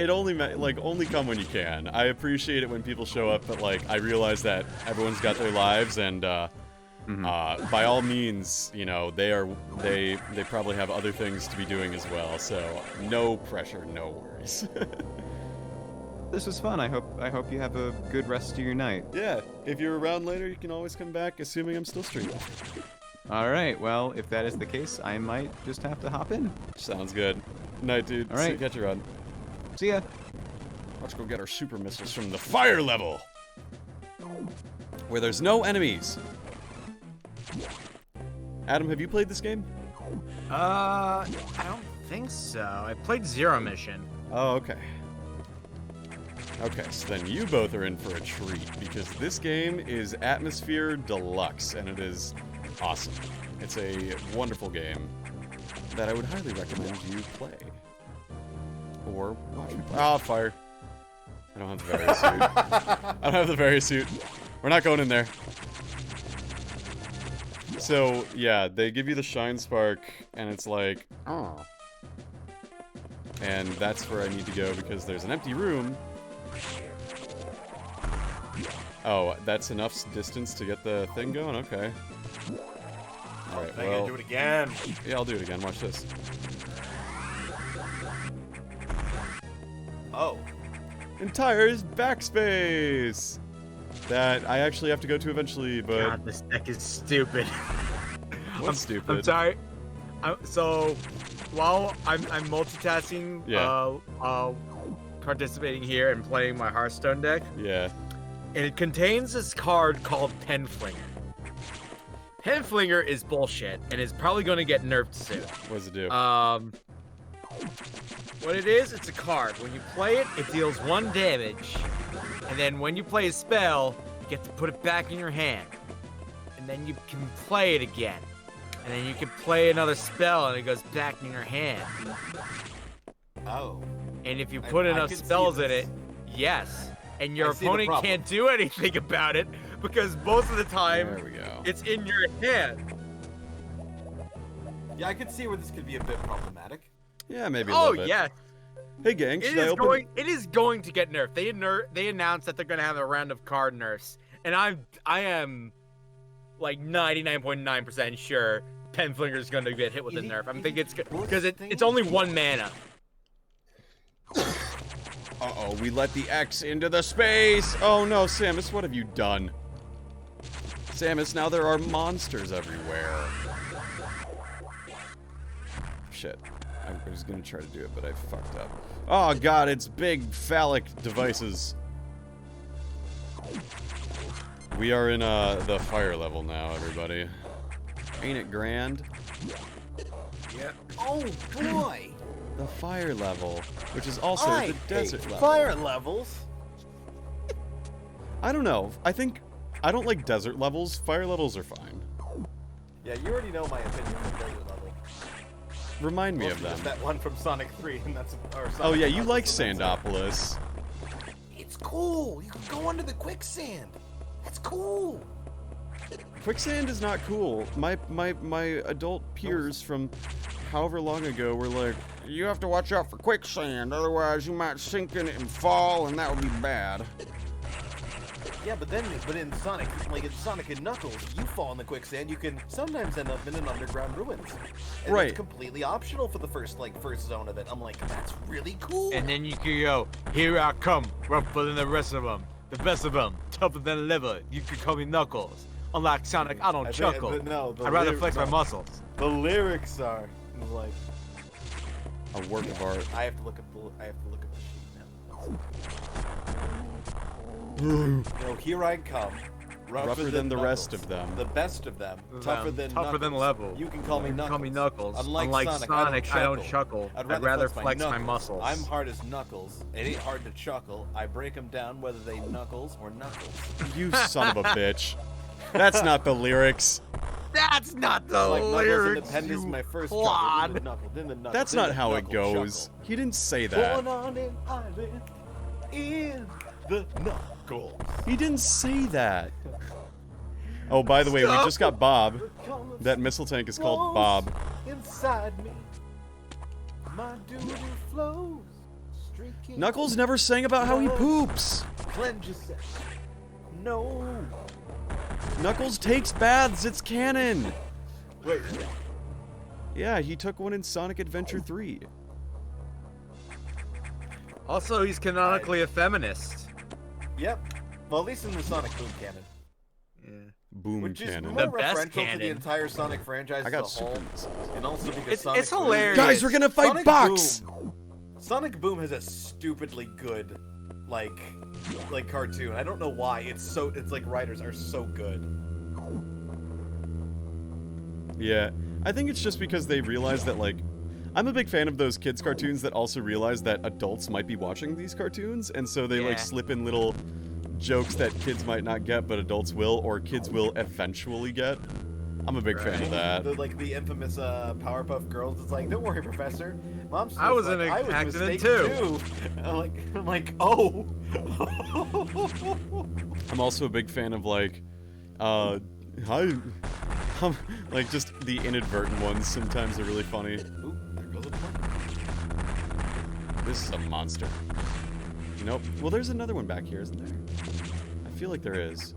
S1: come when you can. I appreciate it when people show up, but like I realize that everyone's got their lives, and by all means, you know, they probably have other things to be doing as well. So no pressure, no worries.
S3: This was fun. I hope you have a good rest of your night.
S1: Yeah, if you're around later, you can always come back, assuming I'm still streaming.
S3: All right. Well, if that is the case, I might just have to hop in.
S1: Sounds good. Night, dude.
S3: All right.
S1: See you, catch you around.
S3: See ya.
S1: Let's go get our super missiles from the fire level, where there's no enemies. Adam, have you played this game?
S5: I don't think so. I played Zero Mission.
S1: Oh, okay. Okay, so then you both are in for a treat, because this game is Atmosphere Deluxe, and it is awesome. It's a wonderful game that I would highly recommend you play. Or watch me play. Ah, fire. I don't have the various suit. I don't have the various suit. We're not going in there. So, yeah, they give you the Shine Spark, and it's like, oh. And that's where I need to go, because there's an empty room. Oh, that's enough distance to get the thing going? Okay. Alright, well...
S2: do it again.
S1: Yeah, I'll do it again. Watch this.
S2: Oh.
S1: Entire backspace! That I actually have to go to eventually, but...
S5: God, this deck is stupid.
S1: What's stupid?
S5: I'm sorry. So, while I'm multitasking, participating here and playing my Hearthstone deck,
S1: Yeah.
S5: and it contains this card called Penflinger. Penflinger is bullshit and is probably going to get nerfed soon.
S1: What does it do?
S5: What it is, it's a card. When you play it, it deals 1 damage, and then when you play a spell, get to put it back in your hand. And then you can play it again. And then you can play another spell and it goes back in your hand.
S2: Oh.
S5: And if you put
S2: I
S5: enough
S2: can see
S5: spells in
S2: this.
S5: it, yes. And your
S2: I see the
S5: opponent
S2: problem.
S5: can't do anything about it because most of the time
S1: There we go.
S5: it's in your hand.
S2: Yeah, I could see where this could be a bit problematic.
S1: Yeah, maybe a
S5: Oh,
S1: little bit.
S5: yeah.
S1: Hey, gang,
S5: It
S1: should I
S5: is
S1: open?
S5: it is going to get nerfed. They announced that they're going to have a round of card nerfs. And I am like 99.9% sure Penflinger's going to get hit with a nerf. I think it's because it's only 1 mana.
S1: Uh-oh, we let the X into the space! Oh no, Samus, what have you done? Samus, now there are monsters everywhere. Shit. I was gonna try to do it, but I fucked up. Oh god, it's big phallic devices. We are in the fire level now, everybody. Ain't it grand?
S5: Yeah.
S2: Oh boy!
S1: The fire level, which is also the desert level.
S2: Fire levels.
S1: I don't know. I don't like desert levels. Fire levels are fine.
S2: Yeah, you already know my opinion on desert level.
S1: Remind me
S2: Mostly
S1: of them.
S2: just that one from Sonic 3, and that's. Or Sonic
S1: Oh yeah, you
S2: Knuckles,
S1: like
S2: and that's it.
S1: Sandopolis.
S2: It's cool. You can go under the quicksand. That's cool.
S1: Quicksand is not cool. My adult peers from however long ago were like, you have to watch out for quicksand, otherwise you might sink in it and fall, and that would be bad.
S2: Yeah, but in Sonic, like in Sonic and Knuckles, you fall in the quicksand, you can sometimes end up in an underground ruins. And
S1: Right.
S2: it's completely optional for the first zone of it. I'm like, that's really cool.
S5: And then you can go, here I come, rougher than the rest of them. The best of them, tougher than liver. You can call me Knuckles. Unlike Sonic, I don't chuckle. I'd rather flex my muscles.
S2: The lyrics are like,
S1: A work of art.
S2: I have to look at the sheet now. Here I come.
S1: Rougher than the rest of them.
S2: The best of them. Tougher than Knuckles.
S5: level.
S2: You can call me Knuckles.
S5: Call me Knuckles.
S2: Unlike Sonic,
S5: I don't chuckle. I'd rather flex my muscles.
S2: I'm hard as Knuckles. It ain't hard to chuckle. I break them down whether they Knuckles or Knuckles.
S1: You son of a bitch. That's not the lyrics.
S5: That's not the
S2: Like Knuckles
S5: lyrics,
S2: Independence,
S5: you
S2: my first
S5: clod.
S2: chuckle, then the Knuckle, then the Knuckle.
S1: That's
S2: then
S1: not
S2: the
S1: how it
S2: Knuckle
S1: goes.
S2: chuckle.
S1: He didn't say that.
S2: Born on an island in the Knuckles.
S1: He didn't say that. Oh, by the way, we just got Bob. That missile tank is called Bob.
S2: Inside me, my duty flows. Streaking
S1: Knuckles never sang about how he poops.
S2: Cleanse yourself. No.
S1: Knuckles takes baths, it's canon.
S2: Wait.
S1: Yeah, he took one in Sonic Adventure 3.
S5: Also, he's canonically a feminist.
S2: Yep. Well, at least in the Sonic Boom canon.
S5: Yeah.
S1: Boom
S2: Which is
S1: cannon.
S2: more
S5: The best
S2: referential to the
S5: canon.
S2: entire Sonic franchise
S1: I got
S2: as a whole.
S1: super missiles.
S2: And also because
S5: It's
S2: Sonic Boom-
S5: hilarious.
S1: Guys, we're gonna fight
S2: Sonic
S1: Box!
S2: Boom. Sonic Boom has a stupidly good, like cartoon. I don't know why. It's like writers are so good.
S1: Yeah, I think it's just because they realize that, like, I'm a big fan of those kids' cartoons that also realize that adults might be watching these cartoons, and so they, like,
S5: Yeah.
S1: slip in little jokes that kids might not get, but adults will, or kids will eventually get. I'm a big fan of that.
S2: The infamous Powerpuff Girls. It's like, don't worry, Professor. Mom's.
S5: I was in
S2: like,
S5: an
S2: I was
S5: accident
S2: mistaken
S5: too.
S2: I'm like, oh.
S1: I'm also a big fan of, like, hi. Like, just the inadvertent ones sometimes are really funny.
S2: Ooh, there goes a point.
S1: This is a monster. Nope. Well, there's another one back here, isn't there? I feel like there is.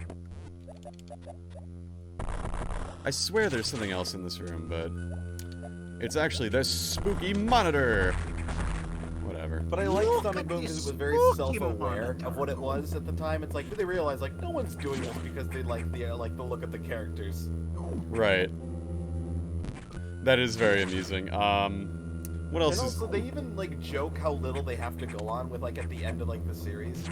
S1: I swear there's something else in this room, but it's actually this spooky monitor. Whatever.
S2: But I like
S5: Look
S2: Sonic
S5: at
S2: Boom
S5: this
S2: because it was very
S5: spooky
S2: self-aware
S5: monitor.
S2: of what it was at the time. It's like they realized like no one's doing this because they like the look of the characters.
S1: Right. That is very amusing. What else
S2: And
S1: is...
S2: also, they even like joke how little they have to go on with like at the end of like the series,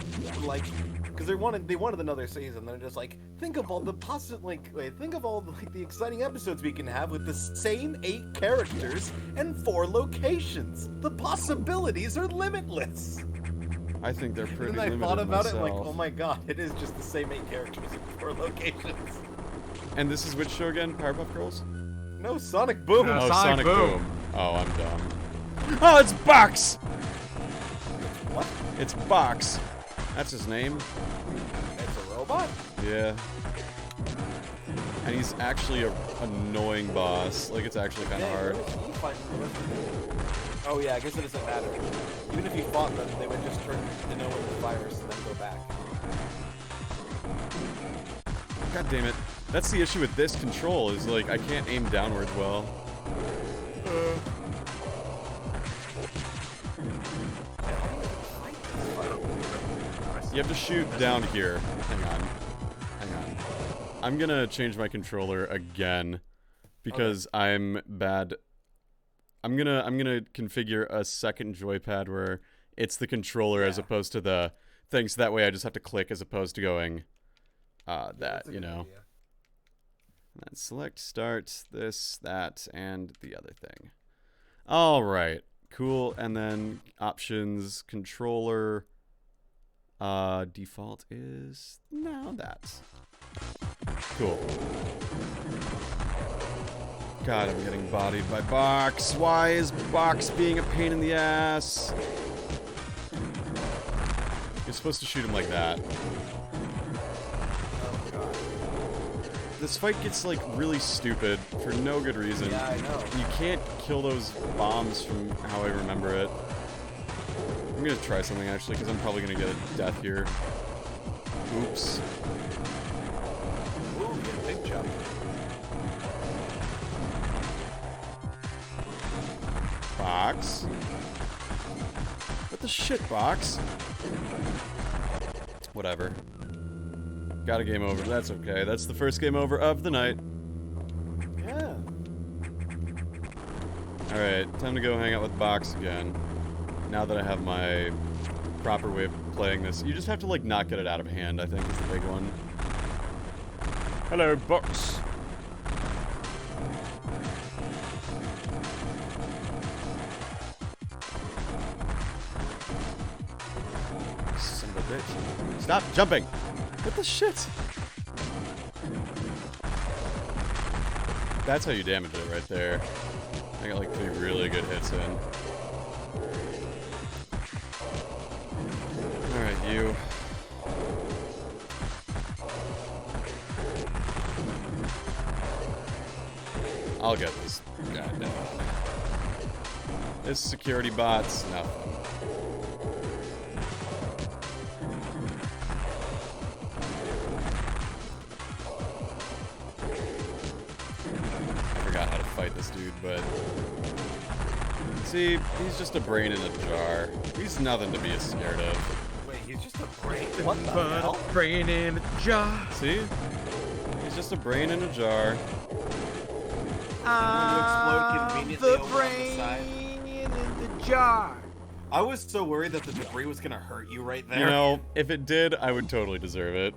S2: like because they wanted another season. They're just like think of all the think of all the, like the exciting episodes we can have with the same 8 characters and 4 locations. The possibilities are limitless.
S1: I think they're pretty
S2: And then I
S1: limited
S2: thought about it,
S1: myself.
S2: like, oh my god, it is just the same 8 characters in 4 locations.
S1: And this is which show again? Powerpuff Girls?
S2: No, Sonic Boom!
S5: No.
S1: Oh,
S5: Sonic Boom.
S1: Oh, I'm dumb. Oh, it's Box!
S2: What?
S1: It's Box. That's his name.
S2: It's a robot?
S1: Yeah. And he's actually a annoying boss. Like, it's actually kind of hard.
S2: Oh yeah, I guess it doesn't matter. Even if you fought them, they would just turn to know with the virus and then go back.
S1: God damn it. That's the issue with this control, is like, I can't aim downwards well. You have to shoot down here. Hang on. Hang on. I'm gonna change my controller again because I'm bad. I'm gonna configure a second joypad where it's the controller as opposed to the thing, so that way I just have to click as opposed to going that, you know. And select start, this, that, and the other thing. All right, cool. And then options, controller. Default is now that. Cool. God, I'm getting bodied by Box. Why is Box being a pain in the ass? You're supposed to shoot him like that. This fight gets, like, really stupid for no good reason.
S2: Yeah, I know.
S1: You can't kill those bombs from how I remember it. I'm gonna try something, actually, because I'm probably gonna get a death here. Oops.
S2: Ooh, you get a big jump.
S1: Box. What the shit, Box? Whatever. Got a game over. That's okay. That's the first game over of the night.
S2: Yeah.
S1: Alright, time to go hang out with Box again. Now that I have my proper way of playing this. You just have to, like, not get it out of hand, I think, is the big one.
S4: Hello, Box.
S1: Son of a bitch. Stop jumping! What the shit? That's how you damage it right there. I got like 3 really good hits in. Alright, you. I'll get this. God damn it. This security bot's nothing. I forgot how to fight this dude, but... See, he's just a brain in a jar. He's nothing to be scared of.
S2: Wait, he's just a brain? What the
S5: But
S2: hell?
S5: a brain in a jar.
S1: See? He's just a brain in a jar.
S2: explode conveniently
S5: The
S2: over on the
S5: brain
S2: side.
S5: in the jar.
S2: I was so worried that the debris was gonna hurt you right there.
S1: You know, if it did, I would totally deserve it.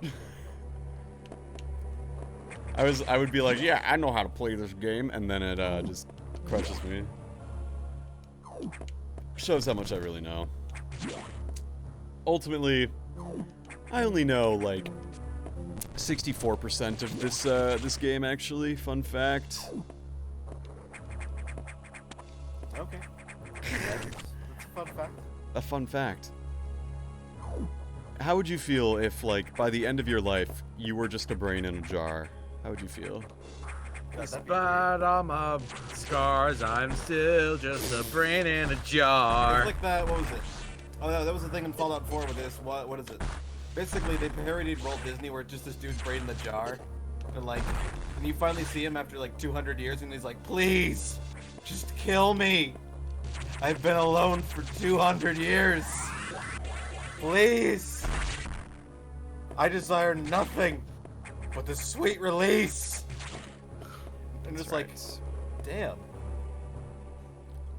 S1: I would be like, yeah, I know how to play this game, and then it just crushes me. Shows how much I really know. Ultimately, I only know like 64% of this game actually. Fun fact.
S2: Okay. That's a fun fact.
S1: A fun fact. How would you feel if, like, by the end of your life, you were just a brain in a jar? How would you feel?
S5: Despite all my scars, I'm still just a brain in a jar.
S2: It's like that, what was it? Oh no, that was the thing in Fallout 4 with this, what is it? Basically, they parodied Walt Disney where it's just this dude's brain in the jar. And like, and you finally see him after like 200 years and he's like, please, just kill me. I've been alone for 200 years. Please. I desire nothing but the sweet release. And just like, damn.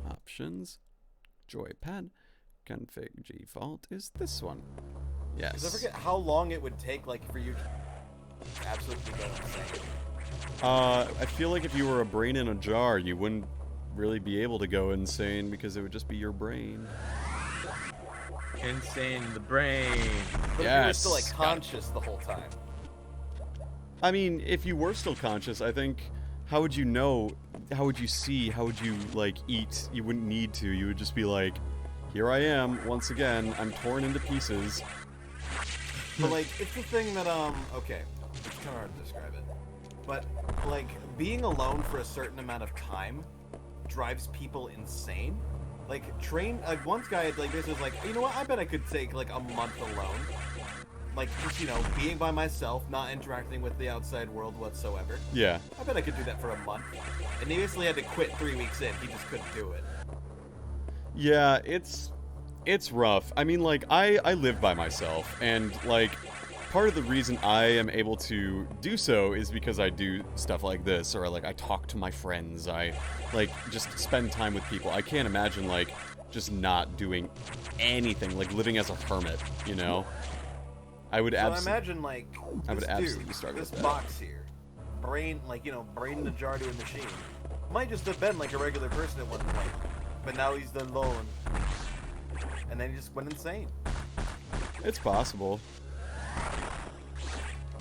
S1: Options. Joypad. Config default is this one. Yes.
S2: Because I forget how long it would take, like, for you to absolutely go insane.
S1: I feel like if you were a brain in a jar, you wouldn't really be able to go insane because it would just be your brain.
S5: Insane in the brain.
S2: But if you were still like conscious the whole time.
S1: I mean, if you were still conscious, I think, how would you know? How would you see? How would you, like, eat? You wouldn't need to. You would just be like, here I am, once again, I'm torn into pieces.
S2: But, like, it's the thing that, okay, it's kind of hard to describe it. But, like, being alone for a certain amount of time drives people insane. Like, one guy, like, basically was like, you know what, I bet I could take, like, a month alone. Like, just, you know, being by myself, not interacting with the outside world whatsoever.
S1: Yeah.
S2: I bet I could do that for a month. And he basically had to quit 3 weeks in. He just couldn't do it.
S1: Yeah, it's rough. I mean, like, I live by myself, and, like, part of the reason I am able to do so is because I do stuff like this, or, like, I talk to my friends, I, like, just spend time with people. I can't imagine, like, just not doing anything, like, living as a hermit, you know? I would absolutely...
S2: I imagine, like,
S1: I would
S2: this
S1: absolutely
S2: dude,
S1: start
S2: this
S1: with that.
S2: box here, brain, like, you know, brain in the jar to a machine, might just have been, like, a regular person at one point. But now he's alone. And then he just went insane.
S1: It's possible.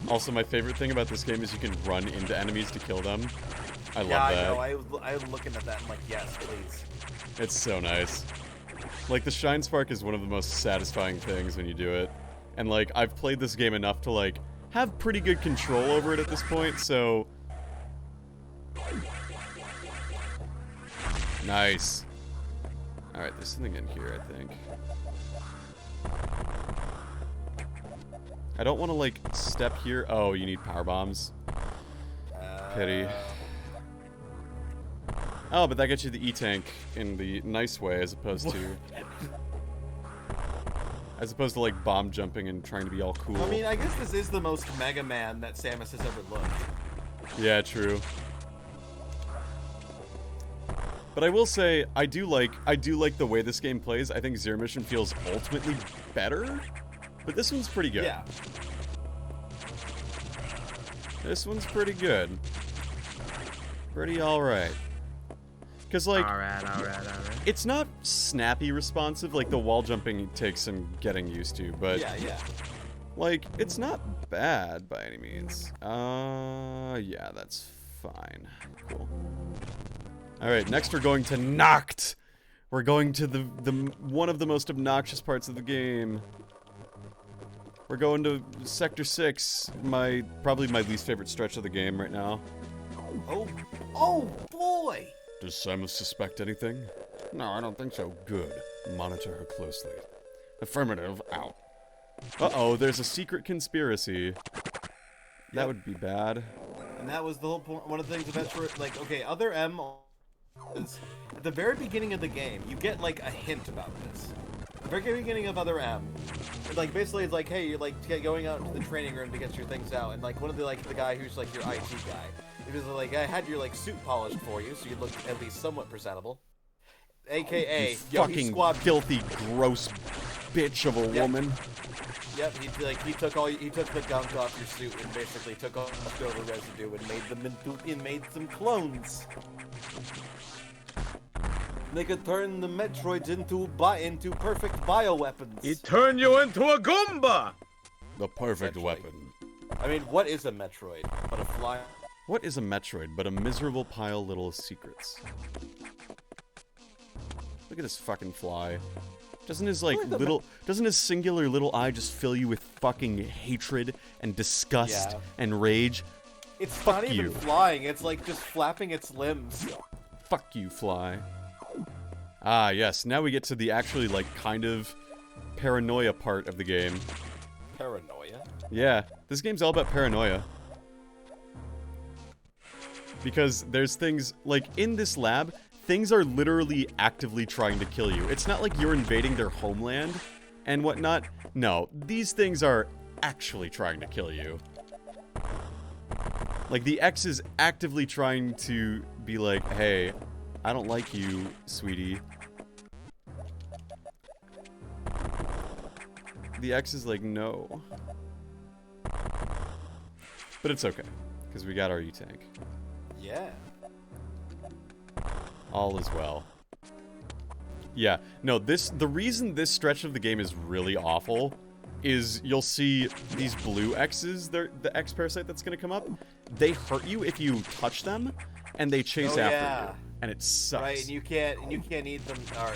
S1: Also, my favorite thing about this game is you can run into enemies to kill them. I love that.
S2: Yeah, I know. I was looking at that and like, yes, please.
S1: It's so nice. Like, the Shine Spark is one of the most satisfying things when you do it. And, like, I've played this game enough to, like, have pretty good control over it at this point, so... Nice. Alright, there's something in here, I think. I don't want to, like, step here. Oh, you need power bombs. Pity. Oh, but that gets you the E-Tank in the nice way, as opposed to... As opposed to, like, bomb jumping and trying to be all cool.
S2: I mean, I guess this is the most Mega Man that Samus has ever looked.
S1: Yeah, true. But I will say, I do like the way this game plays. I think Zero Mission feels ultimately better, but this one's pretty good.
S2: Yeah.
S1: This one's pretty good. Pretty alright. Because, like,
S5: Alright.
S1: it's not snappy responsive, like the wall jumping takes some getting used to, but,
S2: Yeah.
S1: like, it's not bad by any means. Yeah, that's fine. Cool. Alright, next we're going to Nacht! We're going to the one of the most obnoxious parts of the game. We're going to Sector 6, probably my least favorite stretch of the game right now.
S2: Oh boy!
S1: Does Samus suspect anything? No, I don't think so. Good. Monitor her closely. Affirmative, out. Uh-oh, there's a secret conspiracy. That would be bad.
S2: And that was the whole point. One of the things about Metroid, like, okay, Other M is at the very beginning of the game, you get like a hint about this. The very beginning of Other M, like basically it's like, hey, you're like going out to the training room to get your things out, and like one of the the guy who's like your IT guy, he was like, I had your like suit polished for you, so you look at least somewhat presentable. AKA,
S1: You
S2: yo, he
S1: fucking
S2: squad.
S1: filthy, gross bitch of a woman.
S2: Yep, he took the gunk off your suit and basically took off leftover residue and made some clones. They could turn the Metroids into perfect bioweapons.
S5: He turned you into a Goomba!
S1: The perfect
S2: Essentially.
S1: weapon.
S2: I mean, what is a Metroid but a fly?
S1: What is a Metroid but a miserable pile of little secrets? Look at this fucking fly. Doesn't his, like, doesn't his singular little eye just fill you with fucking hatred and disgust and rage?
S2: It's
S1: Fuck
S2: not even
S1: you.
S2: flying, it's like just flapping its limbs.
S1: Fuck you, fly. Ah, yes, now we get to the actually, like, kind of paranoia part of the game.
S2: Paranoia?
S1: Yeah, this game's all about paranoia. Because there's things, like, in this lab, things are literally actively trying to kill you. It's not like you're invading their homeland and whatnot. No, these things are actually trying to kill you. Like, the X is actively trying to be like, hey, I don't like you, sweetie. The X is like, no. But it's okay, because we got our E-Tank.
S2: Yeah.
S1: All is well. Yeah. No, the reason this stretch of the game is really awful is you'll see these blue X's, the X Parasite that's going to come up. They hurt you if you touch them, and they chase after you. And it sucks.
S2: Right, and you can't eat them, or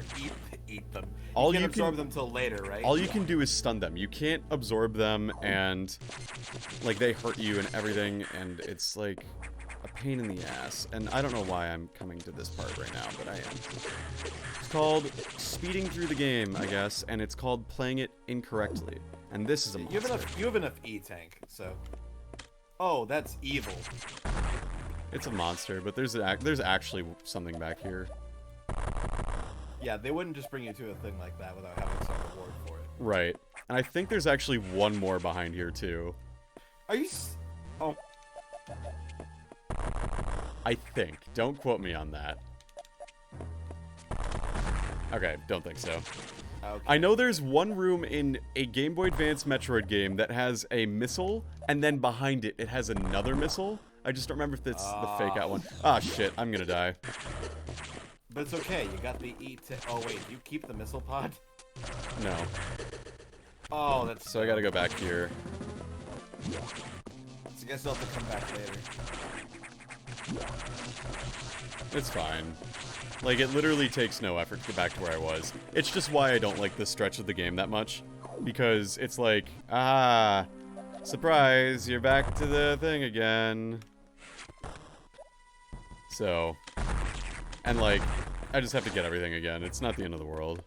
S2: eat them.
S1: You
S2: can't absorb them till later, right?
S1: All you can do is stun them. You can't absorb them, and, like, they hurt you and everything, and it's, like, a pain in the ass. And I don't know why I'm coming to this part right now, but I am. It's called speeding through the game, I guess, and it's called playing it incorrectly. And this is a monster.
S2: You have enough E-Tank, so... Oh, that's evil.
S1: It's a monster, but there's actually something back here.
S2: Yeah, they wouldn't just bring you to a thing like that without having some reward for it.
S1: Right. And I think there's actually one more behind here, too.
S2: Are you... Oh.
S1: I think. Don't quote me on that. Okay, don't think so.
S2: Okay.
S1: I know there's one room in a Game Boy Advance Metroid game that has a missile, and then behind it, it has another missile. I just don't remember if it's the fake out one. Ah, shit. I'm gonna die.
S2: But it's okay. You got the E-Tank. Oh, wait. You keep the missile pod?
S1: No.
S2: Oh, that's...
S1: So I gotta go back here.
S2: So I guess I'll have to come back later.
S1: It's fine. Like, it literally takes no effort to get back to where I was. It's just why I don't like this stretch of the game that much. Because it's like, ah, surprise, you're back to the thing again. So, and like, I just have to get everything again. It's not the end of the world.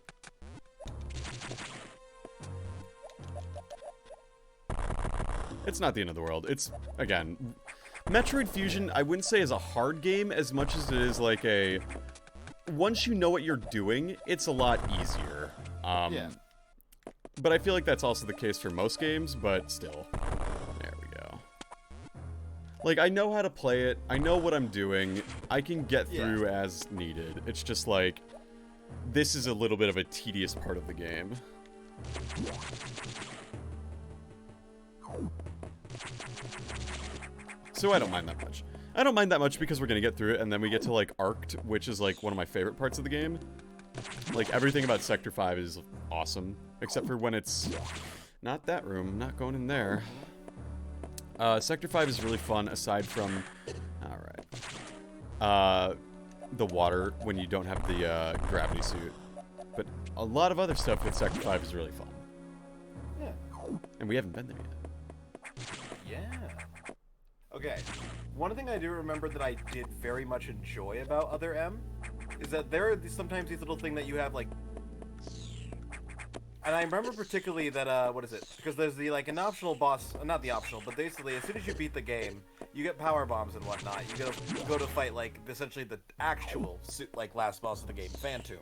S1: It's not the end of the world. It's, again, Metroid Fusion, I wouldn't say is a hard game as much as it is like a... Once you know what you're doing, it's a lot easier.
S2: Yeah.
S1: But I feel like that's also the case for most games, but still. There we go. Like, I know how to play it. I know what I'm doing. I can get through as needed. It's just like, this is a little bit of a tedious part of the game. So I don't mind that much. I don't mind that much because we're gonna get through it, and then we get to, like, Arced, which is, like, one of my favorite parts of the game. Like, everything about Sector 5 is awesome, except for when it's not that room. I'm not going in there. Sector 5 is really fun, aside from... Alright. The water, when you don't have the, gravity suit. But a lot of other stuff with Sector 5 is really fun.
S2: Yeah.
S1: And we haven't been there yet.
S2: Yeah. Okay. One thing I do remember that I did very much enjoy about Other M is that there are sometimes these little things that you have, like... And I remember particularly that, what is it? Because there's the, like, an optional boss... Not the optional, but basically, as soon as you beat the game, you get power bombs and whatnot. You go to fight, like, essentially the actual, like, last boss of the game, Phantom.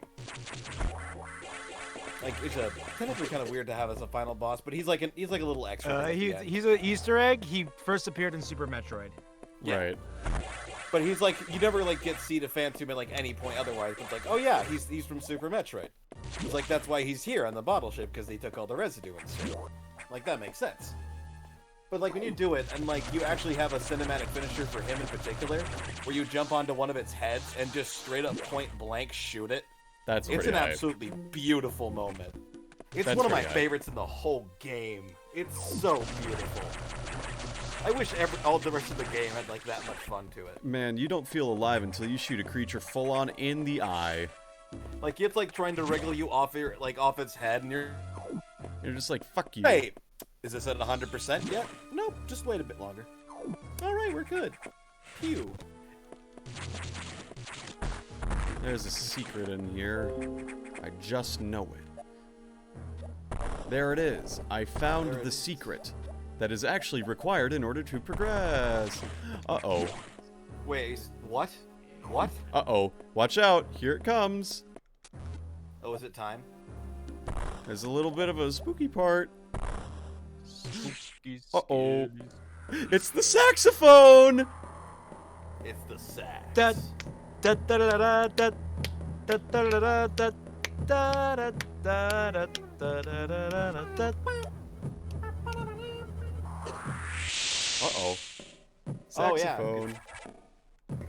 S2: Like, it's technically kind of weird to have as a final boss, but he's like a little extra.
S6: He's an Easter egg. He first appeared in Super Metroid.
S2: Yeah.
S1: Right.
S2: But he's like, you never like get to see the Phantom at like any point otherwise. It's like, oh yeah, he's from Super Metroid. It's like that's why he's here on the bottle ship because they took all the residue and stuff. Like that makes sense. But like when you do it and like you actually have a cinematic finisher for him in particular, where you jump onto one of its heads and just straight up point blank shoot it.
S1: That's
S2: It's an absolutely beautiful moment. It's one of my favorites in the whole game. It's so beautiful. I wish all the rest of the game had like that much fun to it.
S1: Man, you don't feel alive until you shoot a creature full on in the eye.
S2: Like it's like trying to wriggle you off its head, and you're
S1: just like, fuck you.
S2: Hey, is this at 100% yet? Nope, just wait a bit longer. All right, we're good. Pew.
S1: There's a secret in here. I just know it. There it is. I found the secret that is actually required in order to progress. Uh-oh.
S2: Wait, what? What?
S1: Uh-oh. Watch out. Here it comes.
S2: Oh, is it time?
S1: There's a little bit of a spooky part. Uh-oh. It's the saxophone!
S2: It's the sax.
S6: Da da da da da da da da da da da da da da da.
S1: Uh-oh.
S2: Oh, yeah.
S1: Saxophone.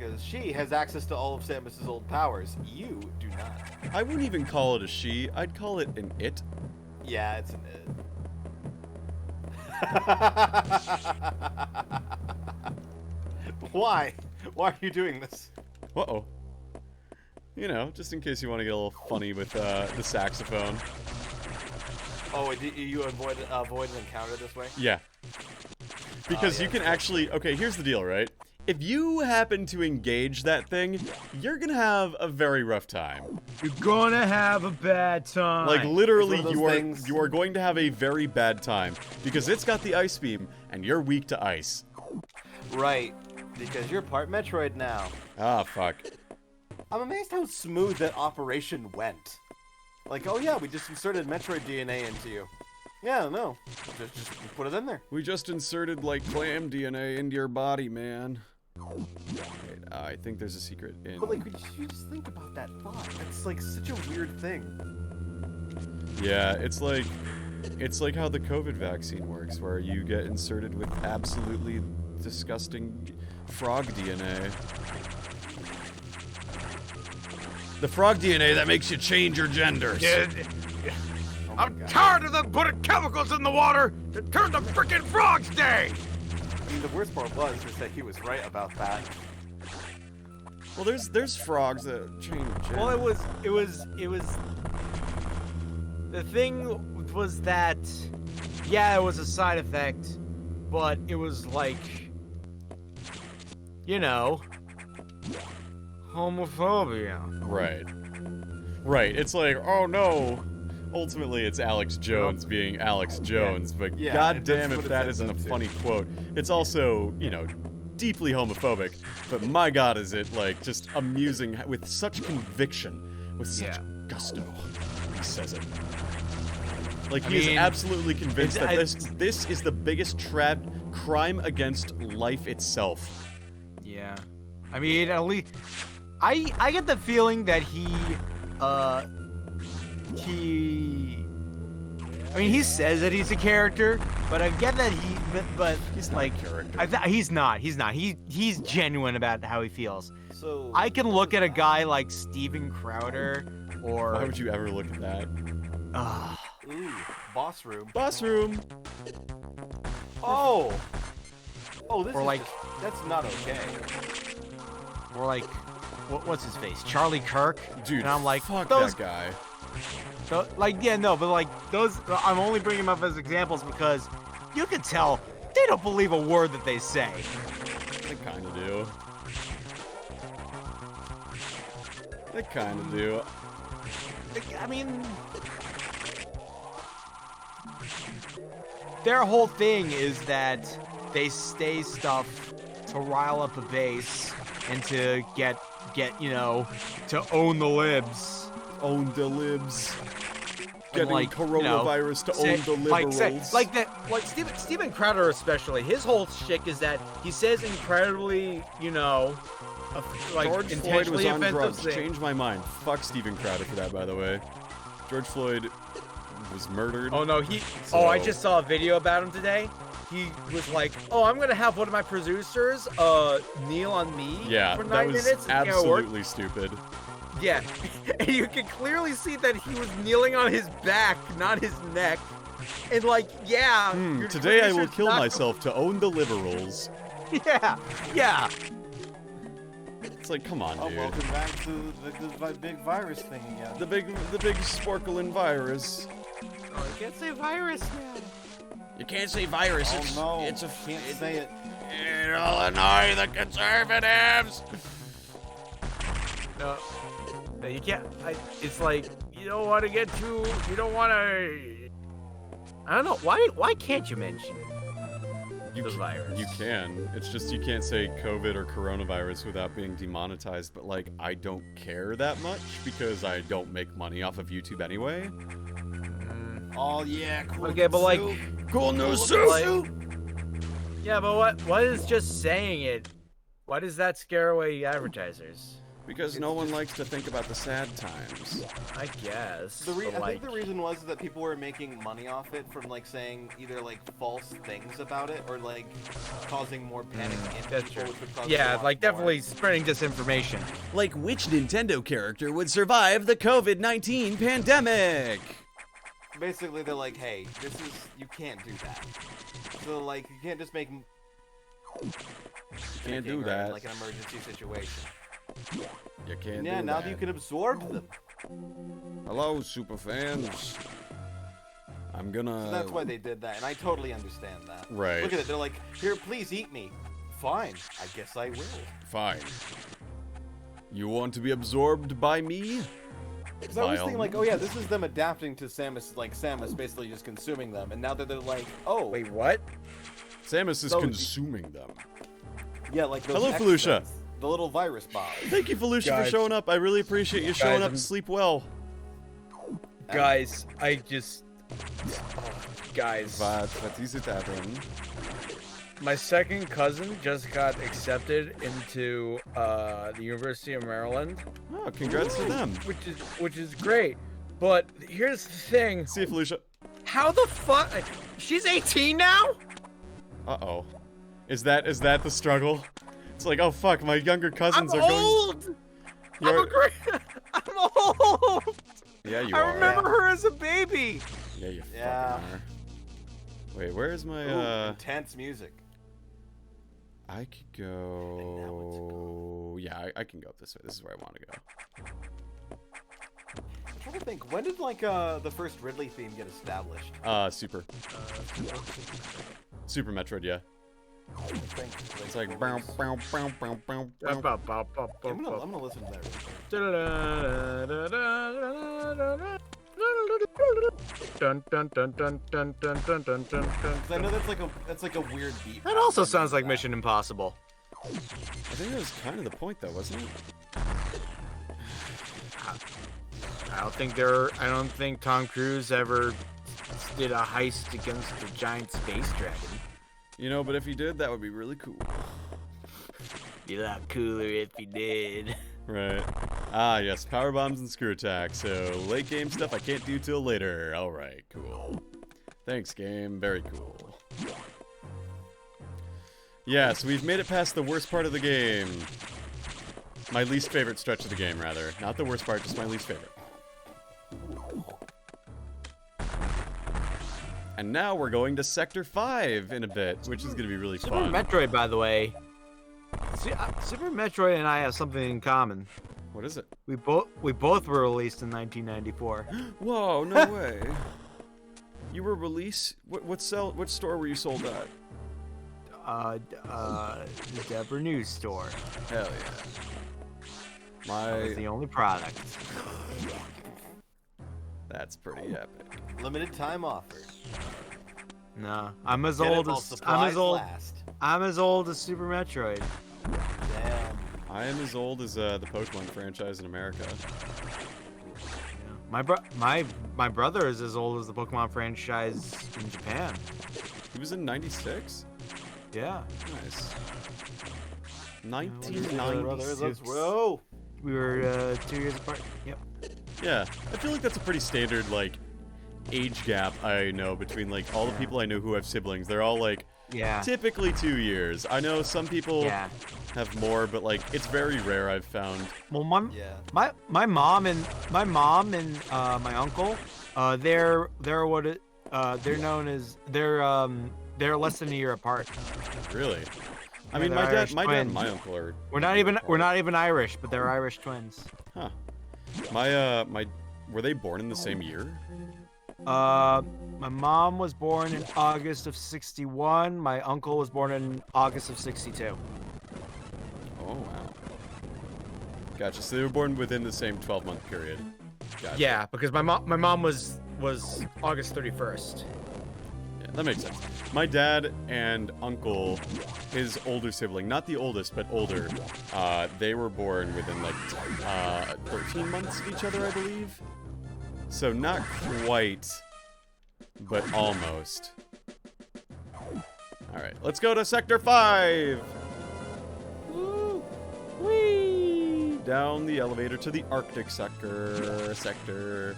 S2: because she has access to all of Samus's old powers. You do not.
S1: I wouldn't even call it a she. I'd call it an it.
S2: Yeah, it's an it. Why? Why are you doing this?
S1: Uh-oh. You know, just in case you want to get a little funny with the saxophone.
S2: Oh, you avoid an encounter this way?
S1: Yeah. Because
S2: yeah,
S1: you can actually... Okay, here's the deal, right? If you happen to engage that thing, you're gonna have a very rough time.
S5: You're gonna have a bad time.
S1: Like, literally,
S2: It's one of those things-
S1: you are going to have a very bad time. Because it's got the ice beam, and you're weak to ice.
S2: Right. Because you're part Metroid now.
S1: Ah, fuck.
S2: I'm amazed how smooth that operation went. Like, oh yeah, we just inserted Metroid DNA into you. Yeah, no. Just put it in there.
S1: We just inserted, like, clam DNA into your body, man. Wait, I think there's a secret in...
S2: But like, you just think about that thought. That's like such a weird thing.
S1: Yeah, it's like how the COVID vaccine works, where you get inserted with absolutely disgusting frog DNA. The frog DNA that makes you change your genders.
S2: Oh my God.
S5: tired of them putting chemicals in the water to turn to frickin' frogs day.
S2: I mean, the worst part was is that he was right about that.
S1: Well, there's frogs that change genders.
S6: Well, it was. The thing was that, yeah, it was a side effect, but it was like, you know, homophobia.
S1: Right. Right. It's like, oh no. Ultimately, it's Alex Jones being Alex Jones, but
S2: Yeah,
S1: goddamn
S2: that's
S1: if
S2: what it
S1: that
S2: sets
S1: isn't a
S2: up to.
S1: funny quote. It's also, you know, deeply homophobic, but my god is it, like, just amusing with such conviction, with such gusto. He says it. Like, he is
S6: mean,
S1: absolutely convinced that
S6: it's-
S1: this is the biggest crime against life itself.
S6: Yeah. I mean, at least I get the feeling that he I mean, he says that he's a character, but I get that but
S1: He's not
S6: like
S1: a character.
S6: he's not. He's genuine about how he feels.
S2: So
S6: I can look at a guy like Steven Crowder or
S1: Why would you ever look at that?
S2: Ooh, boss room.
S1: Boss room.
S2: Oh, this
S6: Or
S2: is
S6: like-
S2: just, that's not okay.
S6: or like what's his face? Charlie Kirk.
S1: Dude,
S6: and I'm like,
S1: fuck
S6: those
S1: that guy.
S6: like, yeah, no, but like those, I'm only bringing them up as examples because you can tell they don't believe a word that they say.
S1: They kind of do. They kind of do.
S6: I mean, their whole thing is that they stay stuff to rile up a base and to get you know, to own the libs.
S1: Own the libs.
S6: And,
S1: Getting
S6: like, you know,
S1: coronavirus to
S6: say-
S1: own the liberals.
S5: Like that, like Steven Crowder especially. His whole shtick is that he says incredibly, you know, like
S1: George Floyd was
S5: intentionally
S1: on
S5: offensive
S1: drugs.
S5: things.
S1: Changed my mind. Fuck Steven Crowder for that, by the way. George Floyd was murdered.
S5: Oh no,
S1: So-
S5: I just saw a video about him today. He was like, "Oh, I'm gonna have one of my producers, kneel on me
S1: Yeah,
S5: for 9
S1: that was
S5: minutes." and, you know, work."
S1: absolutely stupid.
S5: Yeah, and you can clearly see that he was kneeling on his back, not his neck. And like, yeah. your
S1: Today I will
S5: producer's
S1: kill
S5: not-
S1: myself to own the liberals.
S6: Yeah.
S1: It's like, come on,
S2: Oh,
S1: dude.
S2: welcome back to the big virus thing again.
S1: The big sparkling virus.
S5: Oh, you can't say virus now.
S1: You can't say virus.
S2: Oh no, can't say it.
S1: It'll annoy the conservatives.
S5: No, you can't. It's like you don't want to get too. You don't want to. I don't know why can't you mention the virus?
S1: You can. It's just you can't say COVID or coronavirus without being demonetized. But like, I don't care that much because I don't make money off of YouTube anyway.
S2: Oh yeah, cool.
S5: Okay, but like,
S1: Cool news,
S5: like, yeah, but what is just saying it? Why does that scare away advertisers?
S1: Because no one likes to think about the sad times.
S5: I guess.
S2: I
S5: but, like,
S2: think the reason was that people were making money off it from like saying either like false things about it or like causing more panic in
S5: that's
S2: people,
S5: true.
S2: which would cause
S5: Yeah,
S2: them to
S5: like
S2: watch more.
S5: definitely spreading disinformation.
S1: Like, which Nintendo character would survive the COVID-19 pandemic?
S2: Basically, they're like, hey, you can't do that. So like, you can't just make.
S1: Can't do
S2: Right,
S1: that.
S2: like an emergency situation.
S1: You can't
S2: Yeah,
S1: do
S2: now
S1: that.
S2: you can absorb them.
S1: Hello, superfans. I'm gonna...
S2: So that's why they did that, and I totally understand that.
S1: Right.
S2: Look at it, they're like, here, please eat me. Fine, I guess I will.
S1: Fine. You want to be absorbed by me?
S2: Because I was thinking like, oh yeah, this is them adapting to Samus, like Samus basically just consuming them, and now that they're like, oh,
S5: Wait, what?
S1: Samus is
S2: So-
S1: consuming them.
S2: yeah, like those
S1: Hello,
S2: X
S1: Felicia.
S2: things, the little virus bombs.
S1: Thank you, Felicia, for
S5: Guys.
S1: showing up. I really appreciate you showing up.
S5: I'm-
S1: Sleep well.
S5: Guys, I just... Guys,
S1: What is it happening?
S5: my second cousin just got accepted into the University of Maryland,
S1: Oh, congrats to them.
S5: which is great. But here's the thing:
S1: See you, Felicia.
S5: how the fuck? She's 18 now.
S1: Uh-oh. Is that the struggle? It's like, oh fuck, my younger
S5: I'm
S1: cousins are going...
S5: old. I'm
S1: You're-
S5: a great. I'm old.
S1: Yeah, you
S5: I
S1: are.
S5: remember her as a baby.
S1: Yeah, you
S2: Yeah.
S1: fucking are. Wait, where's my,
S2: Ooh, intense music.
S1: I could go... Yeah, I can go up this way. This is where I want to go.
S2: I'm trying to think, when did like the first Ridley theme get established?
S1: Super. Super Metroid, yeah. It's like... Bow, bow, bow, bow, bow, bow.
S2: I'm gonna listen to that real quick.
S5: Dun dun dun dun dun dun dun dun dun.
S2: 'Cause I know that's like a weird beat.
S5: That also sounds like Mission Impossible.
S1: I think that was kind of the point, though, wasn't it?
S5: I don't think Tom Cruise ever did a heist against a giant space dragon.
S1: You know, but if he did, that would be really cool.
S5: Be a lot cooler if he did.
S1: Right. Ah, yes, power bombs and screw attack. So, late game stuff I can't do till later. Alright, cool. Thanks, game. Very cool. Yeah, so we've made it past the worst part of the game. My least favorite stretch of the game, rather. Not the worst part, just my least favorite. And now we're going to Sector 5 in a bit, which is going to be really
S5: Super
S1: fun.
S5: Metroid, by the way. Super Metroid and I have something in common.
S1: What is it?
S5: We both were released in 1994.
S1: Whoa, no way. You were released? What store were you sold at?
S5: The Deborah News Store.
S1: Hell yeah.
S5: That was the only product.
S1: That's pretty epic.
S2: Limited time offer.
S5: No, I'm as
S2: Get it
S5: old
S2: while
S5: as
S2: supplies last.
S5: I'm as old as Super Metroid.
S2: Damn.
S1: I am as old as the Pokemon franchise in America.
S5: My brother is as old as the Pokemon franchise in Japan.
S1: He was in 96?
S5: Yeah.
S1: Nice.
S2: Brothers,
S1: 1996.
S2: let's roll.
S5: We were 2 years apart. Yep.
S1: Yeah, I feel like that's a pretty standard, like, age gap I know between, like, all the people I know who have siblings. They're all, like,
S5: Yeah.
S1: typically 2 years. I know some people
S5: Yeah.
S1: have more, but, like, it's very rare I've found.
S5: Well,
S2: Yeah.
S5: my mom and my uncle, they're known as they're less than a year apart.
S1: Really? I
S5: Yeah,
S1: mean,
S5: they're Irish
S1: my dad and
S5: twins.
S1: my uncle are...
S5: We're not even Irish, but they're Irish twins.
S1: Huh. Were they born in the same year?
S5: My mom was born in August of '61. My uncle was born in August of '62.
S1: Oh, wow. Gotcha. So they were born within the same 12-month period. Gotcha.
S5: Yeah, because my mom was August 31st.
S1: Yeah, that makes sense. My dad and uncle, his older sibling, not the oldest, but older, they were born within, like, 13 months of each other, I believe. So not quite, but almost. Alright, let's go to Sector 5! Woo! Whee! down the elevator to the Arctic sector.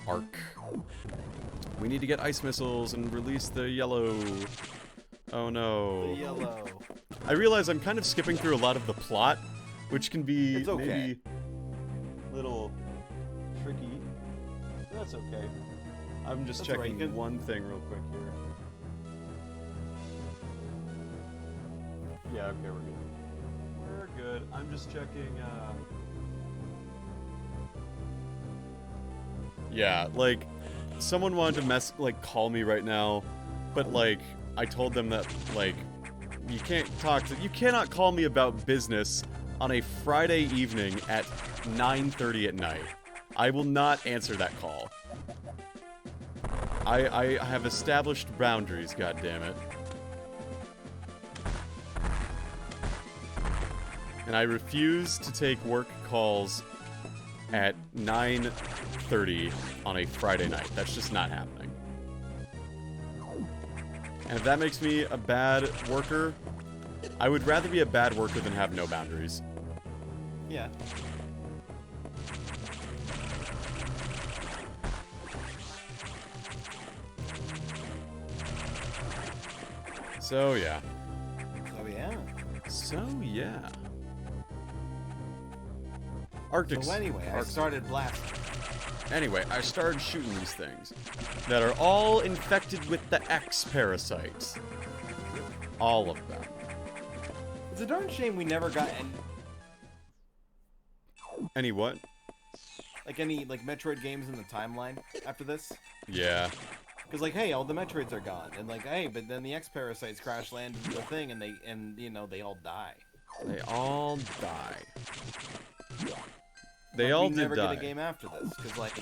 S1: Arc. We need to get ice missiles and release the yellow. Oh no.
S2: The yellow.
S1: I realize I'm kind of skipping through a lot of the plot, which can be
S2: It's okay.
S1: maybe a little tricky. That's okay. I'm just
S2: That's all right,
S1: checking
S2: you can-
S1: one thing real quick here. Yeah, okay, we're good. We're good. I'm just checking, Yeah, like, someone wanted to call me right now, but, like, I told them that, like, you cannot call me about business on a Friday evening at 9:30 at night. I will not answer that call. I have established boundaries, goddammit. And I refuse to take work calls at 9:30 on a Friday night. That's just not happening. And if that makes me a bad worker, I would rather be a bad worker than have no boundaries.
S2: Yeah.
S1: So yeah.
S2: Oh yeah.
S1: So yeah. Arctic.
S2: So anyway, I started blasting.
S1: Anyway, I started shooting these things that are all infected with the X parasites. All of them.
S2: It's a darn shame we never got
S1: Any what?
S2: any Metroid games in the timeline after this.
S1: Yeah.
S2: Because like, hey, all the Metroids are gone, and like, hey, but then the X parasites crash land into the thing, and they all die.
S1: They all die. They all
S2: we
S1: did
S2: never
S1: die.
S2: get a game after this, because like,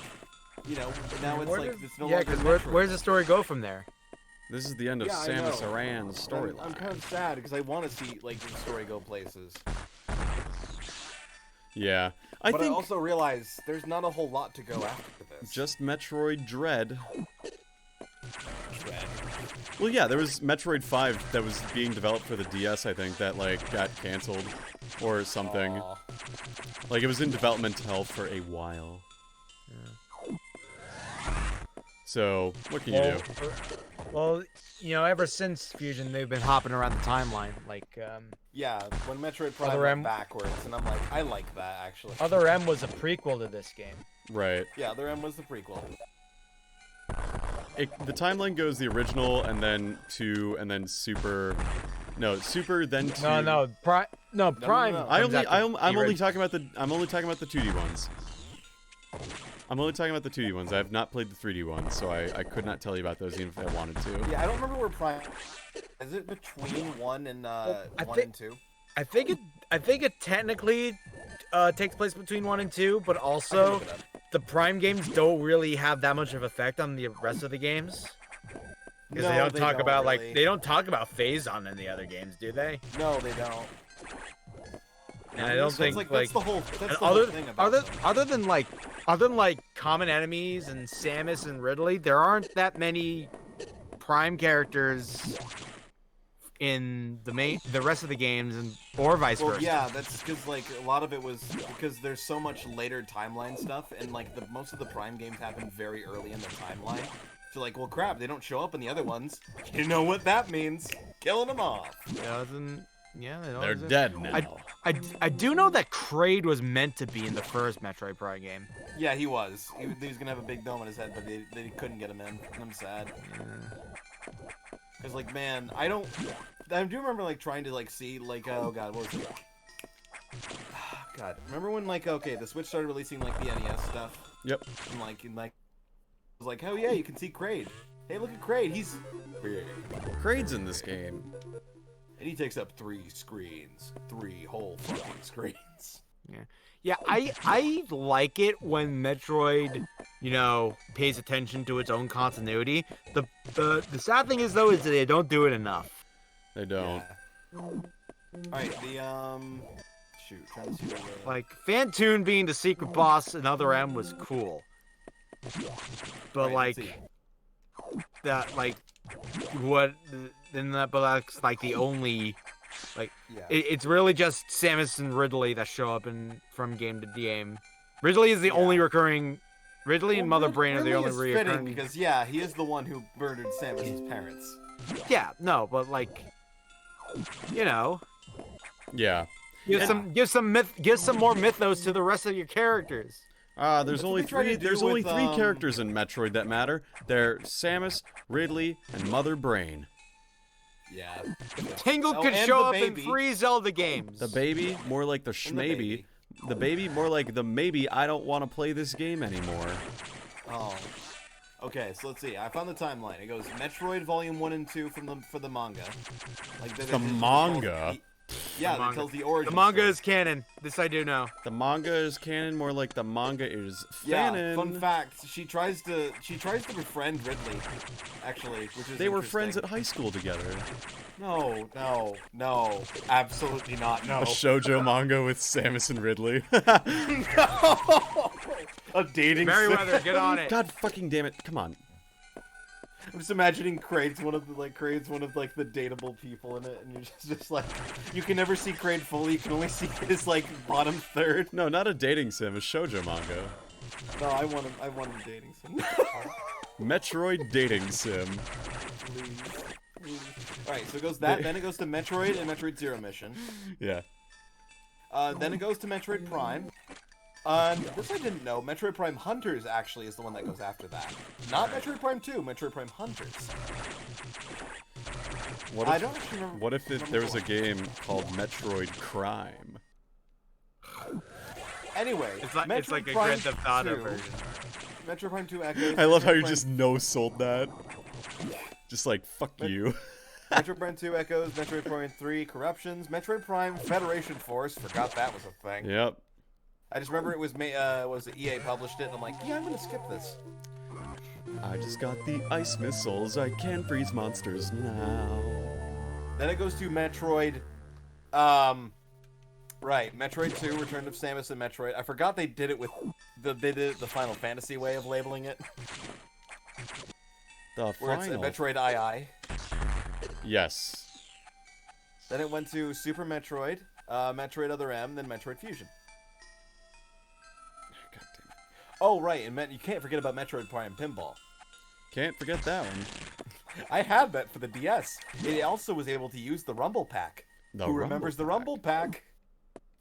S2: now it's
S5: Where
S2: like
S5: does-
S2: it's no
S5: yeah,
S2: longer
S5: because
S2: Metroid.
S5: where's the story go from there?
S1: This is the end of
S2: Yeah, I know.
S1: Samus Aran's
S2: I'm
S1: storyline.
S2: kind of sad because I want to see like the story go places.
S1: Yeah.
S2: But I
S1: think
S2: also realize there's not a whole lot to go after this.
S1: just Metroid Dread.
S2: Dread.
S1: Well, yeah, there was Metroid 5 that was being developed for the DS, I think, that, like, got canceled or something.
S2: Aw.
S1: Like, it was in development hell for a while. Yeah. So, what can you do?
S5: Well, ever since Fusion, they've been hopping around the timeline. Like,
S2: Yeah, when Metroid Prime
S5: Other
S2: went
S5: M-
S2: backwards, and I'm like, I like that actually.
S5: Other M was a prequel to this game.
S1: Right.
S2: Yeah, Other M was the prequel.
S1: The timeline goes the original, and then 2, and then Super... No, Super, then 2.
S5: No, Prime. No, Prime.
S2: no.
S1: I'm
S5: comes after
S1: only
S5: the
S1: talking about the 2D ones. I'm only talking about the 2D ones. I have not played the 3D ones, so I could not tell you about those even if I wanted to.
S2: Yeah, I don't remember where Prime. Is it between 1 and 1 and 2?
S5: I think it technically takes place between 1 and 2, but
S2: I can
S5: also
S2: look it up.
S5: the Prime games don't really have that much of effect on the rest of the games. Because
S2: No,
S5: they don't talk about
S2: really.
S5: they don't talk about Phazon in the other games, do they?
S2: No, they don't.
S5: And I don't
S2: So
S5: think
S2: it's that's the whole. That's
S5: and
S2: the whole thing about it.
S5: other than common enemies and Samus and Ridley, there aren't that many Prime characters in the rest of the games, and or vice
S2: Well,
S5: versa.
S2: yeah, that's because like a lot of it was because there's so much later timeline stuff, and like most of the Prime games happen very early in the timeline. So like, well, crap, they don't show up in the other ones. You know what that means? Killing them off.
S1: They're dead now.
S5: I do know that Kraid was meant to be in the first Metroid Prime game.
S2: Yeah, he was. He was gonna have a big dome on his head, but they couldn't get him in. I'm sad. Cause like, man, I do remember like trying to like see like, oh god, what was it? God, remember when like, okay, the Switch started releasing like the NES stuff,
S1: Yep.
S2: and like, it was like, oh yeah, you can see Kraid. Hey, look at Kraid. He's big,
S1: Kraid's in this game.
S2: and he takes up 3 screens, 3 whole fucking screens.
S5: Yeah, I like it when Metroid, pays attention to its own continuity. The sad thing is though is that they don't do it enough.
S1: They don't.
S2: Yeah. All right, shoot, trying to see what the...
S5: Like Fantoon being the secret boss in Other M was cool, but
S2: Right, let's
S5: like
S2: see.
S5: that, like what? Then that, but that's like the only
S6: Like,
S2: Yeah.
S6: it's really just Samus and Ridley that show up from game to game. Ridley is the only recurring. Ridley and Mother Brain are the only
S2: Ridley is fitting
S6: recurring.
S2: because yeah, he is the one who murdered Samus's parents.
S6: Yeah, no, but like, you know,
S1: Yeah.
S6: give some more mythos to the rest of your characters.
S1: There's
S2: That's
S1: only
S2: what they try to
S1: three.
S2: do
S1: There's only
S2: with,
S1: three characters in Metroid that matter. They're Samus, Ridley, and Mother Brain.
S2: Yeah.
S6: Tingle
S2: Oh,
S6: could
S2: and
S6: show
S2: the
S6: up
S2: baby.
S6: in 3 Zelda games.
S1: The baby, more like the
S2: And the
S1: schmaybe.
S2: baby.
S1: The baby, more like the maybe. I don't want to play this game anymore.
S2: Oh. Okay, so let's see. I found the timeline. It goes Metroid Volume 1 and 2 for the manga. Like
S1: The manga?
S2: Yeah,
S6: The
S2: that
S6: manga.
S2: tells the origin.
S6: The manga
S2: story.
S6: is canon. This I do know.
S1: The manga is canon, more like the manga is
S2: Yeah,
S1: fanon.
S2: fun fact. She tries to befriend Ridley, actually, which is
S1: They were friends at
S2: interesting.
S1: high school together.
S2: No, absolutely not. No.
S1: A shoujo manga with Samus and Ridley.
S2: A dating
S6: Merryweather, get on it.
S1: God fucking damn it! Come on.
S2: I'm just imagining Kraid's one of the dateable people in it, and you're just like, you can never see Kraid fully. You can only see his like bottom third.
S1: No, not a dating sim. A shoujo manga.
S2: No, I want him dating sim.
S1: Metroid dating sim.
S2: Please. All right, so it goes that. Then it goes to Metroid and Metroid Zero Mission.
S1: Yeah.
S2: Then it goes to Metroid Prime. This I didn't know. Metroid Prime Hunters actually is the one that goes after that. Not Metroid Prime 2, Metroid Prime Hunters.
S1: What
S2: I
S1: if,
S2: don't actually remember.
S1: what if there was a game called Metroid Crime?
S2: Anyway,
S6: It's like
S2: Metroid
S6: a
S2: Prime
S6: Grand Theft Auto
S2: 2,
S6: version.
S2: Metroid Prime 2 Echoes.
S1: I love how
S2: Metroid
S1: you
S2: Prime-
S1: just no-sold that. Just like, fuck you.
S2: Metroid Prime 2 Echoes, Metroid Prime 3 Corruptions, Metroid Prime Federation Force. Forgot that was a thing.
S1: Yep.
S2: I just remember it was EA published it, and I'm like, yeah, I'm gonna skip this.
S1: I just got the ice missiles. I can freeze monsters now.
S2: Then it goes to Metroid, right, Metroid 2, Return of Samus and Metroid. I forgot they did it with they did it the Final Fantasy way of labeling it,
S1: The
S2: where it's
S1: final.
S2: Metroid II.
S1: Yes.
S2: Then it went to Super Metroid, Metroid Other M, then Metroid Fusion.
S1: God damn it.
S2: Oh, right, and you can't forget about Metroid Prime Pinball.
S1: Can't forget that one.
S2: I had that for the DS. It also was able to use the Rumble Pack.
S1: The
S2: Who
S1: Rumble
S2: remembers the
S1: Pack.
S2: Rumble Pack?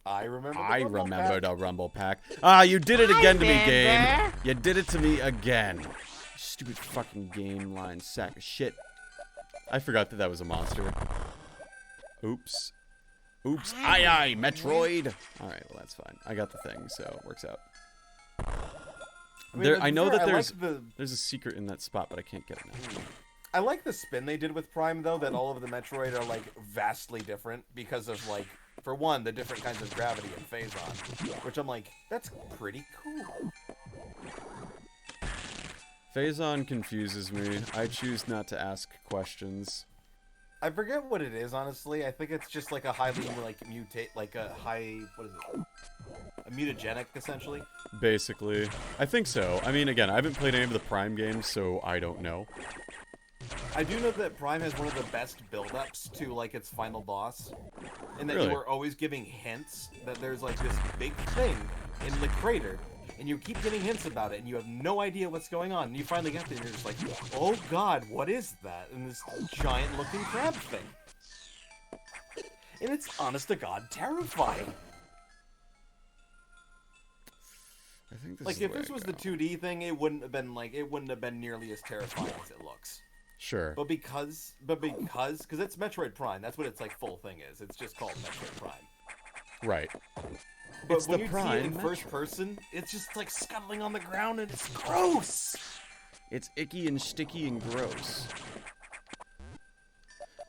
S2: I remember the
S1: I
S2: Rumble
S1: remember
S2: Pack.
S1: the Rumble Pack. Ah, you did it again to me, game. You did it to me again. Stupid fucking game line sack of shit. I forgot that was a monster. Oops. Oops. Aye, Metroid. Alright, well, that's fine. I got the thing, so it works out.
S2: mean,
S1: I know that
S2: I
S1: there's
S2: like
S1: there's a secret in that spot, but I can't get it now.
S2: I like the spin they did with Prime, though, that all of the Metroid are, like, vastly different because of, like, for one, the different kinds of gravity and Phazon, which I'm like, that's pretty cool.
S1: Phazon confuses me. I choose not to ask questions.
S2: I forget what it is, honestly. I think it's just, like, a highly, like, what is it? A mutagenic, essentially.
S1: Basically. I think so. I mean, again, I haven't played any of the Prime games, so I don't know.
S2: I do know that Prime has one of the best build-ups to, like, its final boss. And that
S1: Really?
S2: you are always giving hints that there's, like, this big thing in the crater. And you keep getting hints about it, and you have no idea what's going on. And you finally get there, and you're just like, oh god, what is that? And this giant-looking crab thing. And it's, honest-to-God, terrifying.
S1: I think this
S2: Like,
S1: is
S2: if
S1: the way
S2: this
S1: I
S2: was
S1: go.
S2: the 2D thing, it wouldn't have been nearly as terrifying as it looks.
S1: Sure.
S2: But because it's Metroid Prime, that's what its like full thing is. It's just called Metroid Prime.
S1: Right.
S2: But
S1: It's
S2: when
S1: the
S2: you
S1: Prime
S2: see it in
S1: Metroid.
S2: first person, it's just like scuttling on the ground and it's gross.
S1: It's icky and sticky and gross.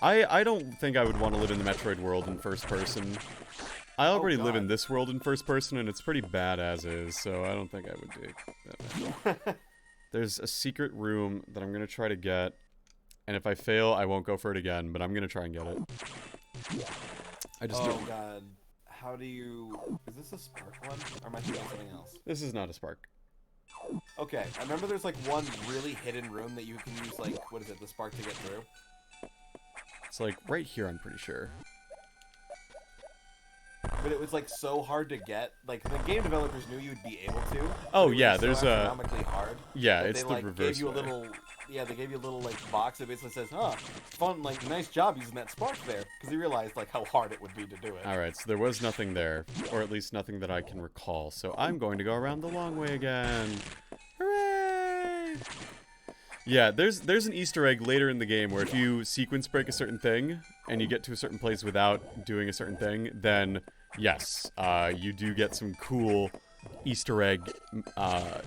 S1: I don't think I would want to live in the Metroid world in first person. I already live in
S2: God.
S1: this world in first person, and it's pretty bad as is, so I don't think I would do that much. There's a secret room that I'm going to try to get, and if I fail, I won't go for it again, but I'm going to try and get it. I just
S2: Oh
S1: don't...
S2: god. How do you... Is this a spark one? Or am I thinking of something else?
S1: This is not a spark.
S2: Okay, I remember there's like one really hidden room that you can use like, what is it, the spark to get through?
S1: It's like right here, I'm pretty sure.
S2: but it was like so hard to get. Like the game developers knew you'd be able to.
S1: Oh,
S2: but it
S1: yeah,
S2: was
S1: there's
S2: so
S1: a-
S2: astronomically hard.
S1: Yeah,
S2: that
S1: it's
S2: they,
S1: the
S2: like,
S1: reverse
S2: Gave you a
S1: way.
S2: little, they gave you a little like box that basically says, "Huh, fun, like nice job using that spark there," because they realized like how hard it would be to do it.
S1: All right, so there was nothing there, or at least nothing that I can recall. So I'm going to go around the long way again. Hooray! Yeah, there's an Easter egg later in the game where if you sequence break a certain thing and you get to a certain place without doing a certain thing, then yes, you do get some cool Easter egg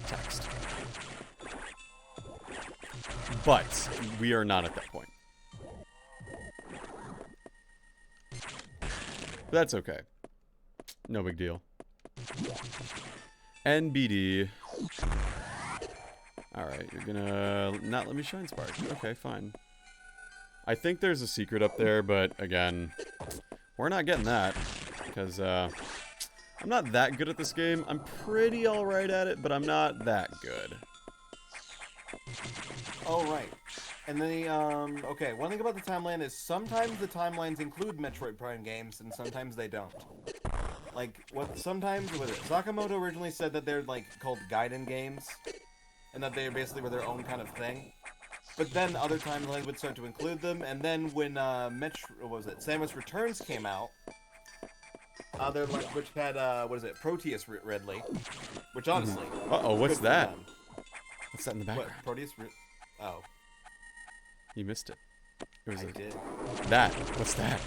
S1: text. But we are not at that point. That's okay. No big deal. NBD. Alright, you're gonna not let me shine spark. Okay, fine. I think there's a secret up there, but again, we're not getting that. Because, I'm not that good at this game. I'm pretty alright at it, but I'm not that good.
S2: Oh, right. And then, okay, one thing about the timeline is sometimes the timelines include Metroid Prime games, and sometimes they don't. Like, sometimes, Sakamoto originally said that they're, like, called Gaiden games, and that they basically were their own kind of thing. But then other timelines would start to include them, and then when, Samus Returns came out, they're like, which had, Proteus Ridley, which honestly...
S1: Uh-oh, what's
S2: good for
S1: that?
S2: them.
S1: What's that in the
S2: What,
S1: background?
S2: Proteus Oh.
S1: You missed it. It was
S2: I did.
S1: that. What's that?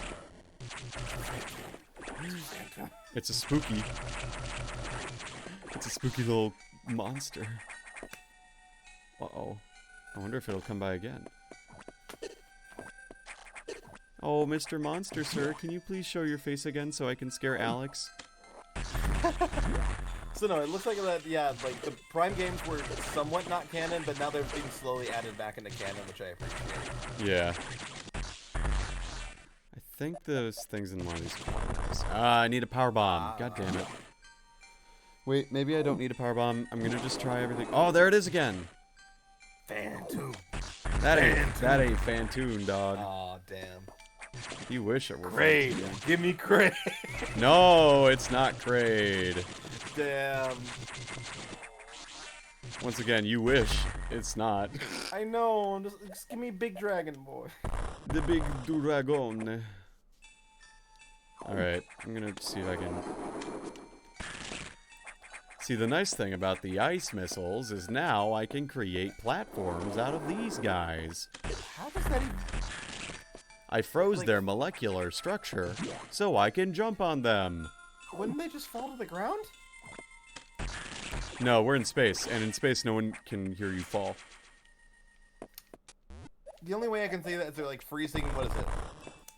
S1: It's a spooky. It's a spooky little monster. Uh-oh. I wonder if it'll come by again. Oh, Mr. Monster, sir, can you please show your face again so I can scare Alex?
S2: So no, it looks like that, yeah, like the Prime games were somewhat not canon, but now they're being slowly added back into canon, which I appreciate.
S1: Yeah. I think those things in one of these corners. I need a power bomb. God damn it. Wait, maybe I don't need a power bomb. I'm gonna just try everything. Oh, there it is again.
S2: Phantom.
S1: That ain't Fantoon, dog.
S2: Aw, damn.
S1: You wish it were.
S2: Kraid.
S1: Fantoon.
S2: Give me Kraid.
S1: No, it's not Kraid.
S2: Damn.
S1: Once again, you wish it's not.
S2: I know, just give me Big Dragon Boy.
S1: The big dragon. Alright, I'm gonna see if I can... See, the nice thing about the ice missiles is now I can create platforms out of these guys.
S2: How does that even...
S1: I froze their molecular structure, so I can jump on them.
S2: Wouldn't they just fall to the ground?
S1: No, we're in space, and in space no one can hear you fall.
S2: The only way I can say that is they're like freezing, what is it?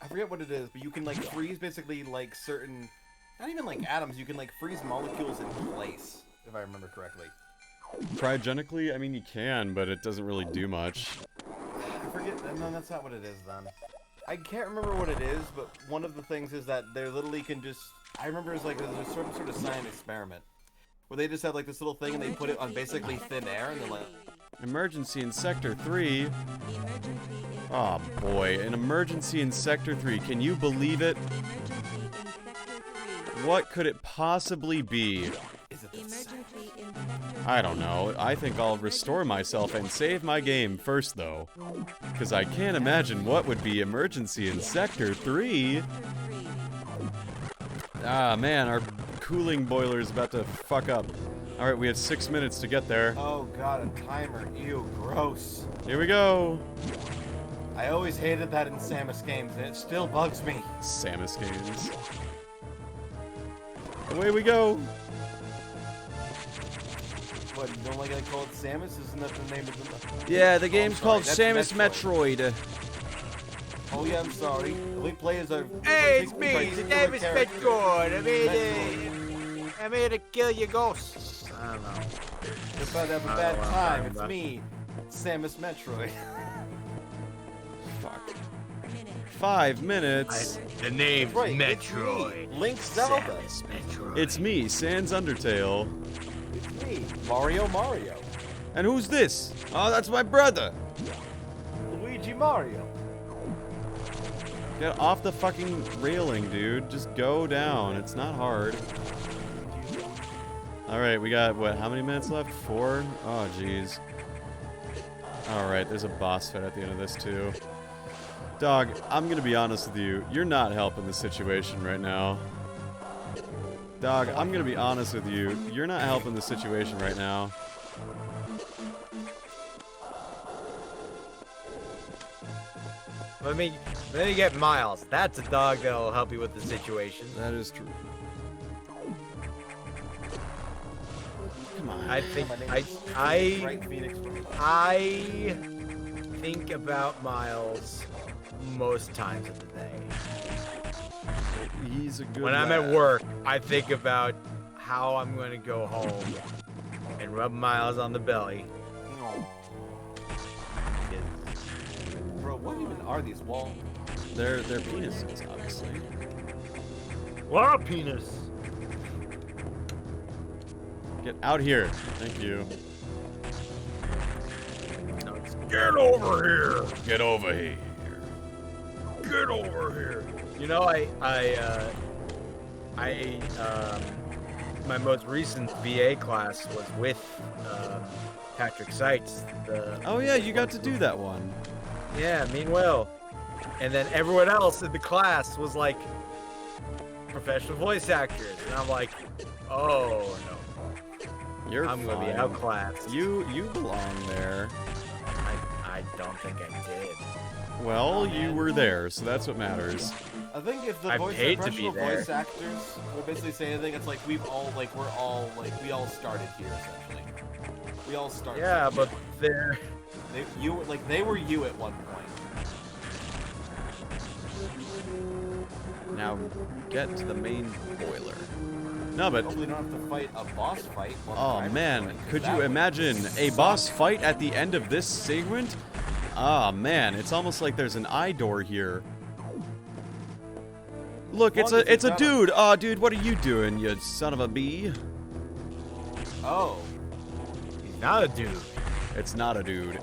S2: I forget what it is, but you can like freeze basically like certain... Not even like atoms, you can like freeze molecules in place, if I remember correctly.
S1: Cryogenically, I mean you can, but it doesn't really do much.
S2: I forget, no, that's not what it is then. I can't remember what it is, but one of the things is that they literally can just... I remember it's like there's a sort of science experiment where they just have like this little thing and they put it on basically thin air and they're like...
S1: Emergency in Sector 3. Oh boy, an emergency in Sector 3. Can you believe it? What could it possibly be?
S2: Is it this?
S1: I don't know. I think I'll restore myself and save my game first, though. Because I can't imagine what would be emergency in Sector 3. Ah, man, our cooling boiler is about to fuck up. Alright, we have 6 minutes to get there.
S2: Oh god, a timer. Ew, gross.
S1: Here we go.
S2: I always hated that in Samus games, and it still bugs me.
S1: Samus games. Away we go.
S2: What, you don't like I call it Samus? Isn't that the name of the...
S1: Yeah, the game's
S2: sorry,
S1: called
S2: that's
S1: Samus Metroid.
S2: Oh yeah, I'm sorry. We play as a...
S6: Hey, it's
S2: particular
S6: me, Davis
S2: character.
S6: Metroid.
S2: Metroid.
S6: I'm here to kill your ghosts. I don't know.
S2: If I have a bad time, it's me, Samus Metroid.
S1: Fuck. 5 minutes.
S6: The name's
S2: Right,
S6: Metroid.
S2: It's me, Link Zelda.
S6: Samus Metroid.
S1: It's me, Sans Undertale.
S2: It's me, Mario.
S1: And who's this? Oh, that's my brother.
S2: Luigi Mario.
S1: Get off the fucking railing, dude. Just go down. It's not hard. Alright, we got, what, how many minutes left? 4? Oh, jeez. Alright, there's a boss fight at the end of this, too. Dog, I'm gonna be honest with you. You're not helping the situation right now. Dog, I'm gonna be honest with you. You're not helping the situation right now.
S5: Let me get Miles. That's a dog that'll help you with the situation.
S1: That is true. Come on.
S5: I think I think about Miles most times of the day.
S1: He's a good
S5: When I'm
S1: lad.
S5: at work, I think about how I'm going to go home and rub Miles on the belly.
S2: Bro, what even are these walls?
S1: They're penises, obviously.
S4: Wow, penis.
S1: Get out here. Thank you.
S5: Get over here!
S1: Get over here.
S5: Get over here! You know, my most recent VA class was with Patrick Seitz.
S1: Oh yeah, you got to do that one.
S5: Yeah, meanwhile. And then everyone else in the class was like professional voice actors. And I'm like, oh no.
S1: You're
S5: I'm gonna be
S1: fine.
S5: outclassed.
S1: You belong there.
S5: I don't think I did.
S1: Well, you were there, so that's what matters.
S2: I think if the
S5: I
S2: voice
S5: paid to be
S2: professional
S5: there.
S2: voice actors would basically say anything, it's like we all started here essentially. We all started.
S5: Yeah, but they're
S2: They were you at one point.
S1: Now, get to the main boiler. No, but
S2: Hopefully, don't have to fight a boss fight. while the
S1: oh
S2: timer's
S1: man,
S2: going, 'cause
S1: could
S2: that
S1: you
S2: would
S1: imagine a
S2: suck.
S1: boss fight at the end of this segment? Ah man, it's almost like there's an eye door here. Look,
S2: As long as
S1: it's a
S2: it's not a-
S1: dude. Aw, dude, what are you doing, you son of a bee?
S2: Oh,
S5: he's not a dude.
S1: It's not a dude.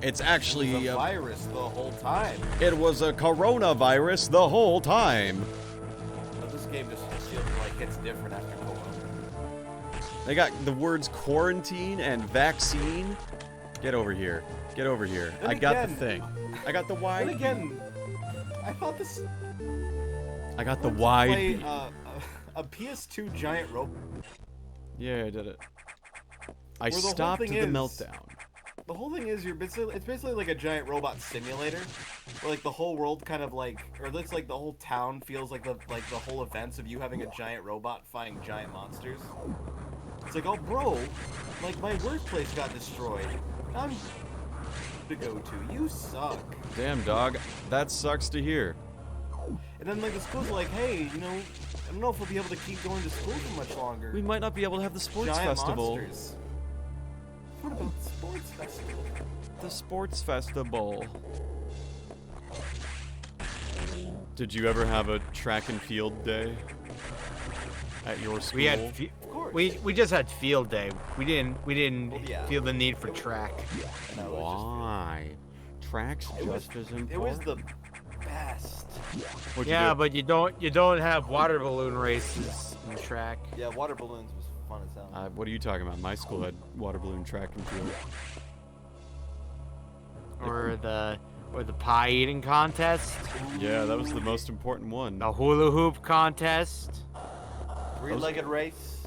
S1: It's
S2: it
S1: actually
S2: was a virus the whole time.
S1: it was a coronavirus the whole time.
S2: But this game just feels like it's different after Corona.
S1: They got the words quarantine and vaccine. Get over here. Get over here.
S2: Then
S1: I got the
S2: again-
S1: thing. I got the wide.
S2: And again, I thought this.
S1: I got the
S2: Let's
S1: wide.
S2: play,
S1: beam.
S2: a PS2 giant robot.
S1: Yeah, I did it. I
S2: Where the whole
S1: stopped the
S2: thing is-
S1: meltdown.
S2: The whole thing is it's basically like a giant robot simulator, where like the whole world kind of like, or it looks like the whole town feels like the whole events of you having a giant robot fighting giant monsters. It's like, oh bro, like my workplace got destroyed. I'm to go to. You suck.
S1: Damn, dog. That sucks to hear.
S2: And then like the school's like, hey, you know, I don't know if we'll be able to keep going to school for much longer.
S1: We might not be able to have the sports
S2: giant
S1: festival.
S2: monsters. What about the sports festival?
S1: The sports festival. Did you ever have a track and field day at your school?
S5: We had
S2: Of course.
S5: we just had field day. We didn't
S2: Well, yeah.
S5: feel the need for track.
S2: No, it was just-
S1: Why? Track's
S2: It was,
S1: just as important.
S2: it was the best.
S1: What'd you
S5: Yeah,
S1: do?
S5: but you don't have water balloon races in track.
S2: Yeah, water balloons was fun as hell.
S1: What are you talking about? My school had water balloon track and field.
S5: Or the pie eating contest,
S1: Yeah, that was the most important one.
S5: the hula hoop contest,
S2: Three-legged race.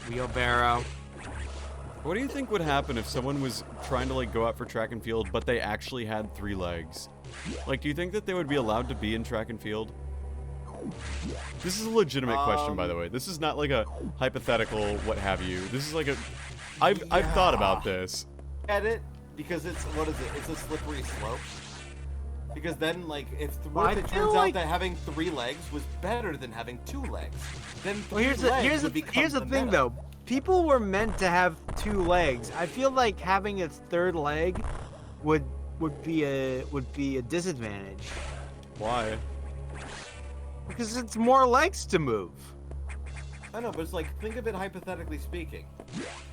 S5: wheelbarrow.
S1: What do you think would happen if someone was trying to like go out for track and field, but they actually had 3 legs? Like, do you think that they would be allowed to be in track and field? This is a legitimate question, by the way. This is not like a hypothetical, what have you. This is like a. I've thought about this.
S2: Get it? Because it's, what is it? It's a slippery slope. Because then, like, what if it
S5: feel
S2: turns
S5: like-
S2: out that having 3 legs was better than having 2 legs? Then
S5: Well, here's the thing
S2: meta.
S5: though. People were meant to have 2 legs. I feel like having a 3rd leg would be a disadvantage
S1: Why?
S5: because it's more legs to move.
S2: I know, but it's like, think of it hypothetically speaking.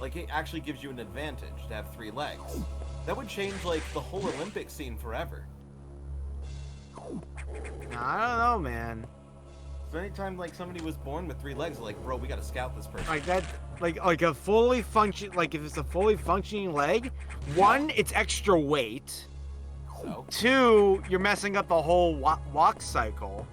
S2: Like, it actually gives you an advantage to have 3 legs. That would change, like, the whole Olympic scene forever.
S6: I don't know, man.
S2: So anytime like somebody was born with 3 legs, like, bro, we gotta scout this person.
S6: Like that, like a fully function, like if it's a fully functioning leg, one, it's extra weight.
S2: So
S6: 2, you're messing up the whole walk cycle.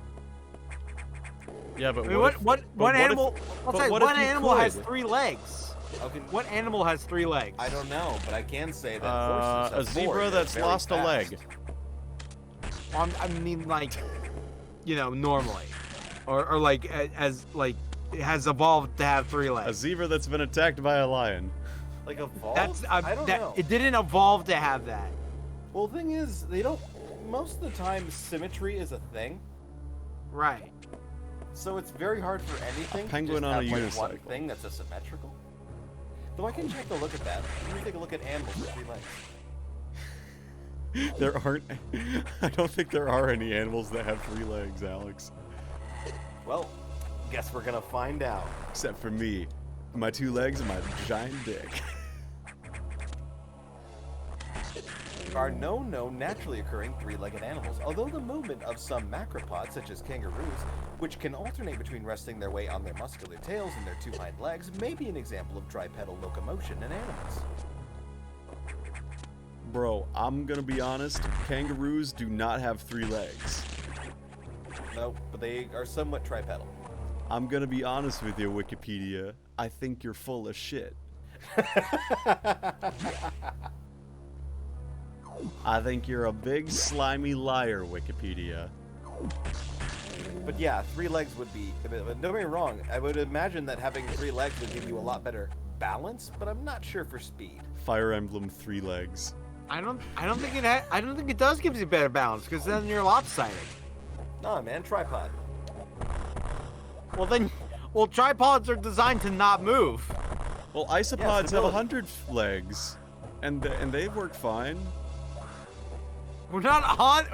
S1: Yeah, but
S6: I mean,
S1: what
S6: animal?
S1: but
S6: Let's say
S1: what if
S6: what
S1: you
S6: animal has
S1: could?
S6: 3 legs?
S2: okay,
S6: What animal has 3 legs?
S2: I don't know, but I can say that
S1: a
S2: horses have 4,
S1: zebra
S2: they're
S1: that's
S2: very
S1: lost a
S2: fast.
S1: leg.
S6: I mean, like, normally, or like as like it has evolved to have 3
S1: A
S6: legs.
S1: zebra that's been attacked by a lion.
S2: Like evolved?
S6: That's
S2: I don't know.
S6: It didn't evolve to have that.
S2: Well, the thing is, they don't. Most of the time, symmetry is a thing,
S6: Right.
S2: so it's very hard for anything.
S1: penguin
S2: to
S1: on
S2: just
S1: a
S2: have, like, one
S1: unicycle.
S2: thing that's asymmetrical. Though I can take a look at that. Let me take a look at animals with 3 legs.
S1: There aren't. I don't think there are any animals that have 3 legs, Alex.
S2: Well, guess we're gonna find out.
S1: Except for me, my 2 legs and my giant dick.
S2: There are no known naturally occurring 3-legged animals, although the movement of some macropods, such as kangaroos, which can alternate between resting their weight on their muscular tails and their 2 hind legs, may be an example of tripedal locomotion in animals.
S1: Bro, I'm gonna be honest. Kangaroos do not have 3 legs.
S2: No, but they are somewhat tripedal.
S1: I'm gonna be honest with you, Wikipedia. I think you're full of shit. I think you're a big slimy liar, Wikipedia.
S2: But yeah, 3 legs would be. But don't get me wrong. I would imagine that having 3 legs would give you a lot better balance, but I'm not sure for speed.
S1: Fire Emblem 3 legs.
S6: I don't think it does give you better balance because then you're lopsided.
S2: Nah, man, tripod.
S6: Well, tripods are designed to not move.
S1: Well, isopods have
S2: stability.
S1: 100 legs, and they work fine.
S6: We're not on.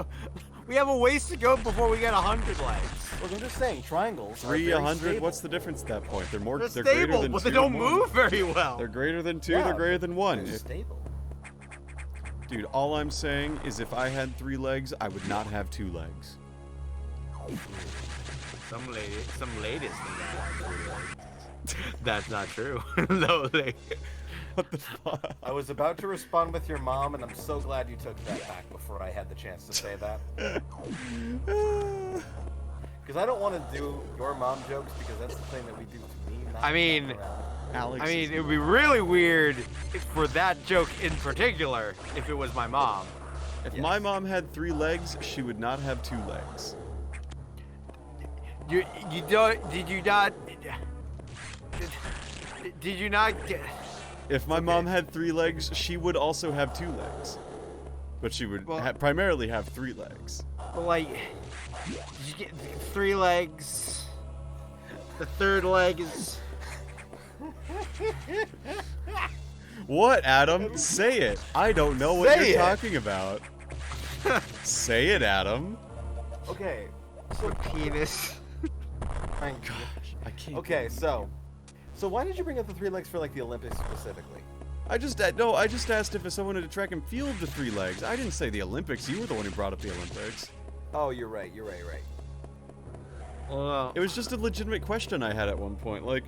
S6: We have a ways to go before we get 100 legs.
S2: Look, I'm just saying, triangles.
S1: 3,
S2: are
S1: 100.
S2: stable.
S1: What's the difference at that point? They're more.
S6: They're
S1: They're greater
S6: stable,
S1: than
S6: but
S1: 2
S6: they don't
S1: and 1.
S6: move very well.
S1: They're greater than 2.
S2: Yeah,
S1: They're greater than 1.
S2: They're stable.
S1: Dude, all I'm saying is if I had 3 legs, I would not have 2 legs.
S6: Some ladies think that. That's not true. No, they.
S1: What the fuck?
S2: I was about to respond with your mom, and I'm so glad you took that back before I had the chance to say that. Because I don't want to do your mom jokes, because that's the thing that we do to me. Not
S6: I mean-
S2: back around.
S1: Alex.
S6: I mean, it would be really weird for that joke in particular if it was my mom.
S1: if
S2: yes.
S1: my mom had 3 legs, she would not have 2 legs.
S6: You don't? Did you not? Did you not get?
S1: If my mom had 3 legs, she would also have 2 legs. But she would
S6: Well-
S1: primarily have 3 legs.
S6: Like, you get 3 legs. The 3rd leg is.
S1: What, Adam? Say it. I don't know what
S2: Say
S1: you're
S2: it.
S1: talking about. Say it, Adam.
S2: Okay.
S6: So penis.
S2: Thank you.
S1: I can't.
S2: Okay, so why did you bring up the 3 legs for like the Olympics specifically?
S1: I just asked if someone had a track and field the 3 legs. I didn't say the Olympics. You were the one who brought up the Olympics.
S2: Oh, you're right. You're right.
S6: Well,
S1: It was just a legitimate question I had at one point. Like,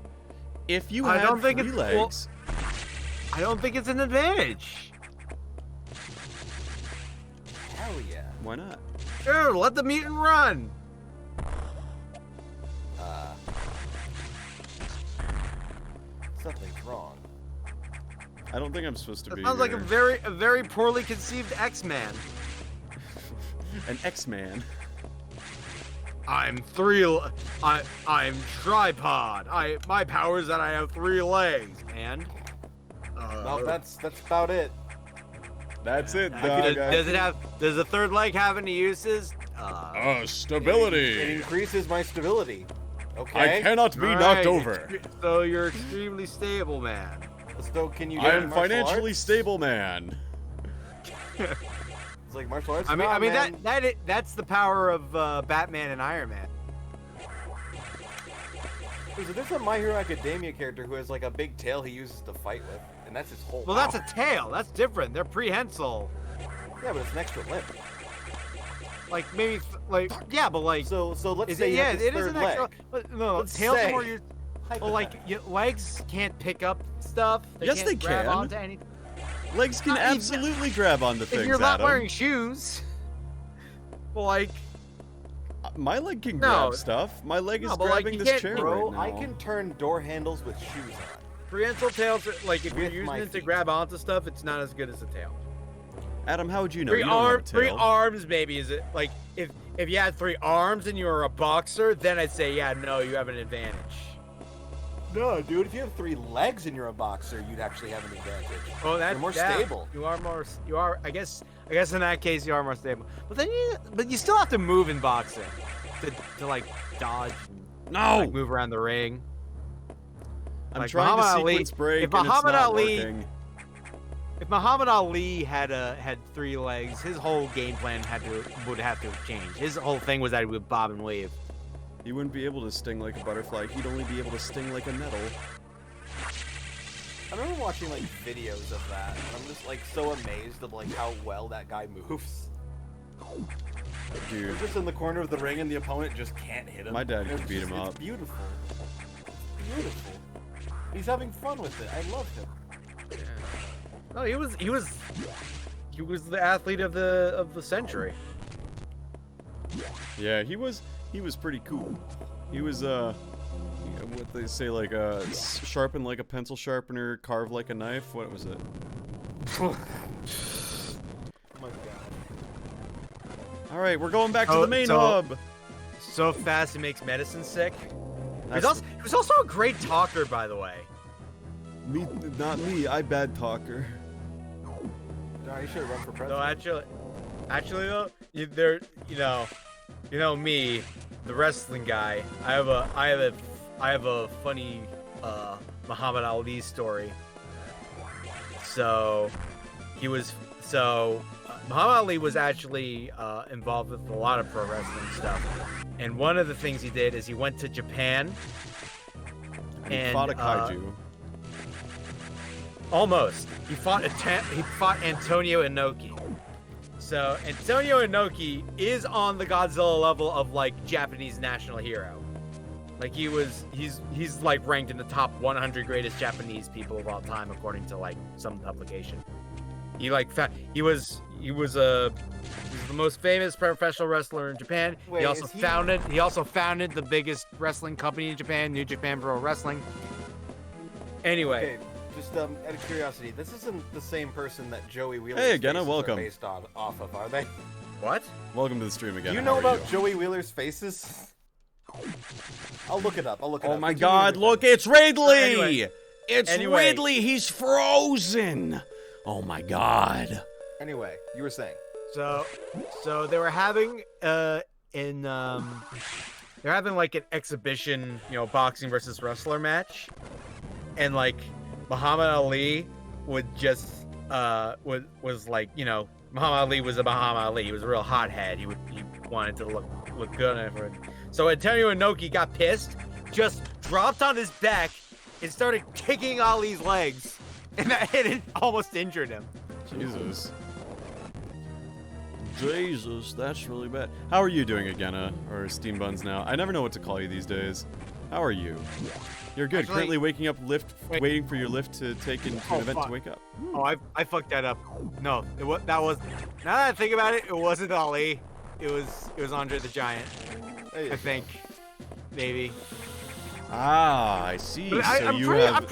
S1: if you
S6: I
S1: had
S6: don't think
S1: 3
S6: it's-
S1: legs,
S6: I don't think it's an advantage.
S2: Hell yeah.
S1: why not?
S6: Sure, let the mutant run.
S2: Something's wrong.
S1: I don't think I'm supposed to
S6: That
S1: be
S6: sounds like a
S1: here.
S6: very poorly conceived X-Man.
S1: An X-Man.
S6: I'm tripod. My power is that I have 3 legs. And
S2: No, that's about it.
S1: That's it,
S6: does,
S1: dog.
S6: does the 3rd leg have any uses?
S2: It
S1: Stability.
S2: increases my stability. Okay.
S1: I cannot be knocked
S6: Alright,
S1: over.
S6: So you're extremely stable, man.
S2: So can you?
S1: I
S2: get
S1: am
S2: martial
S1: financially
S2: arts?
S1: stable, man.
S2: It's like martial arts.
S6: I mean,
S2: Nah, man.
S6: that's the power of Batman and Iron Man.
S2: There's a My Hero Academia character who has like a big tail he uses to fight with, and that's his whole.
S6: Well, that's
S2: power.
S6: a tail. That's different. They're prehensile.
S2: Yeah, but it's an extra limb.
S6: like maybe like yeah, but like
S2: So let's
S6: is
S2: say
S6: it,
S2: you
S6: yeah,
S2: have this
S6: it is
S2: third
S6: an
S2: leg.
S6: extra. But no,
S2: Let's
S6: tails
S2: say,
S6: are more used. Well, like legs can't pick up stuff.
S1: Yes,
S6: can't
S1: they
S6: grab
S1: can.
S6: onto anything.
S1: Legs can
S6: Not even-
S1: absolutely grab onto things,
S6: If you're not
S1: Adam.
S6: wearing shoes, well, like
S1: My leg can
S6: No.
S1: grab stuff. My leg is
S6: No, but, like,
S1: grabbing
S6: you
S1: this
S6: can't-
S1: chair
S2: Bro,
S1: right now.
S2: I can turn door handles with shoes on.
S5: Prehensile tails, like if you're
S2: With
S5: using
S2: my
S5: it to
S2: feet.
S5: grab onto stuff, it's not as good as a tail.
S1: Adam, how would you know?
S5: Three
S1: You don't have a
S5: three
S1: tail.
S5: arms maybe is it like if you had 3 arms and you were a boxer, then I'd say yeah, no, you have an advantage.
S2: No, dude, if you have 3 legs and you're a boxer, you'd actually have an advantage.
S5: Oh, that's
S2: You're more stable.
S5: You are more. You are. I guess in that case you are more stable. But then you still have to move in boxing to like dodge. And,
S1: No!
S5: like, move around the ring.
S1: I'm
S5: like
S1: trying to
S5: Muhammad Ali-
S1: sequence break
S5: if
S1: and it's
S5: Muhammad
S1: not
S5: Ali-
S1: working.
S6: if Muhammad Ali had 3 legs, his whole game plan would have to have changed. His whole thing was that he would bob and weave.
S1: He wouldn't be able to sting like a butterfly. He'd only be able to sting like a nettle.
S2: I remember watching like videos of that, and I'm just like so amazed of like how well that guy moves.
S1: Dude,
S2: He's just in the corner of the ring, and the opponent just can't hit him.
S1: My dad
S2: And
S1: could beat him
S2: it's
S1: up.
S2: Beautiful. It's beautiful. He's having fun with it. I love him.
S5: No, he was the athlete of the century.
S1: yeah, he was pretty cool. He was what they say, like sharpen like a pencil sharpener, carve like a knife. What was it?
S2: Oh my god.
S1: All right, we're going back to
S5: Oh,
S1: the main
S5: so-
S1: hub.
S5: So fast it makes medicine sick.
S1: That's-
S5: He was also a great talker, by the way.
S1: Me, not me. I bad talker.
S2: No, you should have run for
S5: So
S2: president.
S5: actually though, you know me, the wrestling guy. I have a funny Muhammad Ali story. So Muhammad Ali was actually involved with a lot of pro wrestling stuff, and one of the things he did is he went to Japan.
S1: He
S5: And,
S1: fought a kaiju.
S5: Almost. He fought Antonio Inoki. So Antonio Inoki is on the Godzilla level of like Japanese national hero. Like he's like ranked in the top 100 greatest Japanese people of all time according to like some publication. He was the most famous professional wrestler in Japan.
S2: Wait,
S5: he also
S2: is he-
S5: founded the biggest wrestling company in Japan, New Japan Pro Wrestling. Anyway,
S2: Okay, just out of curiosity, this isn't the same person that Joey Wheeler's
S1: Hey, Agena,
S2: faces
S1: welcome.
S2: are based off of, are they?
S5: what?
S1: Welcome to the stream again.
S2: Do you
S1: How
S2: know
S1: are
S2: about
S1: you?
S2: Joey Wheeler's faces? I'll look it up.
S1: Oh
S2: Up.
S1: my
S2: Continue
S1: God!
S2: with your
S1: Look,
S2: thing.
S1: it's Ridley.
S5: Anyway.
S1: It's
S5: Anyway.
S1: Ridley. He's frozen. Oh my God.
S2: Anyway, you were saying.
S5: So they were having they're having like an exhibition, boxing versus wrestler match, and like Muhammad Ali would just was like, Muhammad Ali was a Muhammad Ali. He was a real hothead. He wanted to look good on it. So Antonio Inoki got pissed, just dropped on his back, and started kicking Ali's legs, and it almost injured him.
S1: Jesus. Jesus, that's really bad. How are you doing, Agena? Or Steam Buns now? I never know what to call you these days. How are you? You're good.
S6: Actually-
S1: Currently waking up,
S6: Wait.
S1: waiting for your lift to take into
S6: Oh,
S1: an event
S6: fuck.
S1: to wake up.
S6: Oh, I fucked that up. No, that was. Now that I think about it, it wasn't Ali. It was Andre the Giant.
S2: Hey,
S6: I think, maybe.
S1: Ah, I see.
S6: But
S1: So
S6: I'm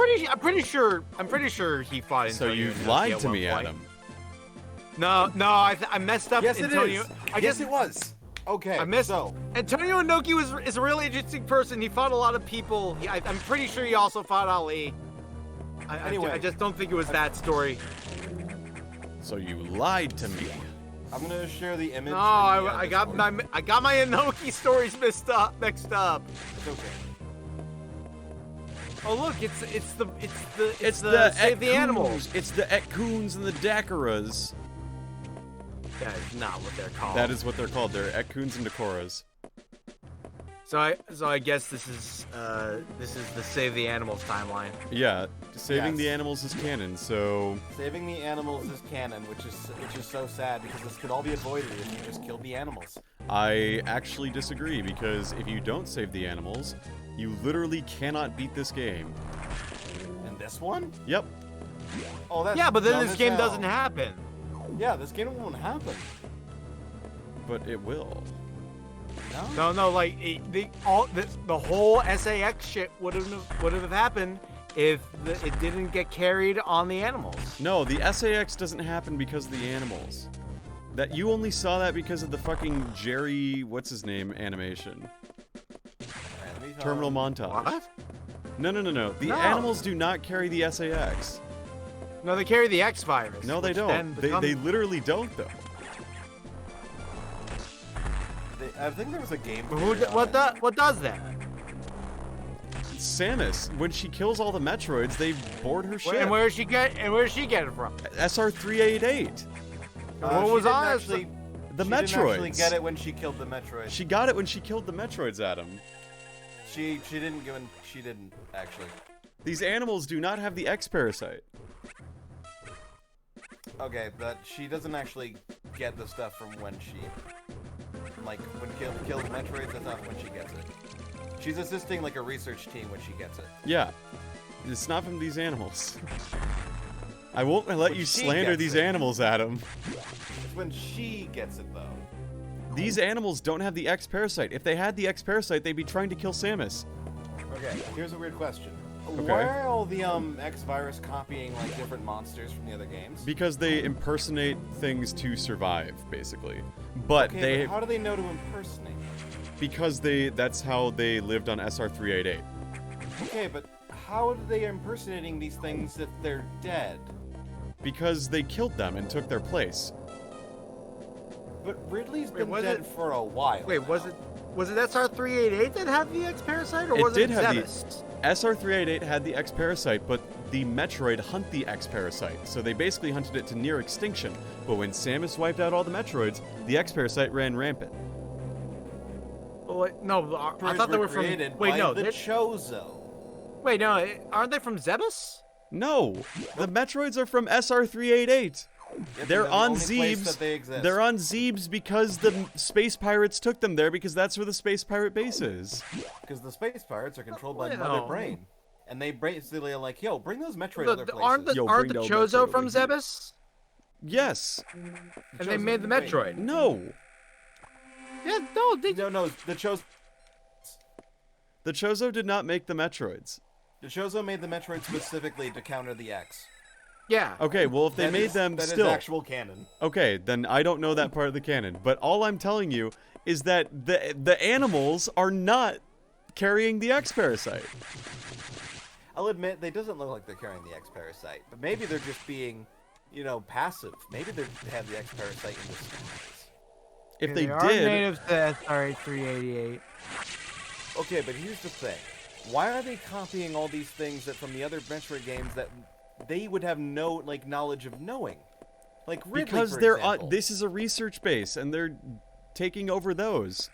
S6: pretty sure he fought.
S1: So
S6: Antonio
S1: you've
S6: Inoki
S1: lied
S6: at
S1: to
S6: one
S1: me,
S6: point.
S1: Adam.
S6: No, I messed up.
S2: yes,
S6: Antonio.
S2: it is.
S6: I
S2: Yes,
S6: just
S2: it was. Okay,
S6: I missed.
S2: so
S6: Antonio Inoki is a really interesting person. He fought a lot of people. I'm pretty sure he also fought Ali.
S2: Anyway.
S6: I just don't think it was that story.
S1: So you lied to me.
S2: I'm gonna share the image.
S6: No,
S2: in the,
S6: I got
S2: Discord.
S6: my Inoki stories mixed up.
S2: It's okay.
S6: Oh look, it's the
S1: It's the
S6: save the animals.
S1: It's the Ekkoons and the Dakaras.
S6: That is not what they're called.
S1: That is what they're called. They're Ekkoons and Dakoras.
S6: So I guess this is the Save the Animals timeline.
S1: Yeah, saving the
S2: Yes.
S1: animals is canon. So
S2: Saving the animals is canon, which is so sad because this could all be avoided if you just killed the animals.
S1: I actually disagree because if you don't save the animals, you literally cannot beat this game.
S2: And this one?
S1: Yep.
S2: Oh, that's
S6: Yeah, but then
S2: dumb
S6: this
S2: as
S6: game
S2: hell.
S6: doesn't happen.
S2: Yeah, this game won't happen.
S1: But it will.
S2: No.
S6: No, like the whole SAX shit would have happened if it didn't get carried on the animals.
S1: No, the SAX doesn't happen because of the animals. That you only saw that because of the fucking Jerry, what's his name, animation. Terminal montage.
S6: What?
S1: No. The
S6: No.
S1: animals do not carry the SAX.
S6: No, they carry the X virus.
S1: No, they
S6: which
S1: don't.
S6: then
S1: They
S6: becomes-
S1: literally don't, though.
S2: I think there was a game.
S6: Who?
S2: theory on
S6: What
S2: it.
S6: What does that?
S1: Samus, when she kills all the Metroids, they board her ship.
S6: And where does she get it from?
S1: SR-388.
S6: What
S2: She
S6: was
S2: didn't
S6: on it?
S2: actually,
S1: The
S2: she didn't actually
S1: Metroids.
S2: get it when she killed the Metroid.
S1: She got it when she killed the Metroids, Adam.
S2: She didn't give in. She didn't actually.
S1: These animals do not have the X parasite.
S2: Okay, but she doesn't actually get the stuff from when she, like, when kill the Metroids. That's not when she gets it. She's assisting like a research team when she gets it.
S1: Yeah. It's not from these animals. I won't let you
S2: she
S1: slander
S2: gets
S1: these
S2: it.
S1: animals, Adam.
S2: It's when she gets it though.
S1: These animals don't have the X parasite. If they had the X parasite, they'd be trying to kill Samus.
S2: Okay, here's a weird question.
S1: Okay.
S2: Why are all the X virus copying like different monsters from the other games?
S1: Because they impersonate things to survive, basically. But
S2: Okay,
S1: they
S2: but how do they know to impersonate?
S1: because that's how they lived on SR-388.
S2: Okay, but how are they impersonating these things if they're dead?
S1: Because they killed them and took their place.
S2: But Ridley's
S6: Wait,
S2: been
S6: was
S2: dead
S6: it-
S2: for a while.
S6: Wait, was it SR-388 that had the X parasite, or
S1: It
S6: was
S1: did
S6: it
S1: have the-
S6: Zebes?
S1: SR-388 had the X parasite, but the Metroid hunt the X parasite, so they basically hunted it to near extinction. But when Samus wiped out all the Metroids, the X parasite ran rampant.
S6: Well, wait, no, I thought they were from.
S2: created
S6: Wait,
S2: by
S6: no,
S2: the
S6: they're-
S2: Chozo.
S6: wait, no, aren't they from Zebes?
S1: No, the Metroids are from SR-388.
S2: Yeah,
S1: They're
S2: the
S1: on
S2: only place
S1: Zebes.
S2: that they exist.
S1: They're on Zebes because the space pirates took them there because that's where the space pirate base is.
S2: Because the space pirates are controlled by
S6: Well.
S2: Mother Brain. And they basically are like, yo, bring those Metroid
S6: The-
S2: other places.
S6: aren't the
S1: Yo,
S6: aren't the
S1: bring no
S6: Chozo
S1: Metroid
S6: from
S1: over here.
S6: Zebes?
S1: Yes.
S6: And they
S2: Chozo-
S6: made the
S2: wait.
S6: Metroid.
S1: No.
S6: Yeah, no, they.
S2: No, the Chozo.
S1: The Chozo did not make the Metroids.
S2: The Chozo made the Metroid specifically to counter the X.
S6: Yeah.
S1: Okay, well, if they
S2: That
S1: made
S2: is-
S1: them
S2: that is
S1: still...
S2: actual canon.
S1: Okay, then I don't know that part of the canon. But all I'm telling you is that the animals are not carrying the X parasite.
S2: I'll admit, they doesn't look like they're carrying the X parasite, but maybe they're just being, passive. Maybe they have the X parasite in disguise.
S1: If they
S6: are
S1: did,
S6: natives to SR-388.
S2: Okay, but here's the thing: why are they copying all these things that from the other Metroid games that they would have no knowledge of knowing? Like Ridley,
S1: because
S2: for
S1: they're
S2: example.
S1: on, this is a research base and they're taking over those.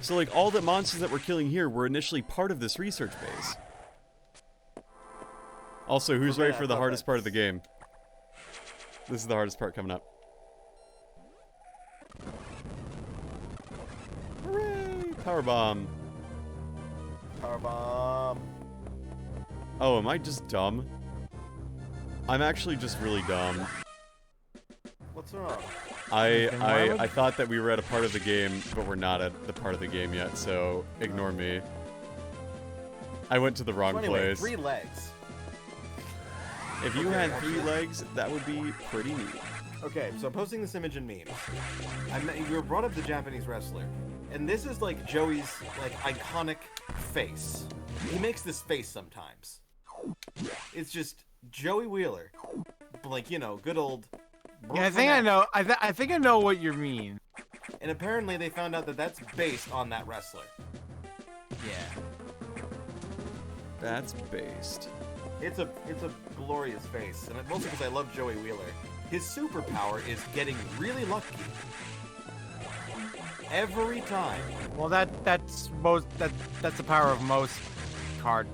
S1: So like all the monsters that we're killing here were initially part of this research base. Also, who's ready
S2: Yeah,
S1: for the
S2: I
S1: hardest
S2: thought
S1: part of the game? This is the hardest part coming up. Hooray! Power bomb.
S2: Power bomb.
S1: Oh, am I just dumb? I'm actually just really dumb.
S2: What's wrong?
S1: I thought that we were at a part of the game, but we're not at the part of the game yet, so ignore me. I went to the wrong
S2: So anyway,
S1: place.
S2: 3 legs.
S1: If you had 3 legs, that would be pretty neat.
S2: Okay, so I'm posting this image in memes. You brought up the Japanese wrestler, and this is like Joey's iconic face. He makes this face sometimes. It's just Joey Wheeler, good old.
S6: Yeah, I think I know. I think I know what you mean.
S2: And apparently they found out that that's based on that wrestler.
S6: Yeah.
S1: That's based.
S2: It's a glorious face, and mostly because I love Joey Wheeler. His superpower is getting really lucky. every time.
S6: Well, that's the power of most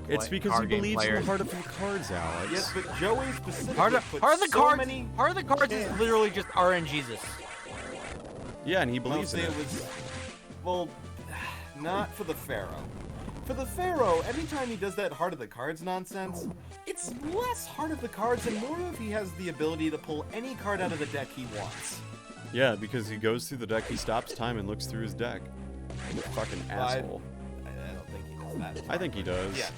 S1: It's because
S6: card
S1: he
S6: game
S1: believes in
S6: players.
S1: the heart of the cards, Alex.
S2: Yes, but Joey specifically
S6: Heart of
S2: puts
S6: the
S2: so
S6: cards.
S2: many...
S6: Heart of the cards is literally just RNGesus.
S1: Yeah, and he believes in
S2: Mostly
S1: it.
S2: it was... Well, not for the Pharaoh. For the Pharaoh, anytime he does that Heart of the Cards nonsense, it's less Heart of the Cards and more if he has the ability to pull any card out of the deck he wants.
S1: Yeah, because he goes through the deck, he stops time and looks through his deck. Like a fucking asshole.
S2: I don't think he does that.
S1: I think he does.
S2: Yeah,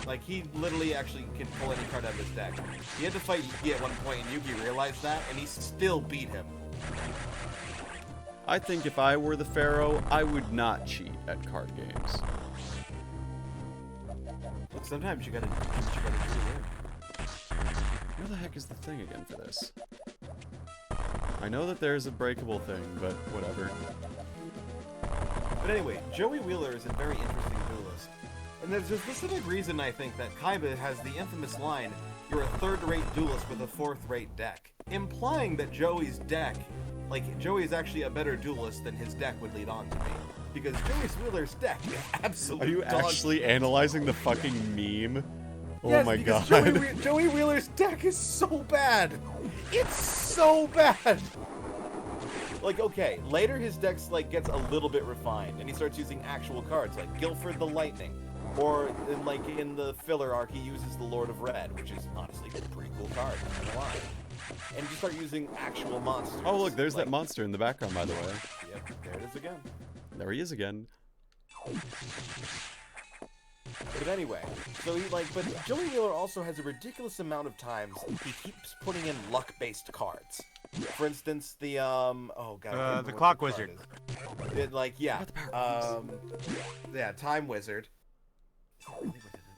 S2: like he literally actually can pull any card out of his deck. He had to fight Yugi at one point, and Yugi realized that, and he still beat him.
S1: I think if I were the Pharaoh, I would not cheat at card games.
S2: Look, sometimes you gotta do it.
S1: Where the heck is the thing again for this? I know that there's a breakable thing, but whatever.
S2: But anyway, Joey Wheeler is a very interesting duelist. And there's a specific reason I think that Kaiba has the infamous line, "You're a third-rate duelist with a fourth-rate deck," implying that Joey's deck, like, Joey is actually a better duelist than his deck would lead on to be. Because Joey Wheeler's deck is absolute
S1: Are you
S2: dog
S1: actually analyzing the fucking meme? Oh
S2: Yes,
S1: my
S2: because
S1: god.
S2: Joey Wheeler's deck is so bad. It's so bad. Like, okay, later his deck's like gets a little bit refined, and he starts using actual cards like Guilford the Lightning, or in the filler arc he uses the Lord of Red, which is honestly a pretty cool card. I'm not gonna lie. And you start using actual monsters.
S1: Oh look, there's
S2: like,
S1: that monster in the background, by the way.
S2: Yep, there it is again.
S1: There he is again.
S2: But anyway, so but Joey Wheeler also has a ridiculous amount of times he keeps putting in luck-based cards. For instance, the
S6: The Clock Wizard.
S2: Time Wizard.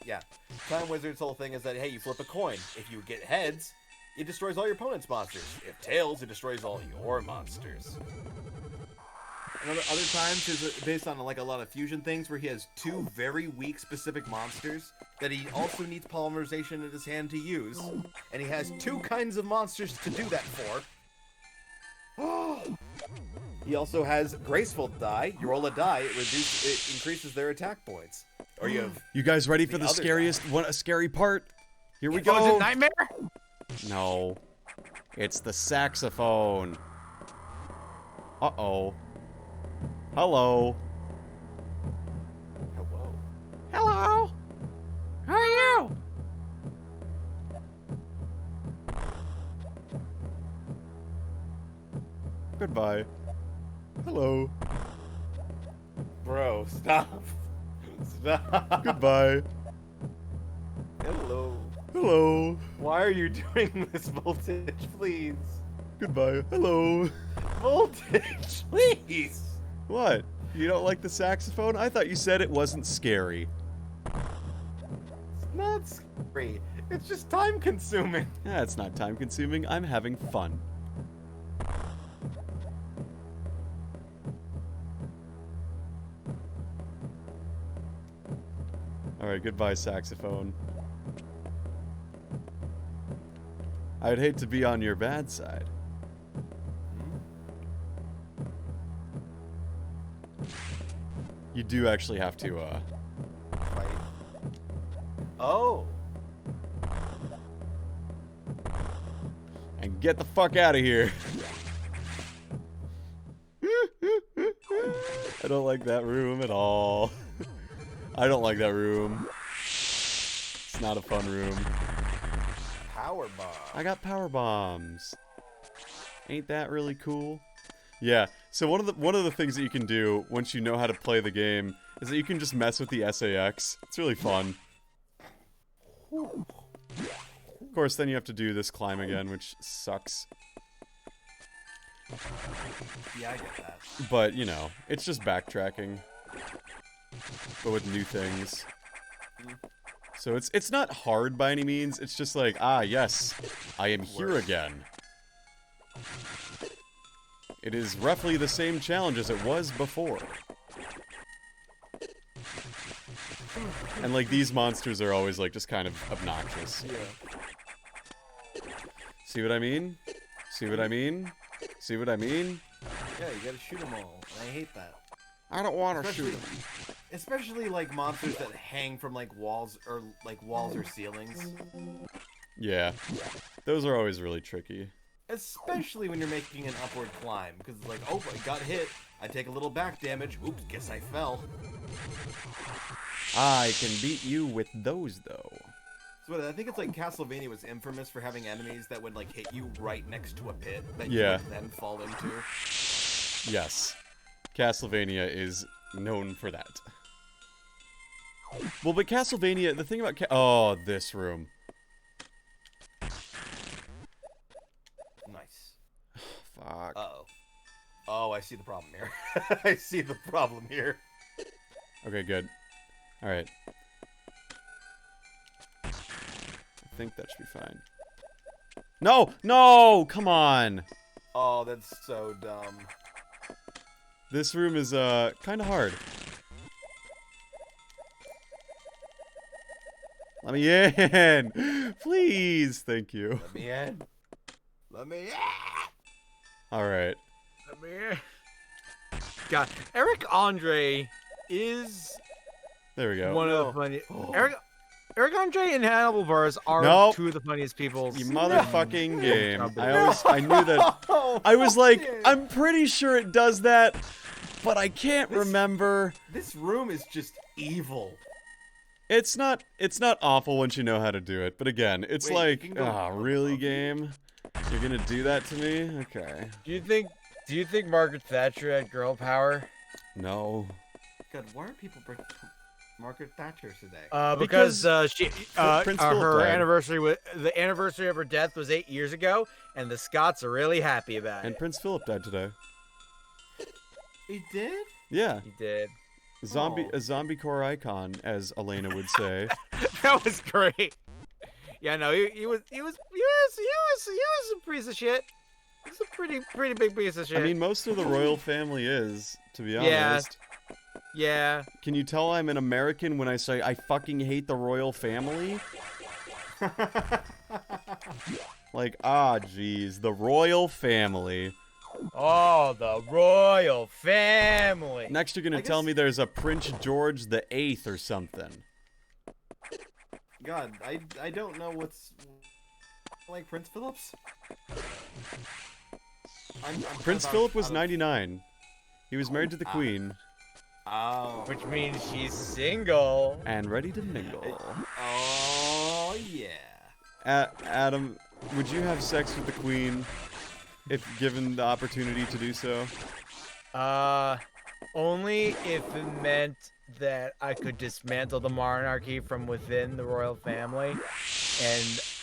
S2: Yeah, Time Wizard's whole thing is that, hey, you flip a coin. If you get heads, it destroys all your opponent's monsters. If tails, it destroys all your monsters. Other times is based on like a lot of fusion things where he has two very weak specific monsters that he also needs polymerization in his hand to use, and he has two kinds of monsters to do that for. He also has graceful die. You roll a die, it increases their attack points. Or you have
S1: You guys ready for the
S2: other
S1: scariest a scary part? Here we
S6: Oh,
S1: go.
S6: is it Nightmare?
S1: No. It's the saxophone. Uh-oh. Hello.
S2: Hello.
S1: Hello. How are you? Goodbye. Hello.
S2: Bro, stop. Stop.
S1: Goodbye.
S2: Hello.
S1: Hello.
S2: Why are you doing this, Voltage? Please.
S1: Goodbye. Hello.
S2: Voltage, please.
S1: What? You don't like the saxophone? I thought you said it wasn't scary.
S2: It's not scary. It's just time consuming.
S1: Yeah, it's not time consuming. I'm having fun. Alright, goodbye, saxophone. I'd hate to be on your bad side. You do actually have to,
S2: Fight. Oh.
S1: and get the fuck out of here. I don't like that room at all. I don't like that room. It's not a fun room.
S2: Power bomb.
S1: I got power bombs. Ain't that really cool? Yeah. So one of the things that you can do once you know how to play the game is that you can just mess with the SAX. It's really fun. Of course, then you have to do this climb again, which sucks.
S2: Yeah, I get that.
S1: But, you know, it's just backtracking. But with new things. So it's not hard by any means. It's just like, ah, yes, I am here again. It is roughly the same challenge as it was before. And like these monsters are always like just kind of obnoxious.
S2: Yeah.
S1: See what I mean? See what I mean? See what I mean?
S2: Yeah, you gotta shoot them all. And I hate that.
S1: I don't want to
S2: Especially-
S1: shoot him.
S2: Especially like monsters that hang from like walls or ceilings.
S1: Yeah. Those are always really tricky.
S2: Especially when you're making an upward climb, because it's like, oh, I got hit. I take a little back damage. Oops, guess I fell.
S1: I can beat you with those, though.
S2: So I think it's like Castlevania was infamous for having enemies that would like hit you right next to a pit that
S1: Yeah.
S2: you would then fall into.
S1: Yes. Castlevania is known for that. Well, but Castlevania, the thing about oh, this room.
S2: Nice.
S1: Fuck.
S2: Uh-oh. Oh, I see the problem here. I see the problem here.
S1: Okay, good. Alright. I think that should be fine. No! No! Come on!
S2: Oh, that's so dumb.
S1: This room is, kind of hard. Let me in! Please! Thank you.
S2: Let me in. Let me in.
S1: Alright.
S5: God, Eric Andre is
S1: There we go.
S5: one of the funniest. Eric Andre and Hannibal Buress are
S1: Nope.
S5: two of the funniest people.
S1: You motherfucking game.
S5: No.
S1: I knew that.
S2: Oh,
S1: I was like,
S2: yeah.
S1: I'm pretty sure it does that, but I can't remember.
S2: This room is just evil.
S1: It's not awful once you know how to do it, but again, it's
S2: Wait, you
S1: like,
S2: can go
S1: really,
S2: above.
S1: game? You're gonna do that to me? Okay.
S5: Do you think Margaret Thatcher had girl power?
S1: No.
S2: God, why are people breaking Margaret Thatcher today?
S5: Because she
S1: Prince Philip
S5: her
S1: died.
S5: the anniversary of her death was 8 years ago, and the Scots are really happy about
S1: And
S5: it.
S1: Prince Philip died today.
S2: He did?
S1: Yeah.
S5: He did.
S1: A zombie core icon, as Elena would say.
S5: That was great. Yeah, no, he was a piece of shit. He's a pretty big piece of shit.
S1: I mean, most of the royal family is, to be
S5: Yeah.
S1: honest.
S5: yeah.
S1: Can you tell I'm an American when I say I fucking hate the royal family? Like, jeez, the royal family.
S5: Oh, the royal family.
S1: Next, you're gonna
S2: I
S1: tell
S2: guess-
S1: me there's a Prince George the Eighth or something.
S2: God, I don't know what's like Prince Philip's. I'm
S1: Prince
S2: out
S1: Philip was
S2: of-
S1: 99. He was married to the Queen
S2: Oh.
S5: Which means she's single.
S1: and ready to mingle.
S2: Oh yeah.
S1: Adam, would you have sex with the Queen if given the opportunity to do so?
S5: Only if it meant that I could dismantle the monarchy from within the royal family,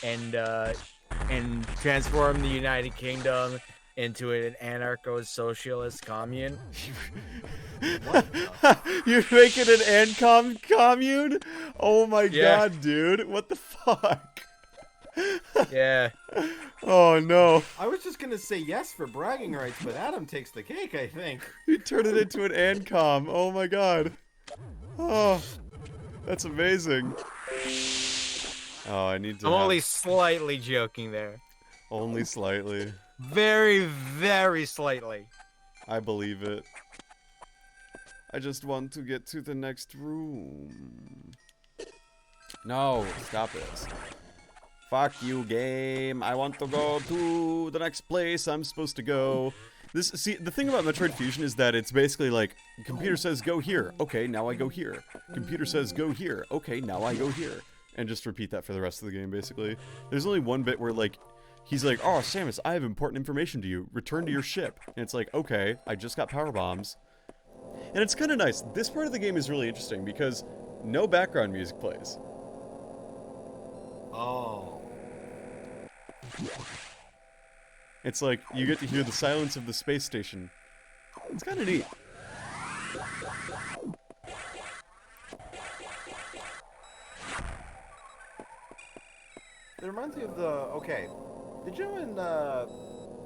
S5: and transform the United Kingdom into an anarcho-socialist commune.
S1: You're making an Ancom commune? Oh my
S5: Yeah.
S1: god, dude. What the fuck?
S5: Yeah.
S1: Oh no.
S2: I was just gonna say yes for bragging rights, but Adam takes the cake, I think.
S1: You turned it into an Ancom. Oh my god. Oh, that's amazing. Oh, I need to
S5: I'm
S1: have-
S5: only slightly joking there.
S1: only slightly.
S5: Very, very slightly.
S1: I believe it. I just want to get to the next room. No, stop it. Fuck you, game. I want to go to the next place I'm supposed to go. See, the thing about Metroid Fusion is that it's basically like, computer says go here. Okay, now I go here. Computer says go here. Okay, now I go here. And just repeat that for the rest of the game, basically. There's only one bit where, like, he's like, oh, Samus, I have important information to you. Return to your ship. And it's like, okay, I just got power bombs. And it's kind of nice. This part of the game is really interesting because no background music plays.
S2: Oh.
S1: It's like, you get to hear the silence of the space station. It's kind of neat.
S2: It reminds me of the okay. Did you know in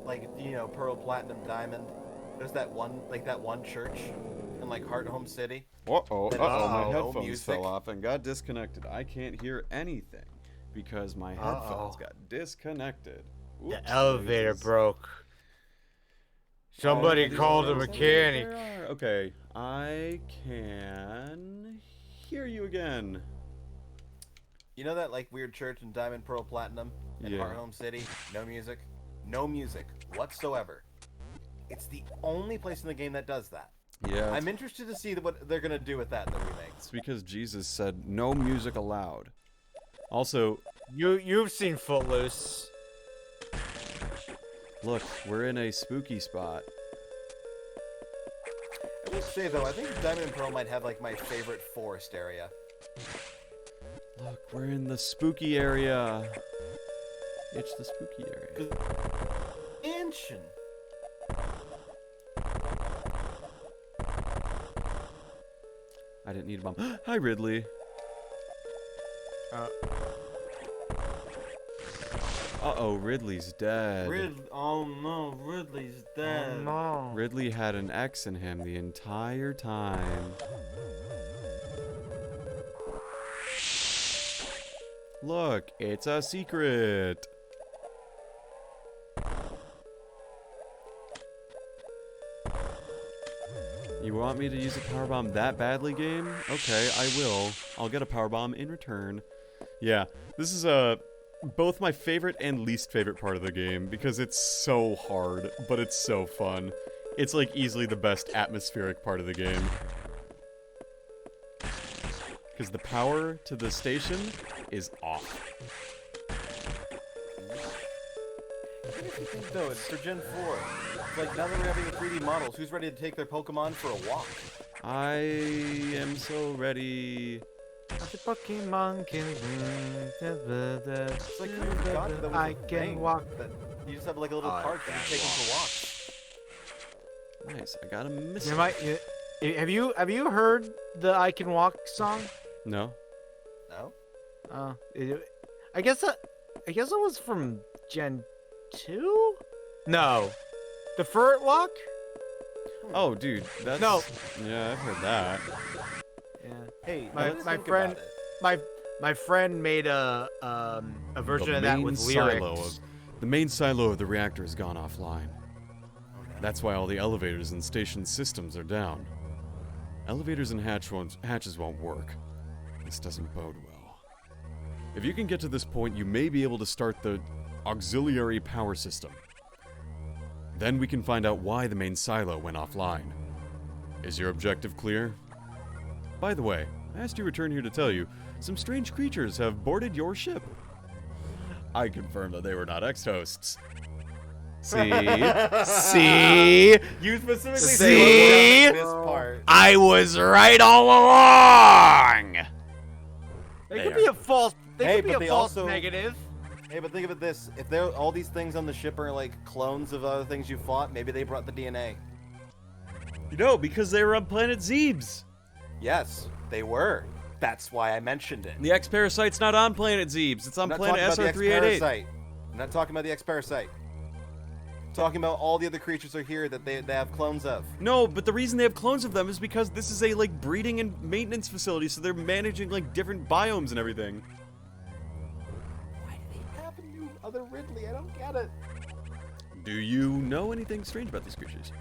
S2: like Pearl Platinum Diamond? There's that one church in like Heart Home City.
S1: Uh-oh,
S2: That
S1: my
S2: no
S1: headphones
S2: music.
S1: fell off and got disconnected. I can't hear anything because my headphones got disconnected.
S5: The
S1: Oopsies.
S5: elevator broke.
S6: Somebody
S1: These
S6: called a
S1: things,
S6: mechanic.
S1: there are. Okay, I can hear you again.
S2: You know that like weird church in Diamond Pearl Platinum in
S1: Yeah.
S2: Heart Home City? No music. No music whatsoever. It's the only place in the game that does that.
S1: Yeah,
S2: I'm interested to see what they're gonna do with that in the remake.
S1: it's because Jesus said no music allowed. Also,
S6: You've seen Footloose.
S1: look, we're in a spooky spot.
S2: I will say though, I think Diamond and Pearl might have like my favorite forest area.
S1: Look, we're in the spooky area. It's the spooky area.
S2: Mansion.
S1: I didn't need a bomb. Hi, Ridley. Uh-oh, Ridley's dead.
S2: Oh no, Ridley's dead.
S6: No.
S1: Ridley had an X in him the entire time. Look, it's a secret. You want me to use a powerbomb that badly, game? Okay, I will. I'll get a powerbomb in return. Yeah, this is both my favorite and least favorite part of the game because it's so hard, but it's so fun. It's like easily the best atmospheric part of the game. Because the power to the station is off.
S2: No, it's for Gen 4. It's like now that we're having 3D models, who's ready to take their Pokemon for a walk?
S1: I am so ready.
S6: The Pokemon can
S2: It's like you forgot that was
S6: I
S2: a
S6: can
S2: thing,
S6: walk.
S2: that you just have like a little cart that you take them for walks.
S1: Nice, I got a miss.
S6: Have you heard the I Can Walk song?
S1: No?
S2: No?
S6: I guess it was from Gen 2? No. The Furt Walk?
S1: Oh, dude, that's...
S6: No.
S1: Yeah, I've heard that.
S6: Yeah.
S2: Hey,
S6: My
S2: think
S6: friend
S2: about it.
S6: my friend made a version of that with lyrics.
S1: The main silo of the reactor has gone offline. That's why all the elevators and station systems are down. Elevators and hatches won't work. This doesn't bode well. If you can get to this point, you may be able to start the auxiliary power system. Then we can find out why the main silo went offline. Is your objective clear? By the way, I asked you to return here to tell you, some strange creatures have boarded your ship. I confirm that they were not ex-hosts. See? See?
S2: You specifically
S6: See?
S2: said this part.
S6: I was right all along. They
S1: They
S6: could be
S1: are.
S6: a false. They
S2: Hey,
S6: could be
S2: but
S6: a
S2: they
S6: false
S2: also-
S6: negative.
S2: Hey, but think of it this: if all these things on the ship are like clones of other things you fought, maybe they brought the DNA.
S1: No, because they were on planet Zebes.
S2: Yes, they were. That's why I mentioned it.
S1: The X-Parasite's not on planet Zebes. It's on
S2: I'm not
S1: planet
S2: talking about the
S1: SR388.
S2: X-Parasite. I'm not talking about the X-Parasite. I'm talking about all the other creatures are here that they have clones of.
S1: No, but the reason they have clones of them is because this is a like breeding and maintenance facility, so they're managing like different biomes and everything.
S2: Why do they have a new other Ridley? I don't get it.
S1: Do you know anything strange about these creatures?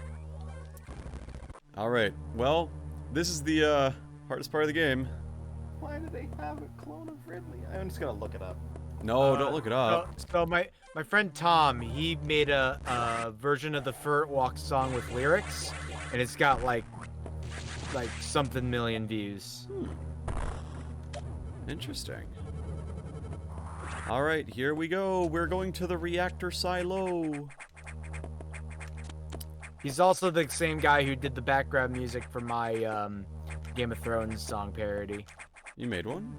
S1: Alright, well, this is the hardest part of the game.
S2: Why do they have a clone of Ridley? I'm just gonna look it up.
S1: No, don't look it up.
S6: So my friend Tom, he made a version of the Furt Walk song with lyrics, and it's got like something million views.
S1: Interesting. Alright, here we go. We're going to the reactor silo.
S6: He's also the same guy who did the background music for my Game of Thrones song parody.
S1: You made one?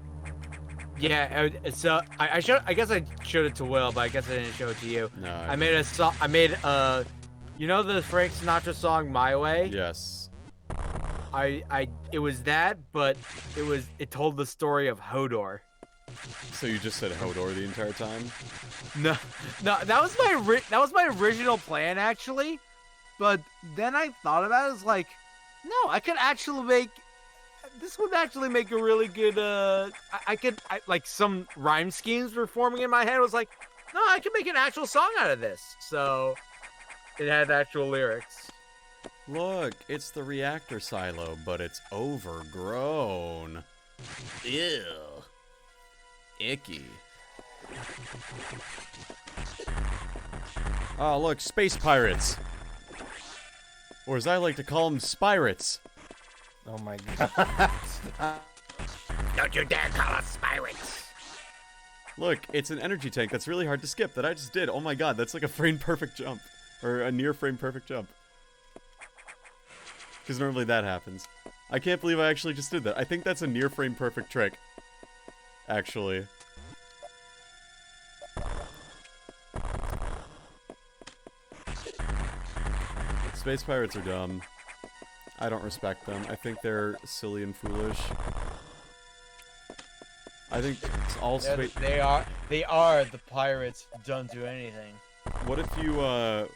S6: Yeah, so I guess I showed it to Will, but I guess I didn't show it to you.
S1: No.
S6: I made a song. You know the Frank Sinatra song "My Way"?
S1: Yes.
S6: It was that, but it told the story of Hodor.
S1: So you just said Hodor the entire time?
S6: No, that was my original plan actually, but then I thought about it. It's like, no, I could actually make. This would actually make a really good. I could like some rhyme schemes were forming in my head. I was like, no, I could make an actual song out of this. So
S5: It had actual lyrics.
S1: Look, it's the reactor silo, but it's overgrown. Ew. Icky. Oh, look, space pirates. Or as I like to call them, spirates.
S2: Oh my god.
S5: Don't you dare call us pirates.
S1: Look, it's an energy tank that's really hard to skip that I just did. Oh my god, that's like a frame-perfect jump. Or a near frame-perfect jump. Because normally that happens. I can't believe I actually just did that. I think that's a near frame-perfect trick. Actually. Space pirates are dumb. I don't respect them. I think they're silly and foolish. I think it's all space...
S7: They are the pirates who don't do anything.
S1: What if you, do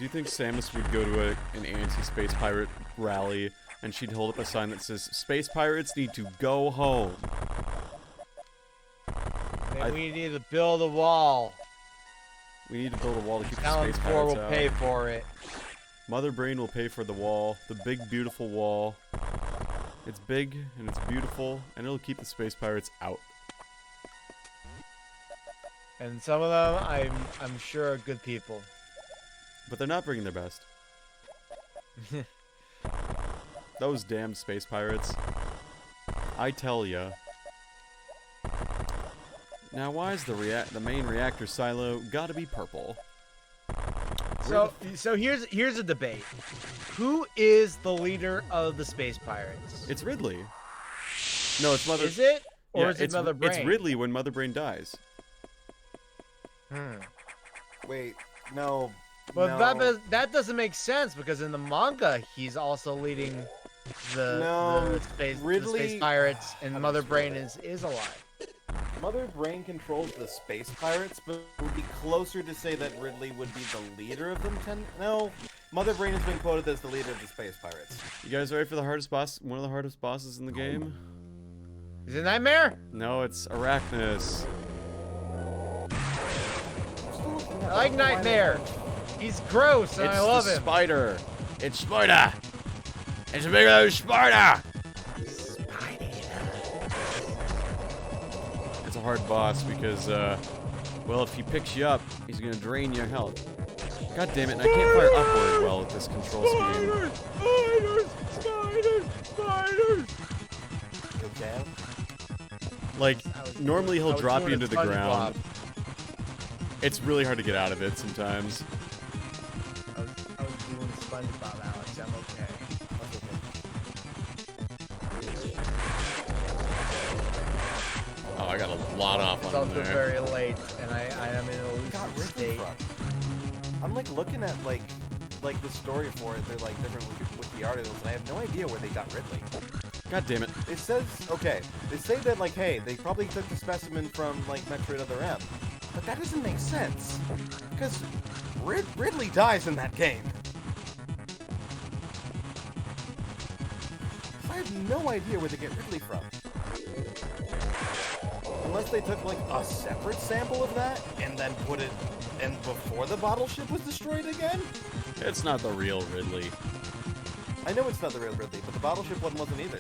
S1: you think Samus would go to an anti-space pirate rally and she'd hold up a sign that says, "Space pirates need to go home"?
S7: We need to build a wall.
S1: We need to build a wall to keep the
S7: Talon
S1: space
S7: 4
S1: pirates
S7: will
S1: out.
S7: pay for it.
S1: Mother Brain will pay for the wall. The big, beautiful wall. It's big, and it's beautiful, and it'll keep the space pirates out.
S7: And some of them, I'm sure, are good people.
S1: But they're not bringing their best. Those damn space pirates. I tell ya. Now, why is the main reactor silo gotta be purple?
S7: So here's a debate. Who is the leader of the space pirates?
S1: It's Ridley. No, it's Mother...
S7: Is it? Or
S1: Yeah,
S7: is it Mother Brain?
S1: It's Ridley when Mother Brain dies.
S2: Wait, no.
S7: But
S2: no.
S7: that doesn't make sense because in the manga he's also leading the space pirates, and Mother Brain is alive.
S2: Mother Brain controls the space pirates, but it would be closer to say that Ridley would be the leader of them. No, Mother Brain has been quoted as the leader of the space pirates.
S1: You guys ready for the hardest boss? One of the hardest bosses in the game?
S7: Is it Nightmare?
S1: No, it's Arachnus.
S7: I like Nightmare. He's gross and
S1: It's
S7: I love
S1: the
S7: him.
S1: spider. It's Spider. It's a big old spider. It's a hard boss because, well, if he picks you up, he's gonna drain your health. God damn it! And I can't fire upward well with this control scheme.
S7: Spiders!
S2: Okay.
S1: Like, normally he'll drop you into the
S7: SpongeBob.
S1: ground. It's really hard to get out of it sometimes.
S7: I was doing SpongeBob, Alex. I'm okay.
S1: Oh, I got a lot off
S7: It's
S1: on
S7: also
S1: there.
S7: very late, and I am in a
S2: Got
S7: lucid
S2: Ridley
S7: state.
S2: from. I'm like looking at like the story for it. They're like different wiki articles, and I have no idea where they got Ridley.
S1: God damn it.
S2: It says okay. They say that like, hey, they probably took the specimen from like Metroid Other M, but that doesn't make sense because Ridley dies in that game. So I have no idea where they get Ridley from. Unless they took like a separate sample of that and then put it in before the bottle ship was destroyed again.
S1: It's not the real Ridley.
S2: I know it's not the real Ridley, but the bottle ship one wasn't either.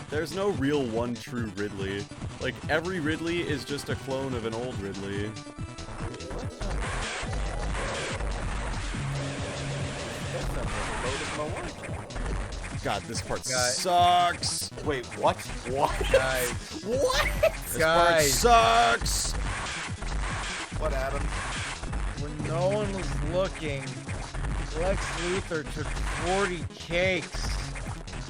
S1: There's no real one true Ridley. Like, every Ridley is just a clone of an old Ridley. God, this part sucks.
S2: Wait, what? What?
S7: Guys,
S2: What?
S1: This part
S7: guys,
S1: sucks.
S2: What, Adam?
S7: when no one was looking, Lex Luthor took 40 cakes.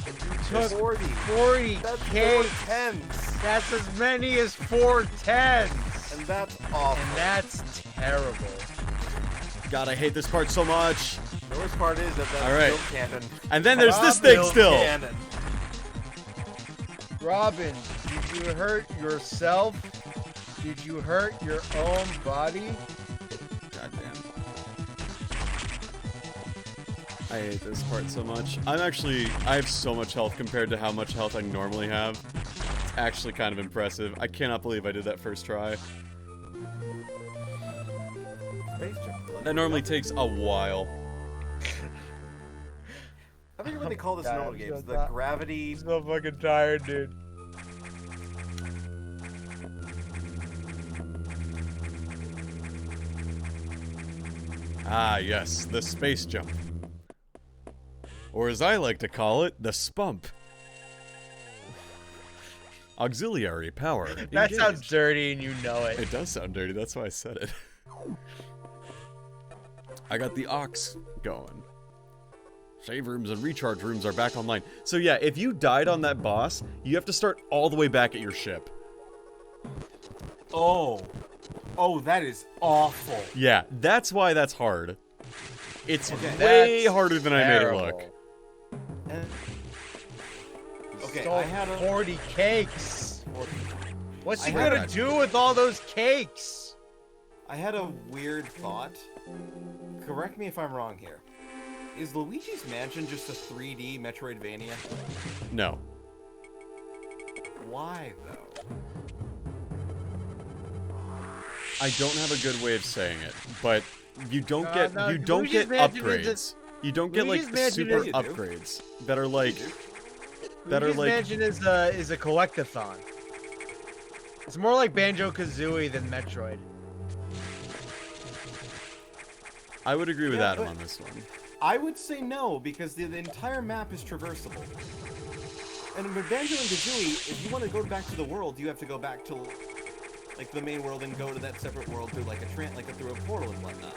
S7: He took
S2: 40.
S7: 40
S2: That's 4
S7: cakes.
S2: tens.
S7: That's as many as 4 tens.
S2: And that's awful.
S7: And that's terrible.
S1: God, I hate this part so much.
S2: The worst part is that that's
S1: All right.
S2: still canon.
S1: And then there's this thing
S2: Still
S1: still.
S2: canon.
S7: Robin, did you hurt yourself? Did you hurt your own body?
S1: God damn. I hate this part so much. I have so much health compared to how much health I normally have. It's actually kind of impressive. I cannot believe I did that first try.
S2: Space jump.
S1: That normally takes a while.
S2: I think what they call this in normal games, the
S7: God.
S2: gravity.
S7: I'm so fucking tired, dude.
S1: Ah, yes, the space jump. Or as I like to call it, the spump. Auxiliary power.
S7: That
S1: engaged.
S7: sounds dirty and you know it.
S1: It does sound dirty, that's why I said it. I got the aux going. Save rooms and recharge rooms are back online. So yeah, if you died on that boss, you have to start all the way back at your ship.
S2: Oh. Oh, that is awful.
S1: Yeah, that's why that's hard. It's
S2: Okay.
S1: way
S7: That's
S1: harder than I made it
S7: terrible.
S1: look.
S2: Okay,
S7: Stole
S2: I had a
S7: 40 cakes. What's
S2: I
S7: he
S2: had
S7: gonna
S2: a-
S7: do with all those cakes?
S2: I had a weird thought. Correct me if I'm wrong here. Is Luigi's Mansion just a 3D Metroidvania?
S1: No.
S2: Why though?
S1: I don't have a good way of saying it, but you don't get
S7: no,
S1: you don't
S7: Luigi's
S1: get
S7: Mansion is
S1: upgrades. You don't get like
S7: Luigi's Mansion
S1: super
S7: is-
S2: You do.
S1: upgrades that are like that are
S7: Luigi's
S1: like
S7: Mansion is a collectathon. It's more like Banjo-Kazooie than Metroid.
S1: I would agree with
S2: Yeah,
S1: Adam
S2: but-
S1: on this one.
S2: I would say no, because the entire map is traversable. And with Banjo and Kazooie, if you want to go back to the world, you have to go back to like the main world and go to that separate world through like through a portal and whatnot.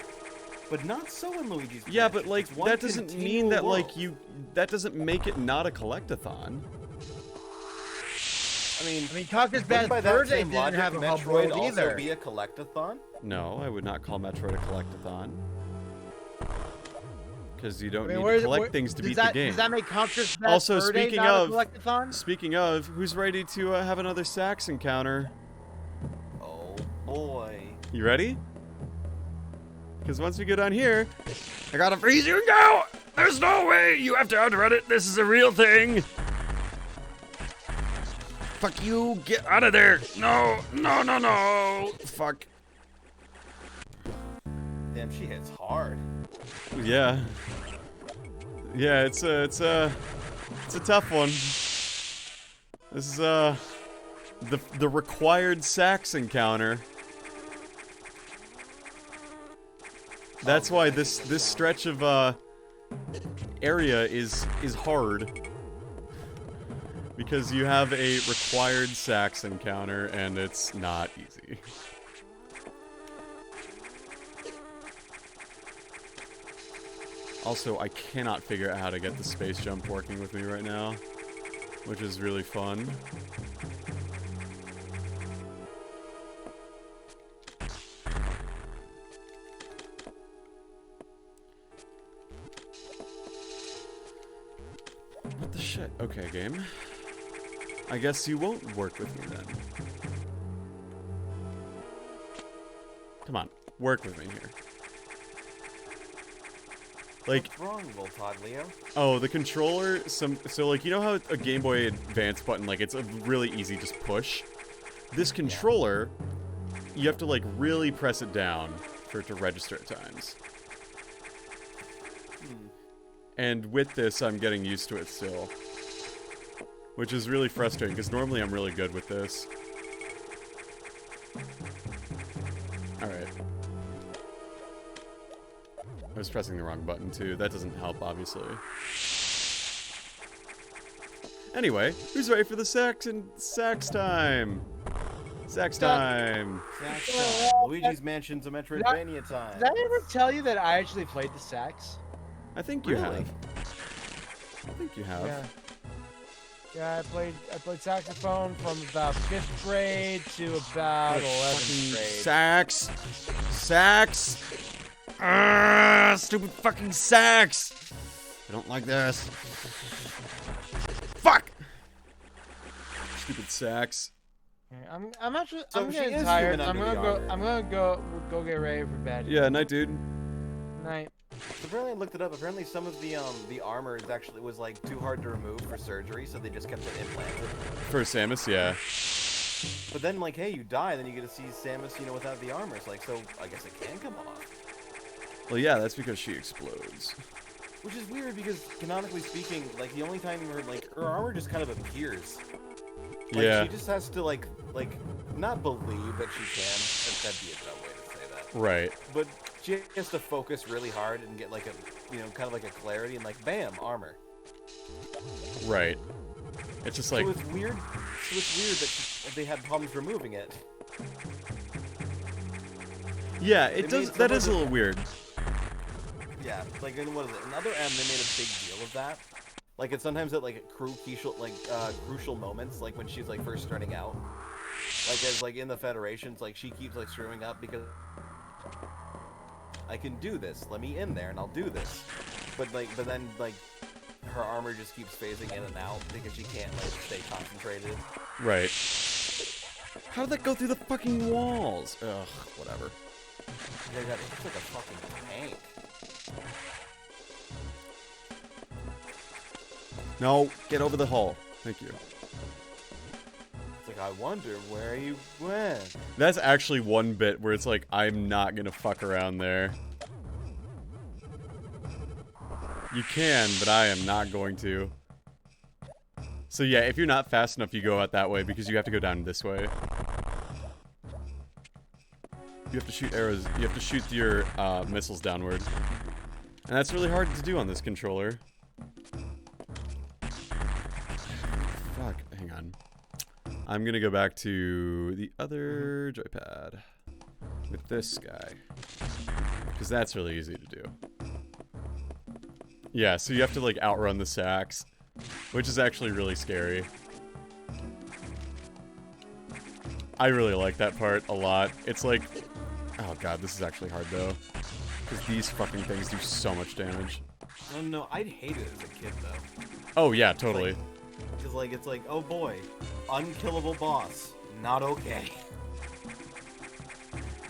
S2: But not so in Luigi's Mansion.
S1: Yeah, but like
S2: It's one
S1: that doesn't mean
S2: continual
S1: that
S2: world.
S1: like that doesn't make it not a collectathon.
S2: I mean,
S7: Conker's
S2: wouldn't
S7: Bad
S2: by that
S7: Fur Day
S2: same
S7: didn't
S2: logic,
S7: have a hub
S2: Metroid
S7: world
S2: also
S7: either.
S2: be a collectathon?
S1: No, I would not call Metroid a collectathon. Because you don't
S7: I mean,
S1: need
S7: where-
S1: to collect
S7: where-
S1: things to
S7: does
S1: beat
S7: that,
S1: the game.
S7: Does that make Conker's Bad
S1: Also,
S7: Fur Day
S1: speaking
S7: not
S1: of-
S7: a collectathon?
S1: Speaking of, who's ready to have another sax encounter?
S2: Oh boy.
S1: You ready? Because once we go down here, I gotta freeze you and go!
S4: There's no way you have to outrun it. This is a real thing.
S1: Fuck you, get
S4: Out of there. No, no, no, no.
S1: fuck.
S2: Damn, she hits hard.
S1: Yeah. Yeah, it's a tough one. This is the required sax encounter. That's why this stretch of area is hard. Because you have a required sax encounter and it's not easy. Also, I cannot figure out how to get the space jump working with me right now, which is really fun. What the shit? Okay, game. I guess you won't work with me then. Come on, work with me here. Like,
S2: What's wrong, Voltod Leo?
S1: oh, the controller, so like, you know how a Game Boy Advance button, like, it's a really easy just push? This controller, you have to, like, really press it down for it to register at times. And with this, I'm getting used to it still. Which is really frustrating, because normally I'm really good with this. Alright. I was pressing the wrong button, too. That doesn't help, obviously. Anyway, who's ready for the sax time? Sax time!
S2: Sax time. Luigi's Mansion's a Metroidvania time.
S7: Did I ever tell you that I actually played the sax?
S1: I think you
S2: Really?
S1: have. I think you have.
S7: Yeah. Yeah, I played saxophone from about 5th grade to about 11th grade.
S1: Sax! Sax! Ah, stupid fucking sax! I don't like this. Fuck! Stupid sax.
S7: I'm actually
S2: So
S7: I'm
S2: she
S7: getting
S2: is
S7: tired.
S2: human
S7: I'm
S2: under
S7: gonna
S2: the
S7: go.
S2: armor.
S7: I'm gonna go get ready for bed.
S1: Yeah, night, dude.
S7: Night.
S2: So apparently, I looked it up. Apparently, some of the armor is actually was like too hard to remove for surgery, so they just kept it implanted.
S1: For Samus, yeah.
S2: But then, like, hey, you die, then you get to see Samus, without the armor. It's like, so I guess it can come off.
S1: Well, yeah, that's because she explodes.
S2: Which is weird because canonically speaking, like the only time where like her armor just kind of appears. Like,
S1: Yeah.
S2: She just has to like not believe that she can. That'd be a dumb way to say that.
S1: Right.
S2: But she has to focus really hard and get like a, kind of like a clarity and like bam, armor.
S1: Right. It's just like.
S2: So it's weird. So it's weird that they had problems removing it.
S1: Yeah, it does. That is a little weird.
S2: Yeah, like in what is it? Another M, they made a big deal of that. Like it's sometimes at like crucial moments, like when she's like first starting out. Like as like in the Federations, like she keeps like screwing up because I can do this. Let me in there and I'll do this. But then her armor just keeps phasing in and out because she can't like stay concentrated.
S1: Right. How did that go through the fucking walls? Ugh, whatever.
S2: Yeah, it's like a fucking tank.
S1: No, get over the hull. Thank you.
S2: It's like, I wonder where you went.
S1: That's actually one bit where it's like, I'm not gonna fuck around there. You can, but I am not going to. So yeah, if you're not fast enough, you go out that way because you have to go down this way. You have to shoot arrows. You have to shoot your missiles downward. And that's really hard to do on this controller. Fuck, hang on. I'm gonna go back to the other joypad with this guy. Because that's really easy to do. Yeah, so you have to like outrun the sacks, which is actually really scary. I really like that part a lot. It's like, oh god, this is actually hard though. Because these fucking things do so much damage.
S2: Oh no, I'd hate it as a kid though.
S1: Oh yeah, totally.
S2: Because like, it's like, oh boy, unkillable boss, not okay.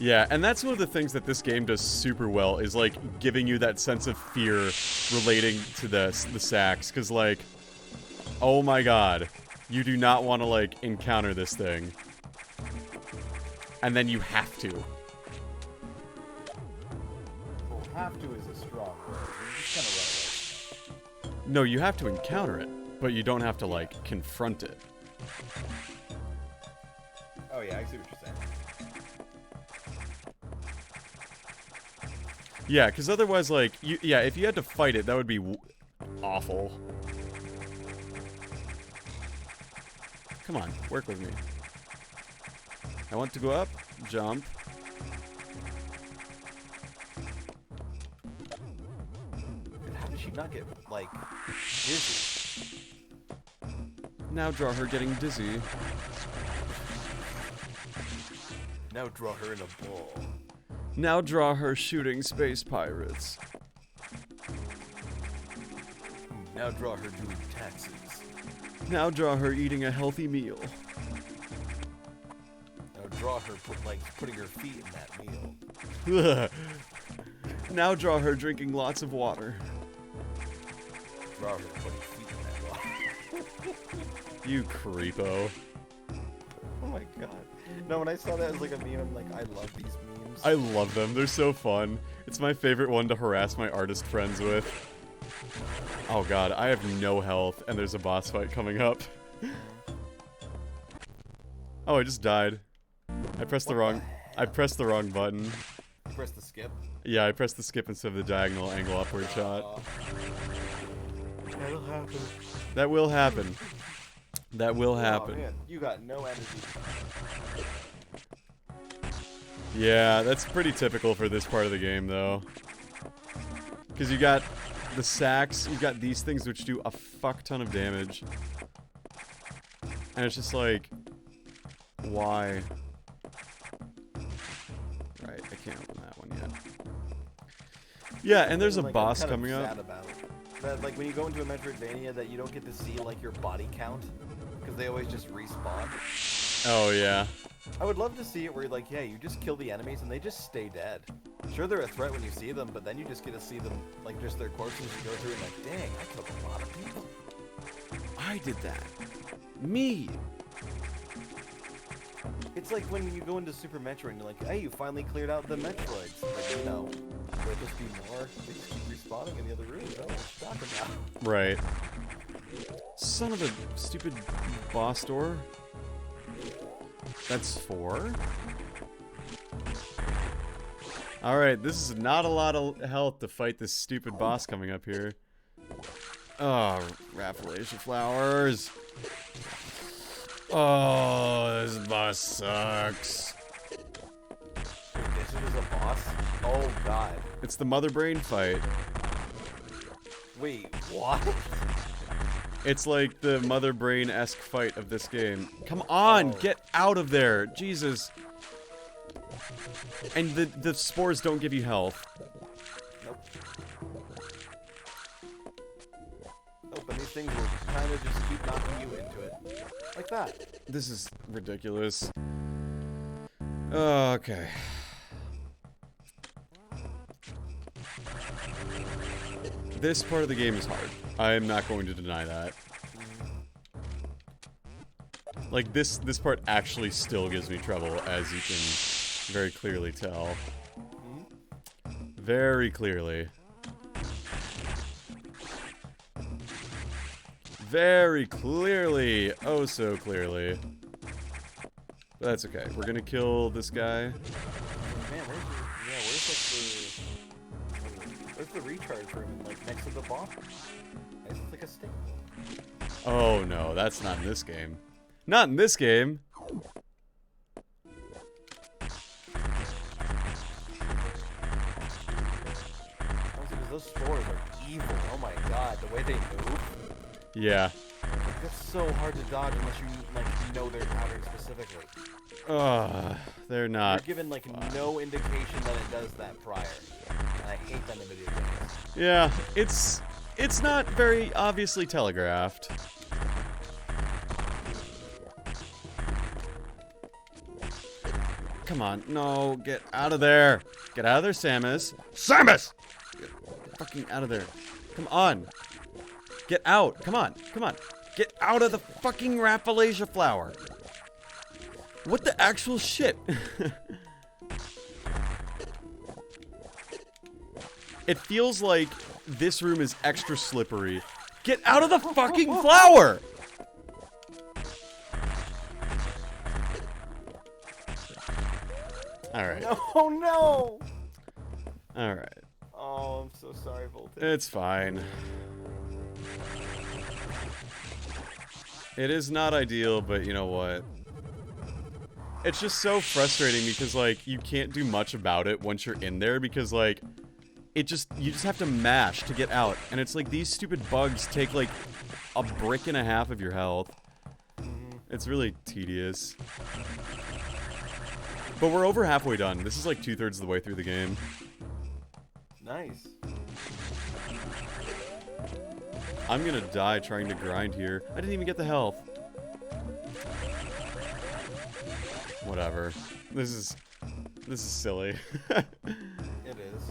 S1: Yeah, and that's one of the things that this game does super well, is like giving you that sense of fear relating to the sacks. Because like, oh my god, you do not want to like encounter this thing. And then you have to.
S2: Well, have to is a strong word. You just kind of run away.
S1: No, you have to encounter it, but you don't have to like confront it.
S2: Oh yeah, I see what you're saying.
S1: Yeah, because otherwise, like, if you had to fight it, that would be awful. Come on, work with me. I want to go up, jump.
S2: And how did she not get, like, dizzy?
S1: Now draw her getting dizzy.
S2: Now draw her in a ball.
S1: Now draw her shooting space pirates.
S2: Now draw her doing taxes.
S1: Now draw her eating a healthy meal.
S2: Now draw her putting her feet in that meal.
S1: Now draw her drinking lots of water.
S2: Draw her putting feet in that water.
S1: You creepo.
S2: Oh my god. No, when I saw that as like a meme, I'm like, I love these memes.
S1: I love them. They're so fun. It's my favorite one to harass my artist friends with. Oh god, I have no health, and there's a boss fight coming up. Oh, I just died. I pressed the wrong button.
S2: You press the skip.
S1: Yeah, I pressed the skip instead of the diagonal angle upward shot.
S2: That'll happen.
S1: That will happen. That will happen.
S2: Oh man, you got no energy.
S1: Yeah, that's pretty typical for this part of the game, though. Because you got the sacks, you got these things which do a fuck ton of damage. And it's just like, why? Right, I can't open that one yet. Yeah, and there's a
S2: Like,
S1: boss
S2: I'm kind
S1: coming
S2: of
S1: up.
S2: sad about that, like when you go into a Metroidvania, that you don't get to see like your body count because they always just respawn.
S1: Oh, yeah.
S2: I would love to see it where like, yeah, you just kill the enemies and they just stay dead. Sure, they're a threat when you see them, but then you just get to see them like just their corpses as you go through and like, dang, I killed a lot of people.
S1: I did that. Me.
S2: It's like when you go into Super Metroid and you're like, hey, you finally cleared out the Metroids. Like, no, There'll just be more. They just keep respawning in the other rooms. I don't know what you're talking about.
S1: Right. Son of a stupid boss door. That's 4. Alright, this is not a lot of health to fight this stupid boss coming up here. Oh, Rafflesia flowers. Oh, this boss sucks.
S2: This is a boss? Oh god.
S1: It's the Mother Brain fight.
S2: Wait, what?
S1: It's like the Mother Brain-esque fight of this game. Come on, get out of there. Jesus. And the spores don't give you health.
S2: Nope. Nope, and these things will kind of just keep knocking you into it. Like that.
S1: This is ridiculous. Okay. This part of the game is hard. I am not going to deny that. Like, this part actually still gives me trouble, as you can very clearly tell. Very clearly. Very clearly. Oh, so clearly. But that's okay. We're gonna kill this guy.
S2: Man, where's the recharge room? Like, next to the boss? It's like a stick.
S1: Oh, no. That's not in this game. Not in this game!
S2: Those spores are evil. Oh my god, the way they move.
S1: Yeah.
S2: It's so hard to dodge unless you know their pattern specifically.
S1: They're not.
S2: You're given no indication that it does that prior. And I hate that in video games.
S1: Yeah, it's not very obviously telegraphed. Come on, no, get out of there. Get out of there, Samus. Samus! Get fucking out of there. Come on. Get out. Come on. Come on. Get out of the fucking Rafflesia flower. What the actual shit? It feels like this room is extra slippery. Get out of the fucking flower! Alright.
S2: Oh no!
S1: Alright.
S2: Oh, I'm so sorry, Voltage.
S1: It's fine. It is not ideal, but you know what? It's just so frustrating because, like, you can't do much about it once you're in there because, like, you just have to mash to get out. And it's like these stupid bugs take, like, a brick and a half of your health. It's really tedious. But we're over halfway done. This is like 2/3 of the way through the game.
S2: Nice.
S1: I'm gonna die trying to grind here. I didn't even get the health. Whatever. This is silly.
S2: It is.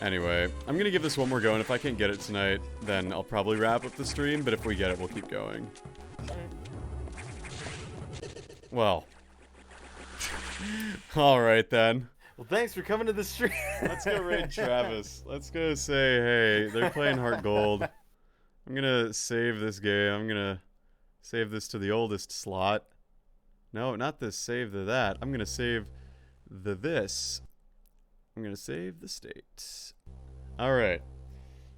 S1: Anyway, I'm gonna give this one more go, and if I can't get it tonight, then I'll probably wrap up the stream, but if we get it, we'll keep going. Well. Alright then.
S2: Well, thanks for coming to the stream.
S1: Let's go raid Travis. Let's go say, hey, they're playing Heart Gold. I'm gonna save this game. I'm gonna save this to the oldest slot. No, not this. Save the that. I'm gonna save the this. I'm gonna save the state. Alright.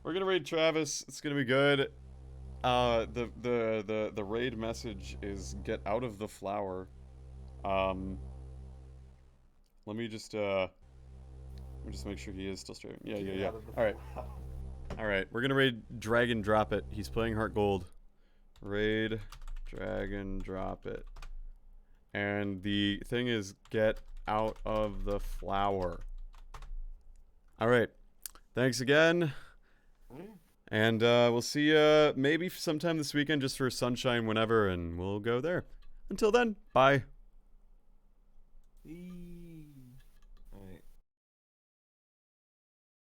S1: We're gonna raid Travis. It's gonna be good. The raid message is get out of the flower. Let me just make sure he is still streaming. Yeah. Alright, we're gonna raid Dragon Drop It. He's playing Heart Gold. Raid Dragon Drop It. And the thing is get out of the flower. Alright. Thanks again. And we'll see you maybe sometime this weekend just for Sunshine whenever, and we'll go there. Until then, bye.